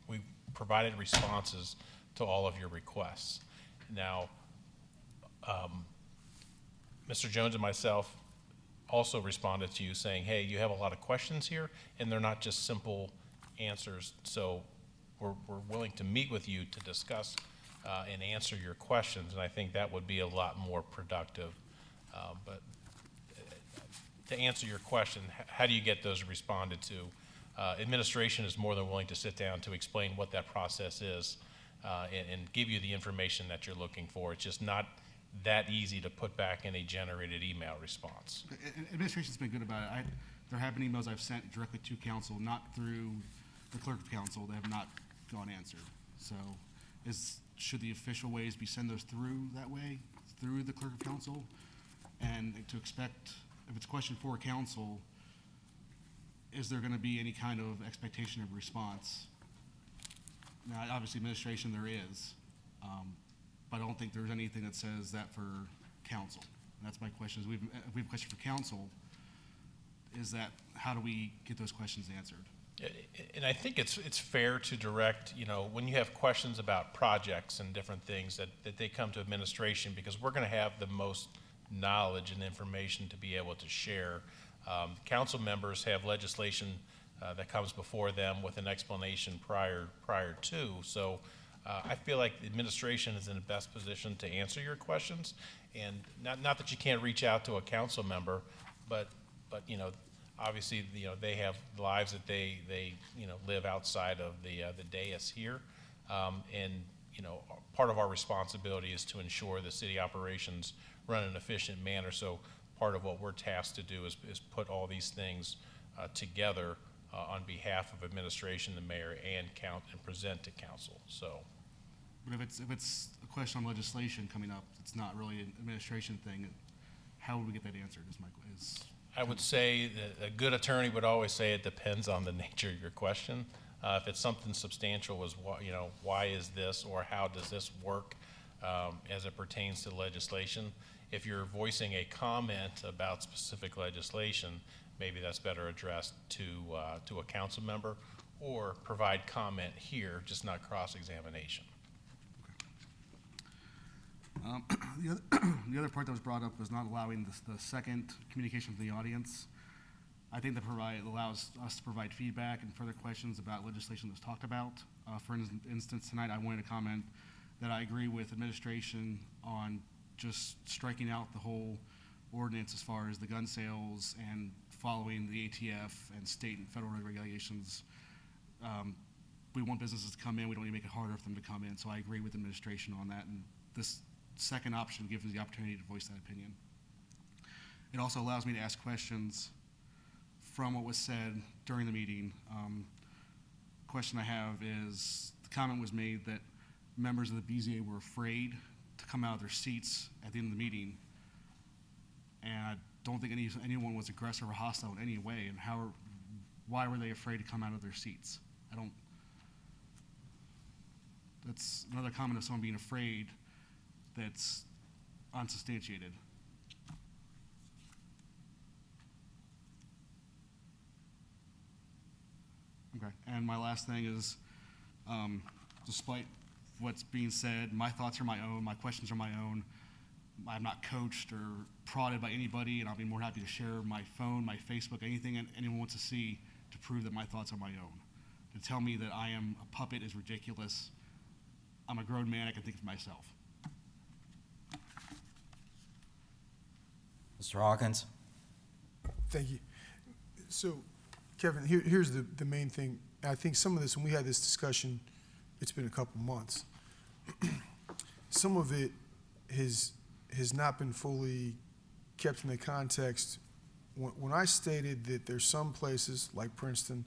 we've provided responses to all of your requests. Now, Mr. Jones and myself also responded to you saying, hey, you have a lot of questions here, and they're not just simple answers. So we're willing to meet with you to discuss and answer your questions, and I think that would be a lot more productive. But to answer your question, how do you get those responded to? Administration is more than willing to sit down to explain what that process is and give you the information that you're looking for. It's just not that easy to put back in a generated email response. Administration's been good about it. There have been emails I've sent directly to council, not through the clerk of council. They have not gone answered. So should the official ways be send those through that way, through the clerk of council? And to expect, if it's a question for council, is there gonna be any kind of expectation of response? Now, obviously administration there is, but I don't think there's anything that says that for council. And that's my question, is if we have a question for council, is that, how do we get those questions answered? And I think it's fair to direct, when you have questions about projects and different things, that they come to administration, because we're gonna have the most knowledge and information to be able to share. Council members have legislation that comes before them with an explanation prior to. So I feel like the administration is in the best position to answer your questions. And not that you can't reach out to a council member, but obviously, they have lives that they live outside of the dais here. Part of our responsibility is to ensure the city operations run in an efficient manner. So part of what we're tasked to do is put all these things together on behalf of administration, the mayor, and present to council. So. But if it's a question on legislation coming up, it's not really an administration thing, how would we get that answered I would say that a good attorney would always say it depends on the nature of your question. If it's something substantial as why is this, or how does this work as it pertains to legislation? If you're voicing a comment about specific legislation, maybe that's better addressed to a council member, or provide comment here, just not cross-examination. The other part that was brought up was not allowing the second communication from the audience. I think that allows us to provide feedback and further questions about legislation that's talked about. For instance, tonight I wanted to comment that I agree with administration on just striking out the whole ordinance as far as the gun sales and following the ATF and state and federal regulations. We want businesses to come in. We don't need to make it harder for them to come in. So I agree with administration on that. And this second option gives us the opportunity to voice that opinion. It also allows me to ask questions from what was said during the meeting. Question I have is, the comment was made that members of the BZA were afraid to come out of their seats at the end of the meeting. And I don't think anyone was aggressive or hostile in any way. And why were they afraid to come out of their seats? That's another comment of someone being afraid that's unsubstantiated. Okay, and my last thing is, despite what's being said, my thoughts are my own, my questions are my own. I'm not coached or prodded by anybody, and I'll be more happy to share my phone, my Facebook, anything anyone wants to see to prove that my thoughts are my own. To tell me that I am a puppet is ridiculous. I'm a grown man, I can think for myself. Mr. Hawkins? Thank you. So, Kevin, here's the main thing. I think some of this, when we had this discussion, it's been a couple months. Some of it has not been fully kept in the context. When I stated that there's some places, like Princeton,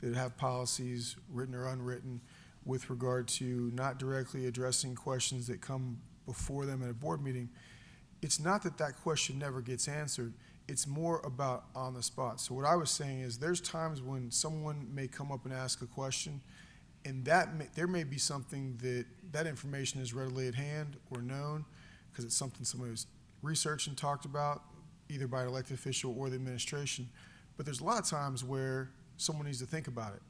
that have policies, written or unwritten, with regard to not directly addressing questions that come before them at a board meeting, it's not that that question never gets answered. It's more about on the spot. So what I was saying is there's times when someone may come up and ask a question, and there may be something that information is readily at hand or known because it's something somebody was researched and talked about, either by an elected official or the administration. But there's a lot of times where someone needs to think about it.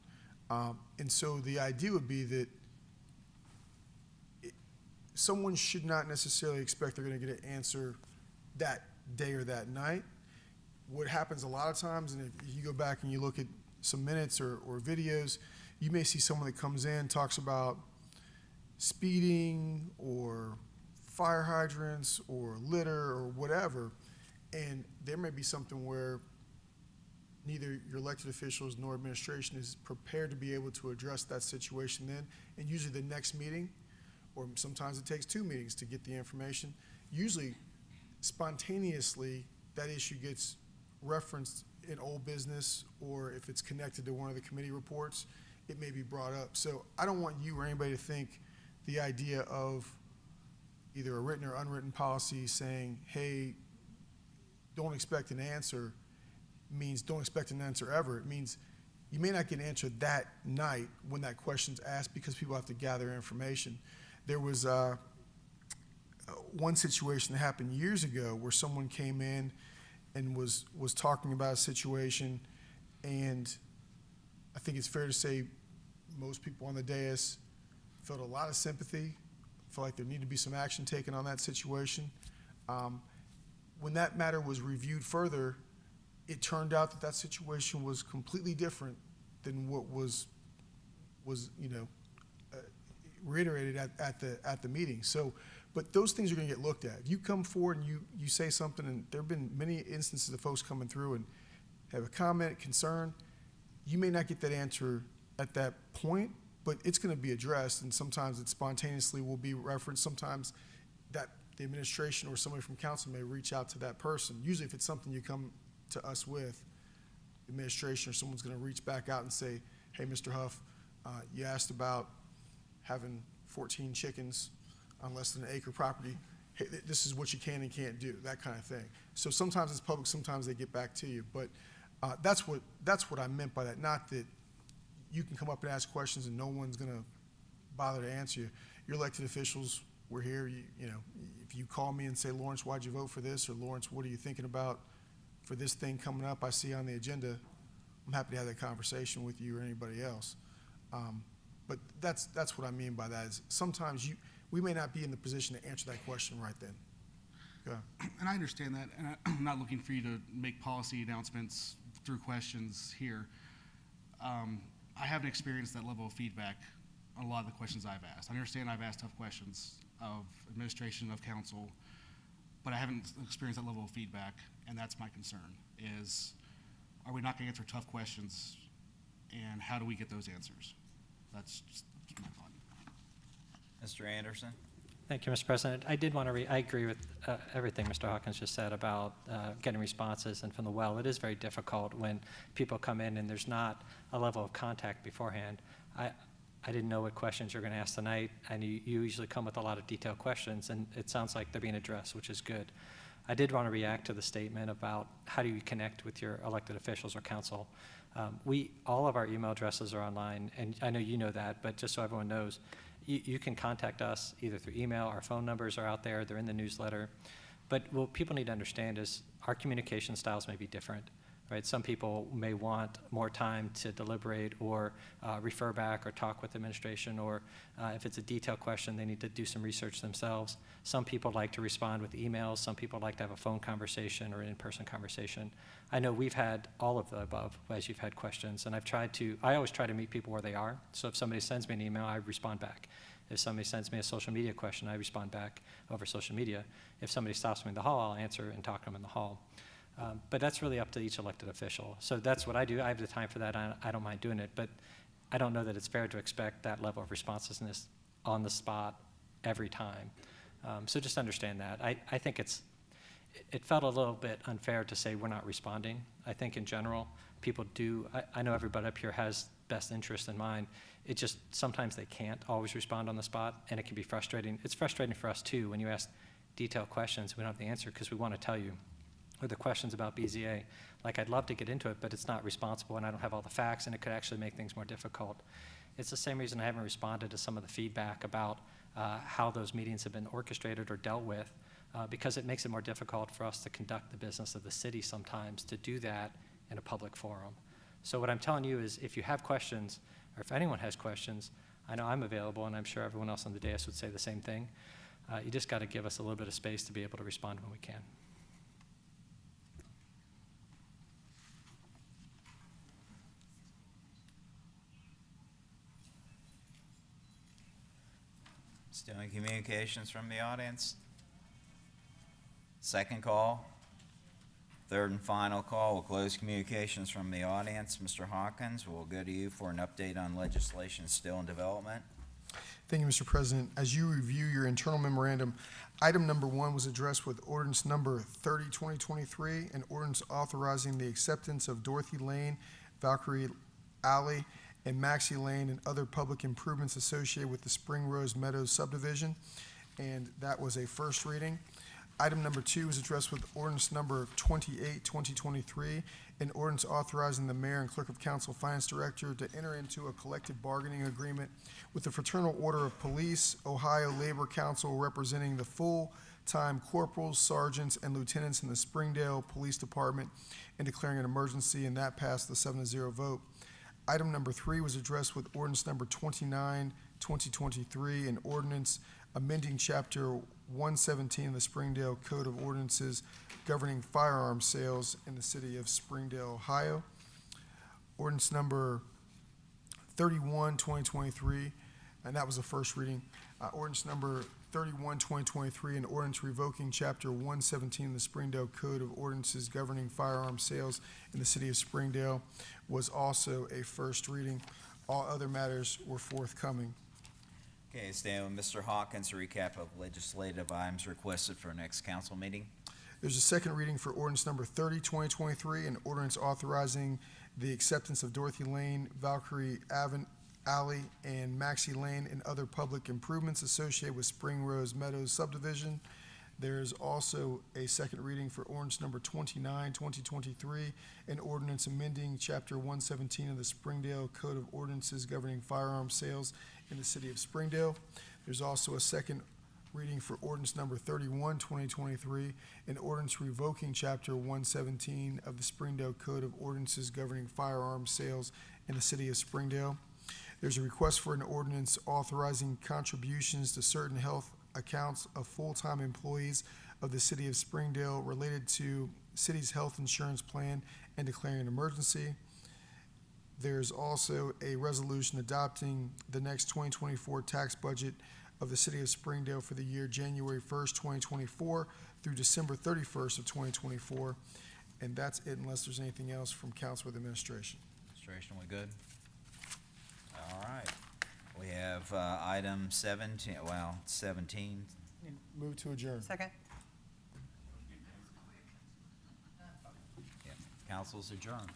And so the idea would be that someone should not necessarily expect they're going to get an answer that day or that night. What happens a lot of times, and if you go back and you look at some minutes or videos, you may see someone that comes in, talks about speeding or fire hydrants or litter or whatever, and there may be something where neither your elected officials nor administration is prepared to be able to address that situation then, and usually the next meeting, or sometimes it takes 2 meetings to get the information, usually spontaneously that issue gets referenced in old business, or if it's connected to one of the committee reports, it may be brought up. So I don't want you or anybody to think the idea of either a written or unwritten policy saying, hey, don't expect an answer, means don't expect an answer ever. It means you may not get an answer that night when that question's asked because people have to gather information. There was one situation that happened years ago where someone came in and was talking about a situation, and I think it's fair to say most people on the dais felt a lot of sympathy, felt like there needed to be some action taken on that situation. When that matter was reviewed further, it turned out that that situation was completely different than what was reiterated at the meeting. So, but those things are going to get looked at. If you come forward and you say something, and there have been many instances of folks coming through and have a comment, concern, you may not get that answer at that point, but it's going to be addressed, and sometimes it spontaneously will be referenced. Sometimes that the administration or somebody from council may reach out to that person. Usually if it's something you come to us with, the administration or someone's going to reach back out and say, hey, Mr. Huff, you asked about having 14 chickens on less than an acre property. Hey, this is what you can and can't do, that kind of thing. So sometimes it's public, sometimes they get back to you. But that's what I meant by that. Not that you can come up and ask questions and no one's going to bother to answer you. Your elected officials, we're here. You know, if you call me and say, Lawrence, why'd you vote for this? Or Lawrence, what are you thinking about for this thing coming up I see on the agenda? I'm happy to have that conversation with you or anybody else. But that's what I mean by that, is sometimes we may not be in the position to answer that question right then. Go ahead. And I understand that, and I'm not looking for you to make policy announcements through questions here. I haven't experienced that level of feedback on a lot of the questions I've asked. I understand I've asked tough questions of administration, of council, but I haven't experienced that level of feedback, and that's my concern, is are we not going to answer tough questions, and how do we get those answers? That's just my thought. Mr. Anderson? Thank you, Mr. President. I did want to, I agree with everything Mr. Hawkins just said about getting responses and from the well. It is very difficult when people come in and there's not a level of contact beforehand. I didn't know what questions you're going to ask tonight, and you usually come with a lot of detailed questions, and it sounds like they're being addressed, which is good. I did want to react to the statement about how do you connect with your elected officials or council. All of our email addresses are online, and I know you know that, but just so everyone knows, you can contact us either through email. Our phone numbers are out there. They're in the newsletter. But what people need to understand is our communication styles may be different, right? Some people may want more time to deliberate or refer back or talk with administration, or if it's a detailed question, they need to do some research themselves. Some people like to respond with emails. Some people like to have a phone conversation or an in-person conversation. I know we've had all of the above as you've had questions, and I always try to meet people where they are. So if somebody sends me an email, I respond back. If somebody sends me a social media question, I respond back over social media. If somebody stops me in the hall, I'll answer and talk to them in the hall. But that's really up to each elected official. So that's what I do. I have the time for that. I don't mind doing it. But I don't know that it's fair to expect that level of responsiveness on the spot every time. So just understand that. I think it felt a little bit unfair to say we're not responding. I think in general, people do. I know everybody up here has best interest in mind. It just, sometimes they can't always respond on the spot, and it can be frustrating. It's frustrating for us too when you ask detailed questions, we don't have the answer because we want to tell you. Or the questions about BZA, like I'd love to get into it, but it's not responsible and I don't have all the facts, and it could actually make things more difficult. It's the same reason I haven't responded to some of the feedback about how those meetings have been orchestrated or dealt with, because it makes it more difficult for us to conduct the business of the city sometimes to do that in a public forum. So what I'm telling you is if you have questions, or if anyone has questions, I know I'm available, and I'm sure everyone else on the dais would say the same thing. You just got to give us a little bit of space to be able to respond when we can. Still any communications from the audience? Second call. Third and final call. We'll close communications from the audience. Mr. Hawkins, we'll go to you for an update on legislation still in development. Thank you, Mr. President. As you review your internal memorandum, item number 1 was addressed with ordinance number 30-2023, an ordinance authorizing the acceptance of Dorothy Lane, Valkyrie Alley, and Maxey Lane and other public improvements associated with the Spring Rose Meadows subdivision, and that was a first reading. Item number 2 was addressed with ordinance number 28-2023, an ordinance authorizing the mayor and clerk of council finance director to enter into a collective bargaining agreement with the Fraternal Order of Police, Ohio Labor Council, representing the full-time corporals, sergeants, and lieutenants in the Springdale Police Department, and declaring an emergency, and that passed the 7-0 vote. Item number 3 was addressed with ordinance number 29-2023, an ordinance amending chapter 117 of the Springdale Code of Ordinances governing firearm sales in the city of Springdale, Ohio. Ordinance number 31-2023, and that was the first reading. Ordinance number 31-2023, an ordinance revoking chapter 117 of the Springdale Code of Ordinances governing firearm sales in the city of Springdale, was also a first reading. All other matters were forthcoming. Okay, stand with Mr. Hawkins, a recap of legislative items requested for next council meeting. There's a second reading for ordinance number 30-2023, an ordinance authorizing the acceptance of Dorothy Lane, Valkyrie Alley, and Maxey Lane and other public improvements associated with Spring Rose Meadows subdivision. There's also a second reading for ordinance number 29-2023, an ordinance amending chapter 117 of the Springdale Code of Ordinances governing firearm sales in the city of Springdale. There's also a second reading for ordinance number 31-2023, an ordinance revoking chapter 117 of the Springdale Code of Ordinances governing firearm sales in the city of Springdale. There's a request for an ordinance authorizing contributions to certain health accounts of full-time employees of the city of Springdale related to city's health insurance plan and declaring an emergency. There's also a resolution adopting the next 2024 tax budget of the city of Springdale for the year January 1st, 2024 through December 31st of 2024. And that's it unless there's anything else from council or the administration. Administration, we good? All right. We have item 17, well, 17. Move to adjourn. Second? Yeah. Council's adjourned.